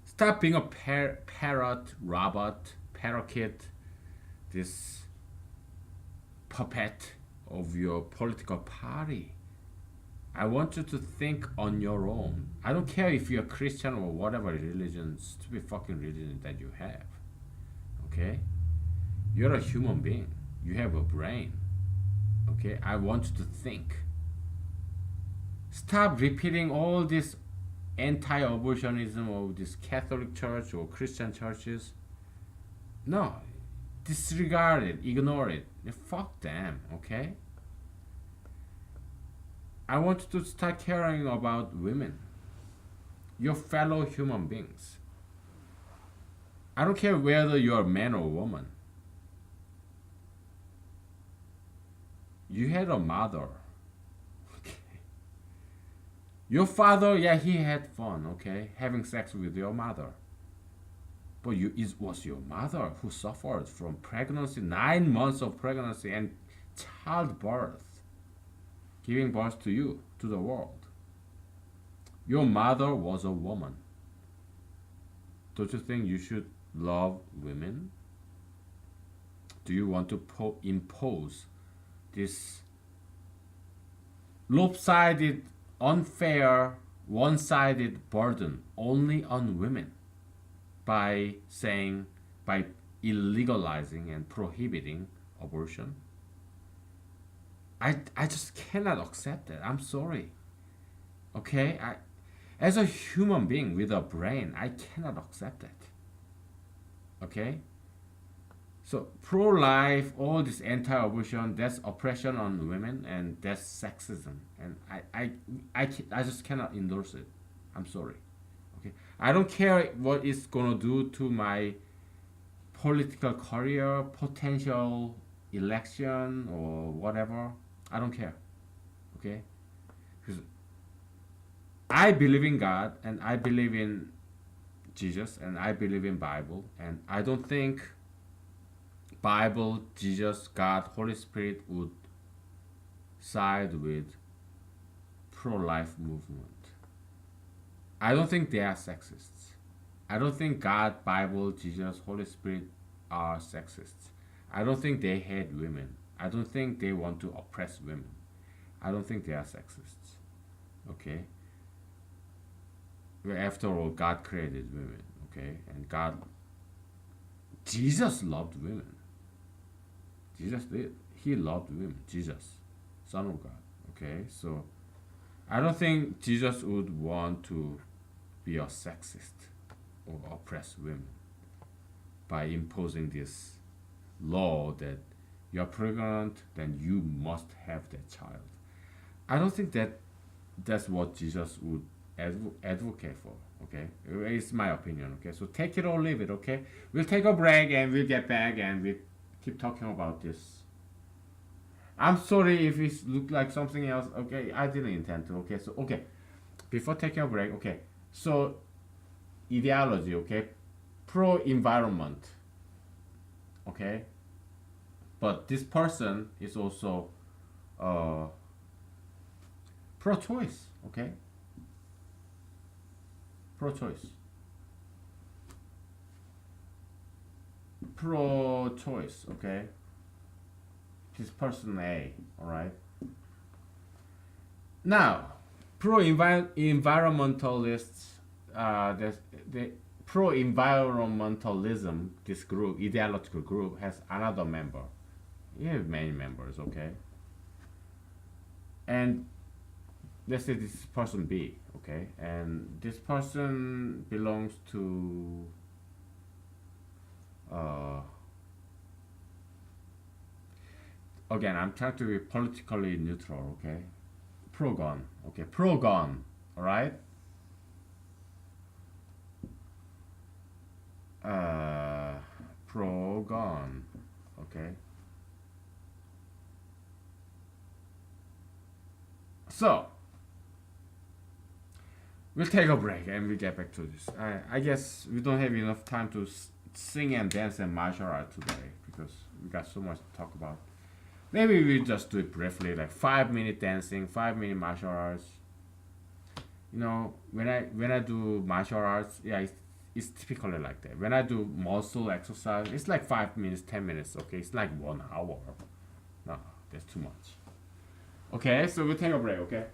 Stop being a parrot, robot, parakeet, this puppet of your political party. I want you to think on your own. I don't care if you're Christian or whatever religion, stupid fucking religion that you have. Okay? You're a human being. You have a brain. Okay? I want you to think. Stop repeating all this anti-abortionism of this Catholic Church or Christian churches. No, disregard it, ignore it. Fuck them, okay? I want you to start caring about women, your fellow human beings. I don't care whether you're a man or a woman. You had a mother. Okay. Your father, yeah, he had fun, okay, having sex with your mother. But it was your mother who suffered from pregnancy, 9 months of pregnancy and childbirth, giving birth to you, to the world. Your mother was a woman. Don't you think you should love women? Do you want to impose this lopsided, unfair, one-sided burden only on women by illegalizing and prohibiting abortion? I just cannot accept that. I'm sorry. Okay? As a human being with a brain, I cannot accept that. Okay? So pro-life, all this anti-abortion, that's oppression on women and that's sexism. And I just cannot endorse it. I'm sorry. Okay? I don't care what it's gonna do to my political career, potential election or whatever. I don't care. Okay? Because I believe in God and I believe in Jesus and I believe in Bible and I don't think Bible, Jesus, God, Holy Spirit would side with pro-life movement. I don't think they are sexists. I don't think God, Bible, Jesus, Holy Spirit are sexists. I don't think they hate women. I don't think they want to oppress women. I don't think they are sexists. Okay? After all, God created women. Okay? And Jesus loved women. Jesus did. He loved women. Jesus, Son of God. Okay? So, I don't think Jesus would want to be a sexist or oppress women by imposing this law that you're pregnant, then you must have that child. I don't think that's what Jesus would advocate for. Okay, it's my opinion. Okay, so take it or leave it. Okay, we'll take a break and we'll get back and we keep talking about this. I'm sorry if it looked like something else. Okay, I didn't intend to. Okay, so okay, before taking a break. Okay, so ideology. Okay, pro environment. Okay, but this person is also pro choice. Okay, pro choice. Pro choice. Okay, this person A. All right. Now, pro environmentalists. The pro environmentalism. This group, ideological group, has another member. You have many members. Okay. And let's say this is person B, okay, and this person belongs to again, I'm trying to be politically neutral, okay, pro gun, okay, pro gun, all right, pro gun, okay. So we'll take a break and we'll get back to this. I guess we don't have enough time to sing and dance and martial art today because we got so much to talk about. Maybe we just do it briefly, like 5 minute dancing, 5 minute martial arts. You know, when I do martial arts, yeah, it's typically like that. When I do muscle exercise, it's like 5 minutes, 10 minutes. Okay, it's like 1 hour. No, that's too much. Okay, so we'll take a break. Okay.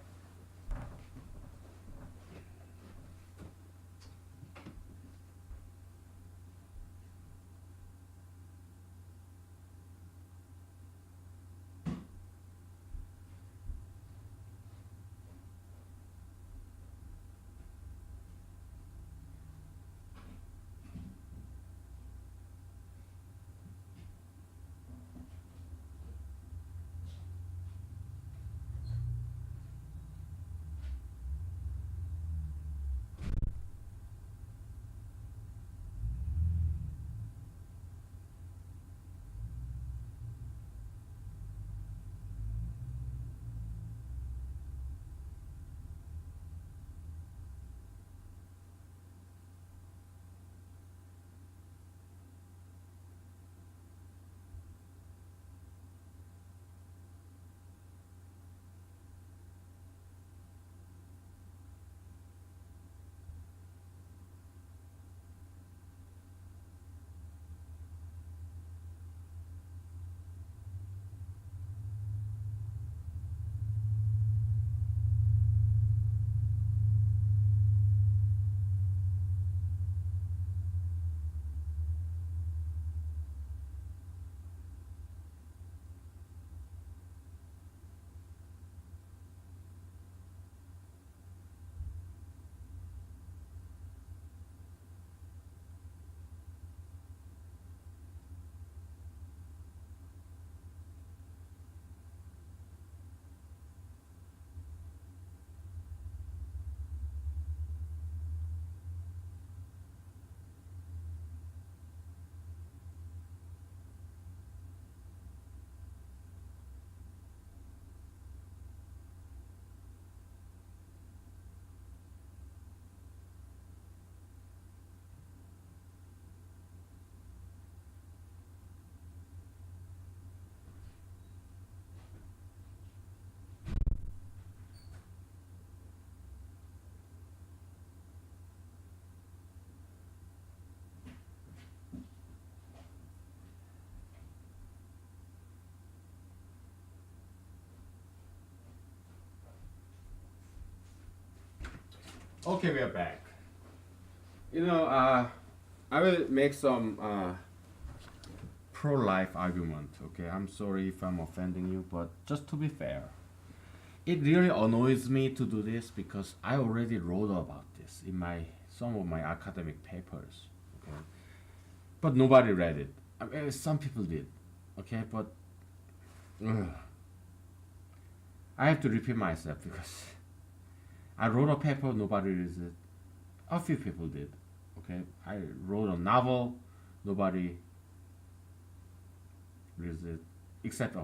Okay, we are back. You know, I will make some pro-life argument. Okay, I'm sorry if I'm offending you, but just to be fair, it really annoys me to do this because I already wrote about this in my some of my academic papers. Okay, but nobody read it. I mean, some people did. Okay, but ugh, I have to repeat myself because I wrote a paper, nobody reads it. A few people did. Okay, I wrote a novel, nobody reads it except a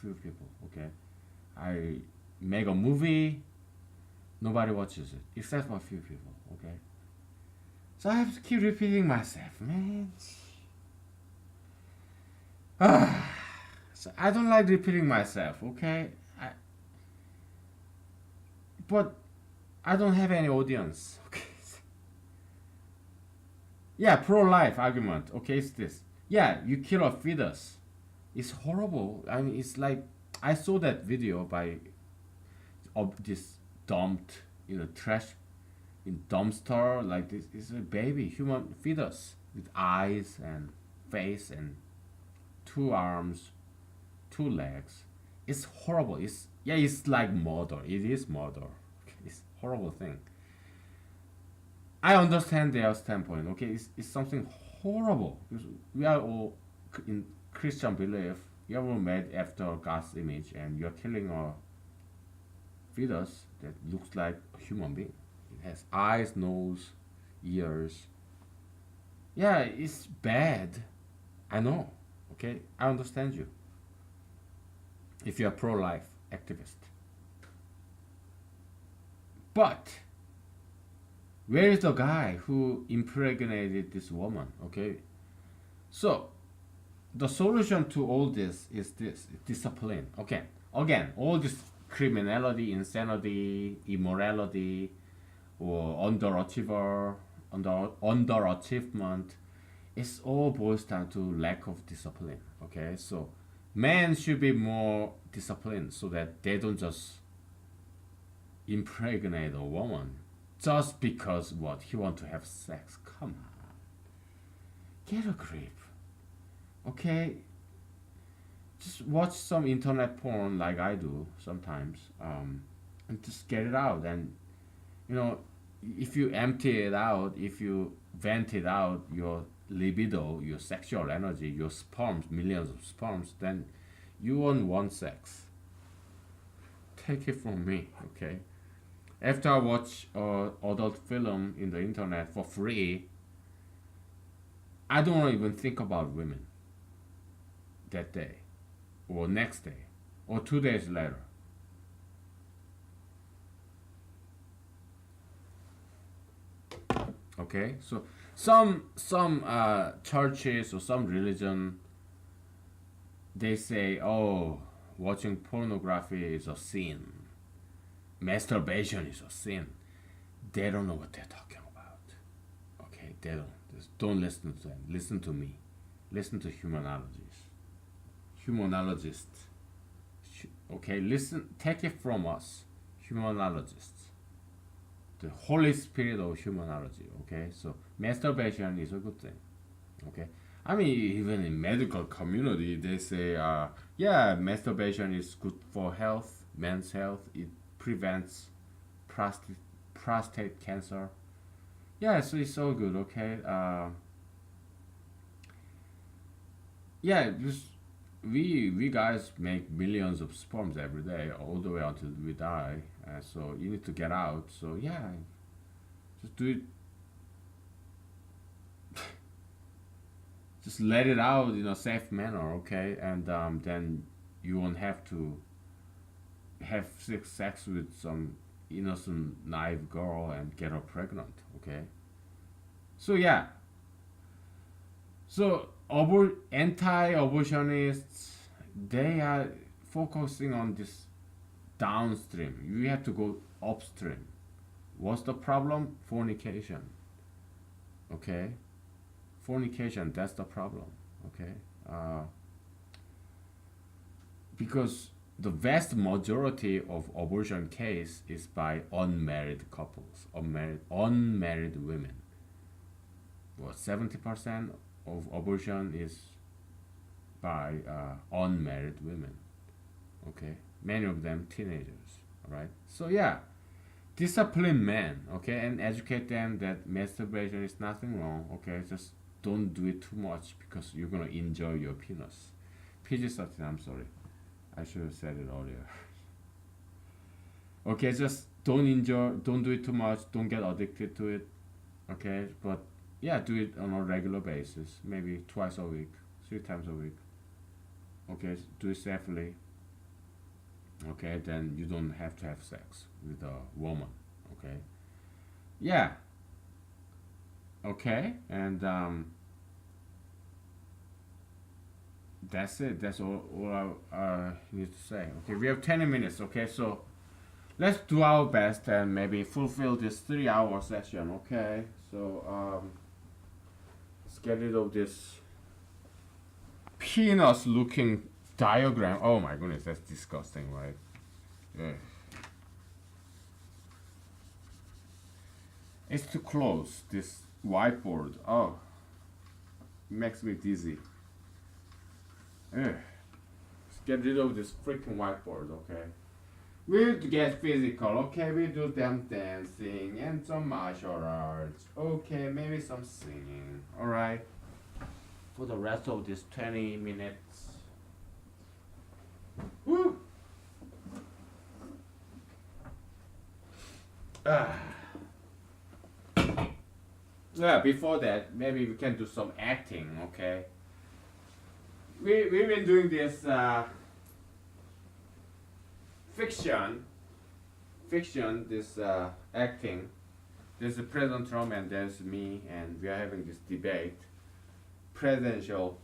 few people. Okay, I make a movie, nobody watches it except for a few people. Okay, so I have to keep repeating myself, man. So I don't like repeating myself. Okay, but I don't have any audience. Okay, yeah, pro-life argument. Okay, it's this. Yeah, you kill a fetus. It's horrible. I mean, it's like I saw that video by of this dumped trash in dumpster like this is a baby human fetus with eyes and face and two arms, two legs. It's horrible. It's yeah, it's like murder. It is murder. It's horrible thing. I understand their standpoint. Okay, it's something horrible because we are all in Christian belief. You were made after God's image, and you're killing a fetus that looks like a human being. It has eyes, nose, ears. Yeah, it's bad. I know. Okay, I understand you. If you're a pro-life activist, but where is the guy who impregnated this woman? Okay, so the solution to all this is this discipline. Okay, again, all this criminality, insanity, immorality, or underachievement, it's all boils down to lack of discipline. Okay, so men should be more disciplined so that they don't just impregnate a woman just because what he want to have sex. Come on, get a grip. Okay, just watch some internet porn like I do sometimes, and just get it out. And you know, if you empty it out, if you vent it out, your libido, your sexual energy, your sperms, millions of sperms, then you won't want sex. Take it from me, okay? After I watch adult film in the internet for free, I don't even think about women that day, or next day, or 2 days later. Okay, so some churches or some religion they say, oh, watching pornography is a sin, masturbation is a sin. They don't know what they're talking about. Okay, they don't. Just don't listen to them. Listen to me. Listen to humanologists. Okay, listen. Take it from us, humanologists. The Holy Spirit of humanology. Okay, so masturbation is a good thing. Okay, I mean even in medical community they say, yeah, masturbation is good for health, men's health. It prevents prostate prostate cancer. Yeah, so it's all good. Okay, yeah, just we guys make millions of sperms every day, all the way until we die. So you need to get out. So yeah, just do it. Just let it out in a safe manner, okay? And then you won't have to have sex with some innocent, naive girl and get her pregnant, okay? So yeah, so anti-abortionists, they are focusing on this downstream. You have to go upstream. What's the problem? Fornication. Okay, fornication. That's the problem. Okay, because the vast majority of abortion case is by unmarried couples, unmarried women. What, 70% of abortion is by unmarried women. Okay, many of them teenagers. All right. So yeah, discipline men. Okay, and educate them that masturbation is nothing wrong. Okay, just don't do it too much because you're gonna enjoy your penis. PG-13. I'm sorry. I should have said it earlier. Okay, just don't do it too much, don't get addicted to it. Okay, but yeah, do it on a regular basis, maybe twice a week, 3 times a week. Okay, do it safely. Okay, then you don't have to have sex with a woman. Okay, yeah, okay, and that's it. That's all I need to say. Okay, we have 20 minutes. Okay, so let's do our best and maybe fulfill this 3 hour session. Okay, so let's get rid of this penis looking diagram. Oh my goodness, that's disgusting, right? Ugh. It's too close, this whiteboard. Oh, it makes me dizzy. Ugh. Let's get rid of this freaking whiteboard. Okay, we'll get physical. Okay, we do them dancing and some martial arts. Okay, maybe some singing. All right, for the rest of this 20 minutes. Woo! Ah. Yeah, before that, maybe we can do some acting, okay? We've been doing this fiction, this acting. There's a President Trump and there's me, and we are having this debate, presidential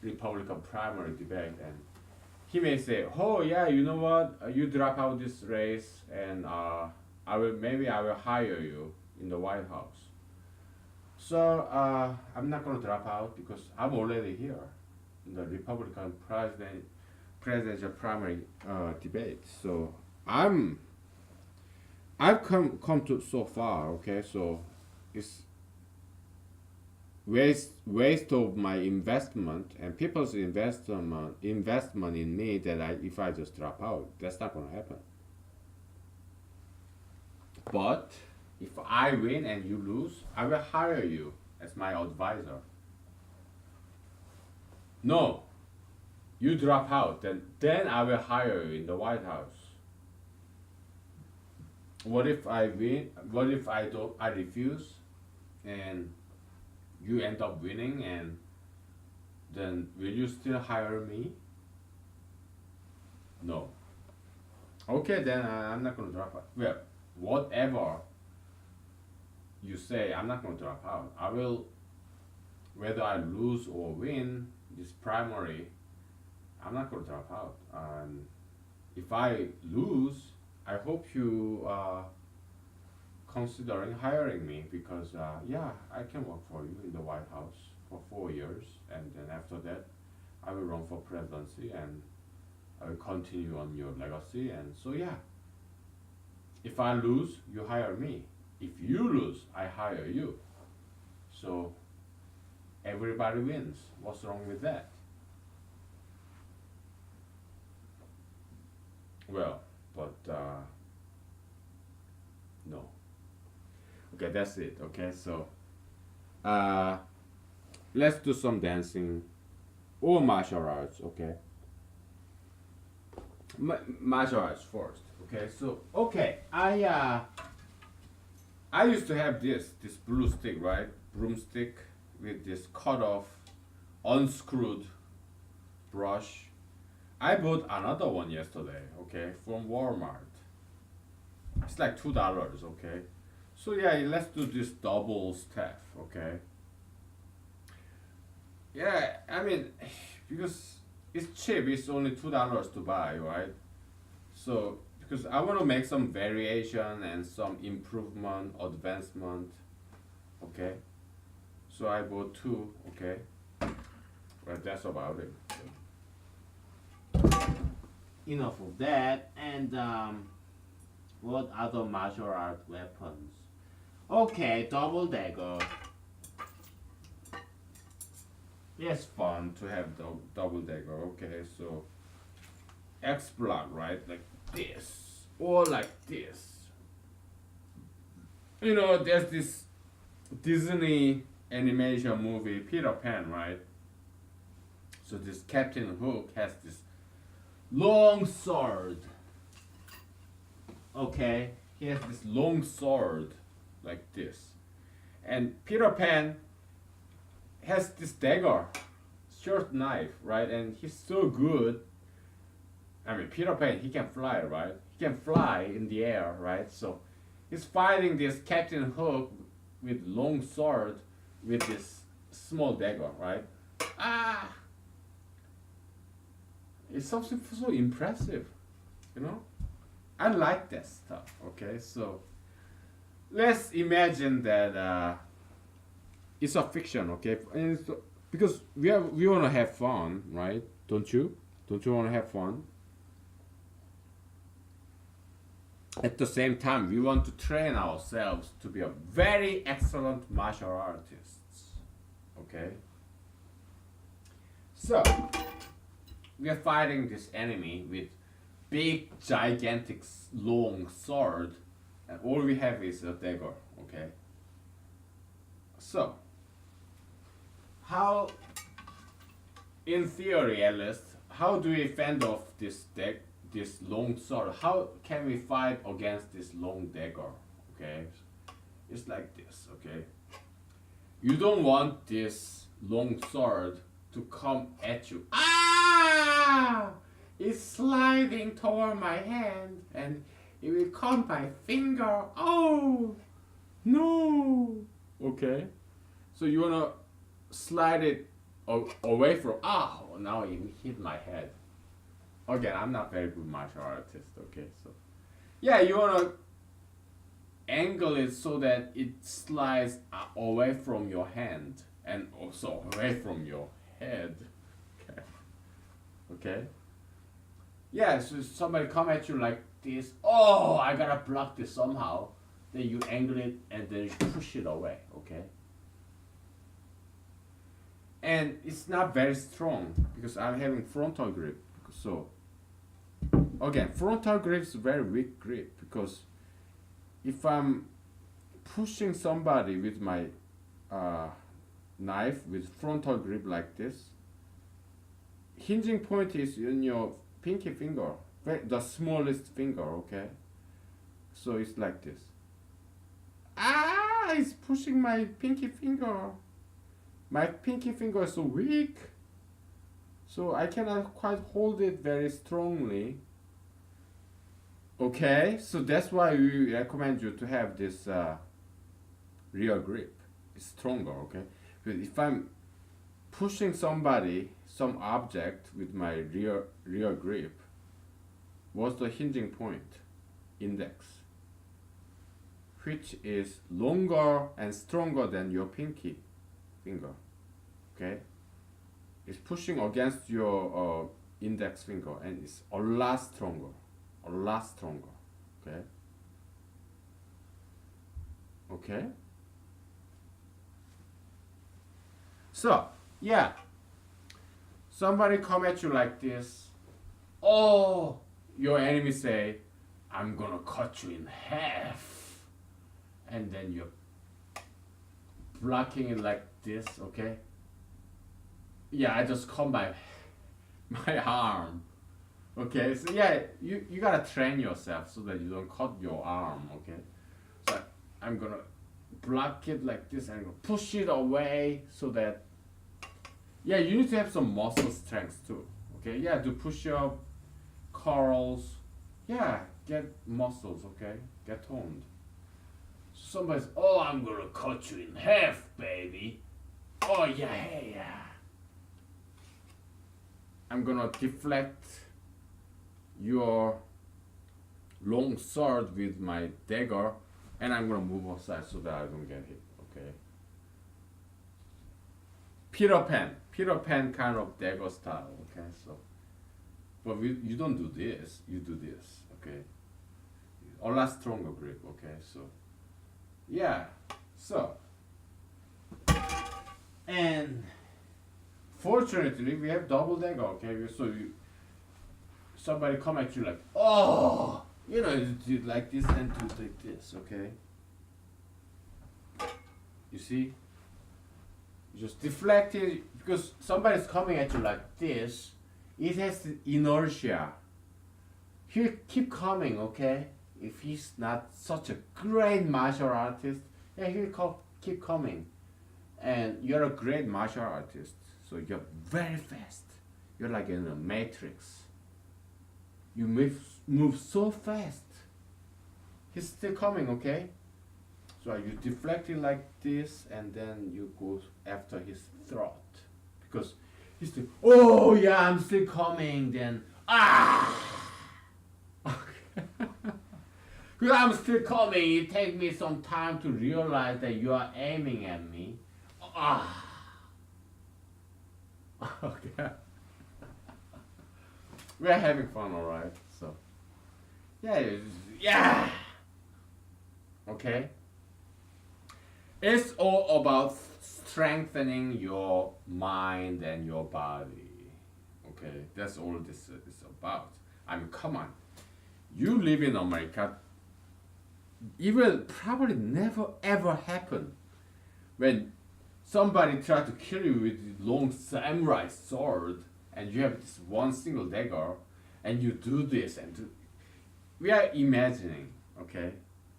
Republican primary debate, and he may say, "Oh yeah, you know what? You drop out this race, and I will hire you in the White House." So I'm not gonna drop out because I'm already here in the Republican presidential primary debate. So I've come to so far. Okay, so it's waste of my investment and people's investment in me that if I just drop out, that's not gonna happen. But if I win and you lose, I will hire you as my advisor. No, you drop out, then I will hire you in the White House. What if I win? What if I don't? I refuse, and you end up winning, and then will you still hire me? No. Okay, then I'm not gonna drop out. Well, whatever you say, I'm not gonna drop out. I will, whether I lose or win this primary, I'm not gonna drop out. If I lose, I hope you considering hiring me because yeah, I can work for you in the White House for 4 years, and then after that, I will run for presidency and I will continue on your legacy. And so yeah, if I lose, you hire me. If you lose, I hire you. So everybody wins. What's wrong with that? Well, but no. Okay, that's it. Okay, so let's do some dancing or martial arts. Okay, martial arts first. Okay, so okay, I used to have this blue stick, right? Broomstick with this cut off, unscrewed brush. I bought another one yesterday, okay, from Walmart. It's like $2, okay. So yeah, let's do this double step, okay. Yeah, I mean, because it's cheap. It's only $2 to buy, right? So because I want to make some variation and some improvement, advancement, okay. So I bought two, okay. Well, that's about it. enough of that. And what other martial art weapons? Okay, double dagger. It's fun to have double dagger. Okay, so X block, right? Like this or like this. You know, there's this Disney animation movie Peter Pan, right? So this Captain Hook has this long sword. Okay, he has this long sword like this, and Peter Pan has this dagger, short knife, right? And he's so good. I mean, Peter Pan, he can fly, right? He can fly in the air, right? So he's fighting this Captain Hook with long sword with this small dagger, right? Ah, it's something so impressive, you know. I like that stuff. Okay, so let's imagine that it's a fiction. Okay, and so, because we want to have fun, right? Don't you? Don't you want to have fun? At the same time, we want to train ourselves to be a very excellent martial artists. Okay. So we are fighting this enemy with big, gigantic, long sword, and all we have is a dagger. Okay. So, how, in theory at least, how do we fend off this long sword? How can we fight against this long dagger? Okay, it's like this. Okay, you don't want this long sword to come at you. Ah! It's sliding toward my hand and it will cut my finger. Oh no! Okay, so you wanna slide it away from. Ah! Oh, now it hit my head. Again, I'm not very good martial artist. Okay, so yeah, you wanna angle it so that it slides away from your hand and also away from your head. Okay. Okay. Yeah, so somebody come at you like this. Oh, I gotta block this somehow. Then you angle it and then you push it away. Okay. And it's not very strong because I'm having frontal grip. So again, frontal grip is very weak grip because if I'm pushing somebody with my knife with frontal grip like this, hinging point is in your pinky finger, the smallest finger, okay? So it's like this. Ah, it's pushing my pinky finger. My pinky finger is so weak, so I cannot quite hold it very strongly. Okay, so that's why we recommend you to have this rear grip. It's stronger, okay? But if I'm pushing somebody, some object with my rear grip, what's the hinging point? Index, which is longer and stronger than your pinky finger. Okay, it's pushing against your index finger, and it's a lot stronger, a lot stronger. Okay. Okay. So yeah, somebody come at you like this. Oh, your enemy say, "I'm gonna cut you in half," and then you're blocking it like this. Okay. Yeah, I just cut my arm. Okay, so yeah, you gotta train yourself so that you don't cut your arm. Okay, so I'm gonna block it like this and push it away so that, yeah, you need to have some muscle strength too. Okay, yeah, to push up, curls, yeah, get muscles. Okay, get toned. Somebody's, oh, I'm gonna cut you in half, baby. Oh yeah, yeah. I'm gonna deflect your long sword with my dagger, and I'm gonna move aside so that I don't get hit. Okay. Peter Pan kind of dagger style. Okay, so But you don't do this. You do this. Okay. A lot stronger grip. Okay. So yeah. So and fortunately we have double decker. Okay. So somebody come at you like, oh, you do like this and do like this. Okay. You see. You just deflect it because somebody's coming at you like this. It has the inertia. He'll keep coming, okay? If he's not such a great martial artist, yeah, keep coming. And you're a great martial artist, so you're very fast. You're like in a matrix. You move so fast. He's still coming, okay? So you deflect it like this, and then you go after his throat, because he's still. Oh yeah, I'm still coming. Then because I'm still coming. It takes me some time to realize that you are aiming at me. Okay. We're having fun, alright. So yeah. Okay. It's all about strengthening your mind and your body. Okay, that's all this is about. I mean, come on. You live in America. It will probably never ever happen when somebody tries to kill you with a long samurai sword and you have this one single dagger and you do this and do. We are imagining, okay?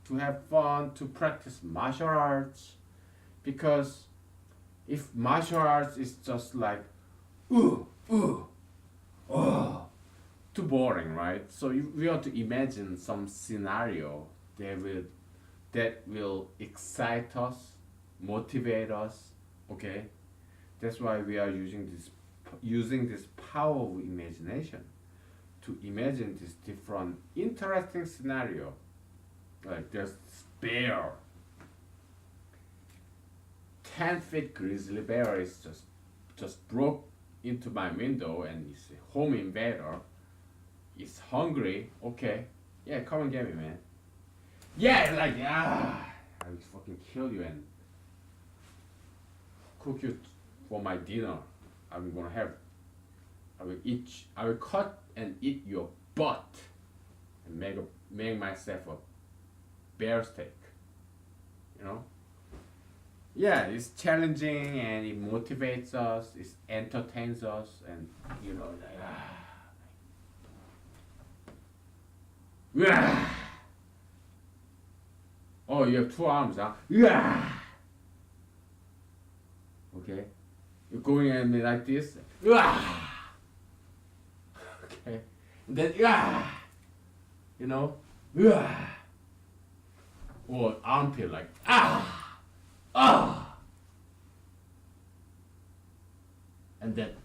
To have fun, to practice martial arts, because if martial arts is just like oh, too boring, right? So we want to imagine some scenario that will excite us, motivate us, okay? That's why we are using this power of imagination to imagine this different interesting scenario. Like there's this bear. 10 feet grizzly bear is just broke into my window and he's a home invader. He's hungry. Okay. Yeah, come and get me, man. Yeah, like I will fucking kill you and cook you for my dinner. I will cut and eat your butt and make myself a bear steak. You know? Yeah, it's challenging and it motivates us, it entertains us, and oh, you have 2 arms, huh? Okay. You're going at me like this. Okay. And then or armpit like and then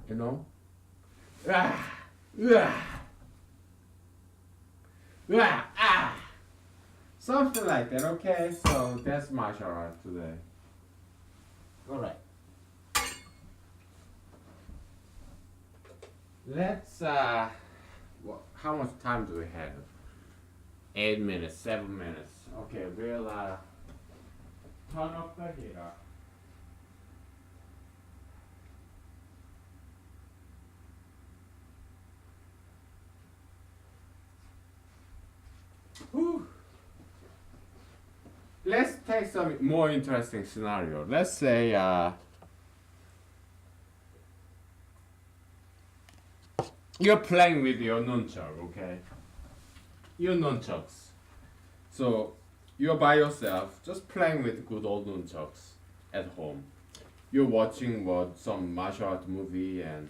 you know something like that. Okay, so that's martial art today. All right. Let's how much time do we have? 8 minutes, 7 minutes. Okay, we'll turn off the heater. Whew. Let's take some more interesting scenario. Let's say you're playing with your nunchuck, okay? Your nunchucks. So you're by yourself, just playing with good old nunchucks at home. You're watching some martial art movie and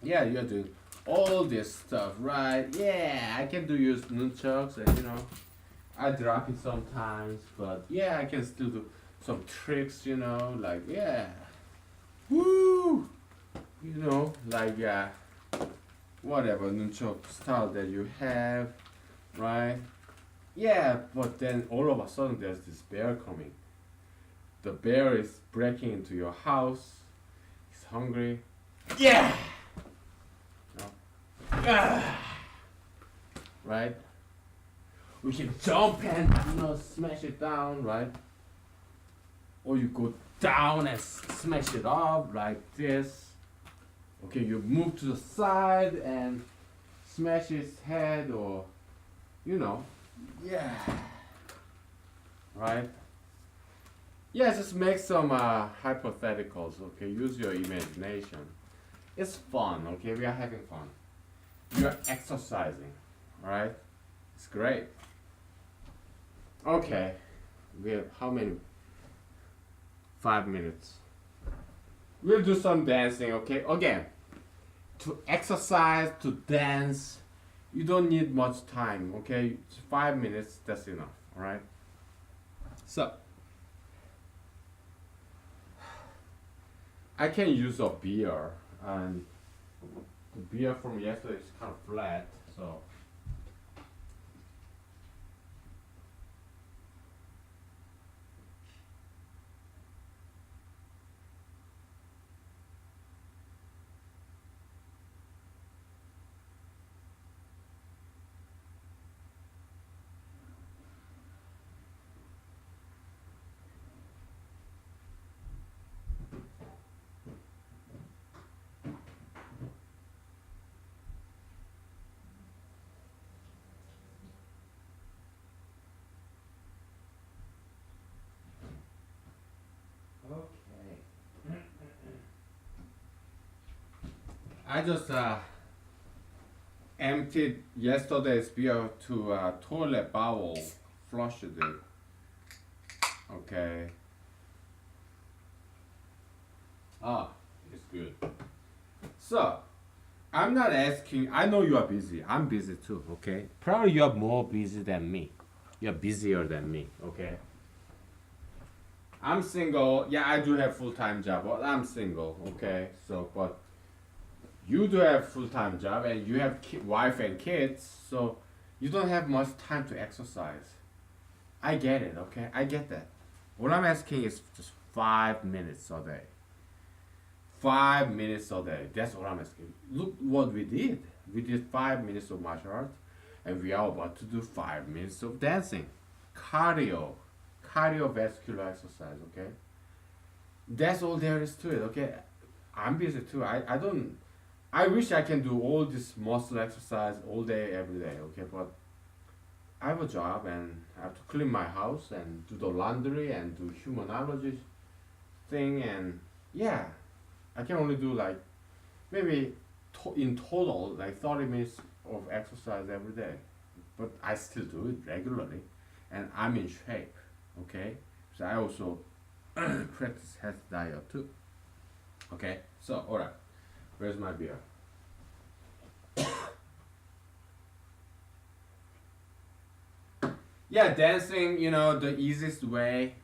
you're doing all this stuff, right? Yeah, I can use nunchucks and I drop it sometimes, but I can still do some tricks, like woo, like whatever nunchuck style that you have, right? Yeah, but then all of a sudden there's this bear coming. The bear is breaking into your house. He's hungry. Yeah. No. Right? We can jump and smash it down, right? Or you go down and smash it up like this. Okay, you move to the side and smash his head, or you know, yeah, right? Yeah, just make some hypotheticals. Okay, use your imagination. It's fun. Okay, we are having fun. You are exercising, right? It's great. Okay, we have how many? 5 minutes. We'll do some dancing. Okay, again, to exercise, to dance, you don't need much time. Okay, 5 minutes, that's enough. All right. So I can use a beer, and the beer from yesterday is kind of flat, so. Okay. I just emptied yesterday's beer to a toilet bowl, flushed it. Okay. Ah, it's good. So, I'm not asking, I know you are busy. I'm busy too, okay? Probably you are more busy than me. You're busier than me, okay? I'm single. Yeah, I do have full-time job, but I'm single, okay? So, but you do have full-time job and you have wife and kids, so you don't have much time to exercise. I get it, okay? I get that. What I'm asking is just 5 minutes a day. 5 minutes a day. That's what I'm asking. Look what we did. We did 5 minutes of martial arts, and we are about to do 5 minutes of dancing. Cardio. Cardiovascular exercise, okay? That's all there is to it, okay? I'm busy too. I don't. I wish I can do all this muscle exercise all day, every day, okay? But I have a job and I have to clean my house and do the laundry and do humanology thing, and yeah, I can only do like maybe in total like 30 minutes of exercise every day, but I still do it regularly, and I'm in shape. Okay, so I also practice health diet too. Okay, so all right, where's my beer? Yeah, dancing. The easiest way.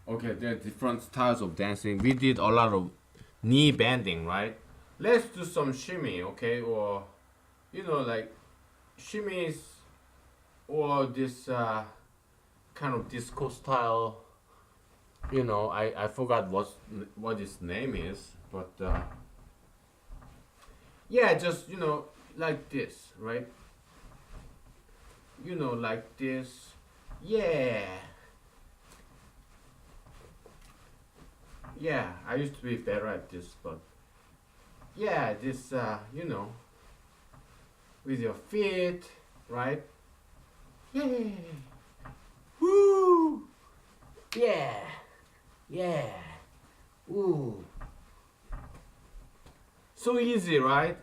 Okay, there are different styles of dancing. We did a lot of knee bending, right? Let's do some shimmy, okay? Or, like shimmies, or this kind of disco style. I forgot what its name is, but yeah, just like this, right? Like this. Yeah, yeah. I used to be better at this, but yeah, this with your feet, right? Yeah. Woo! Yeah. Yeah. Ooh. So easy, right?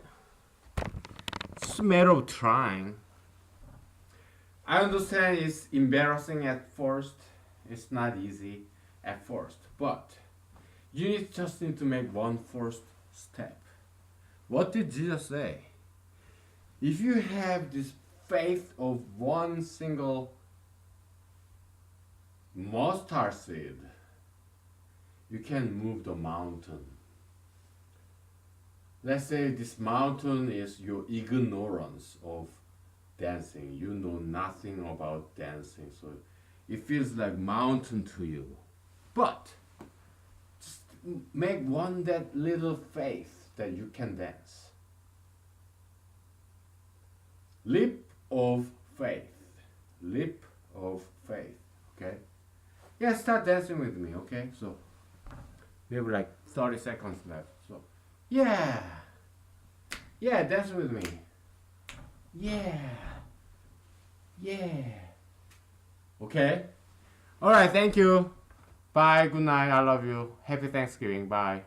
It's a matter of trying. I understand it's embarrassing at first. It's not easy at first, but just need to make one first step. What did Jesus say? If you have this faith of one single mustard seed, you can move the mountain. Let's say this mountain is your ignorance of dancing. You know nothing about dancing, so it feels like mountain to you. But just make one that little faith that you can dance. Leap of faith. Leap of faith. Okay? Yeah, start dancing with me, okay? So we have like 30 seconds left. So yeah. Yeah, dance with me. Yeah. Yeah. Okay? Alright, thank you. Bye, good night, I love you. Happy Thanksgiving, bye.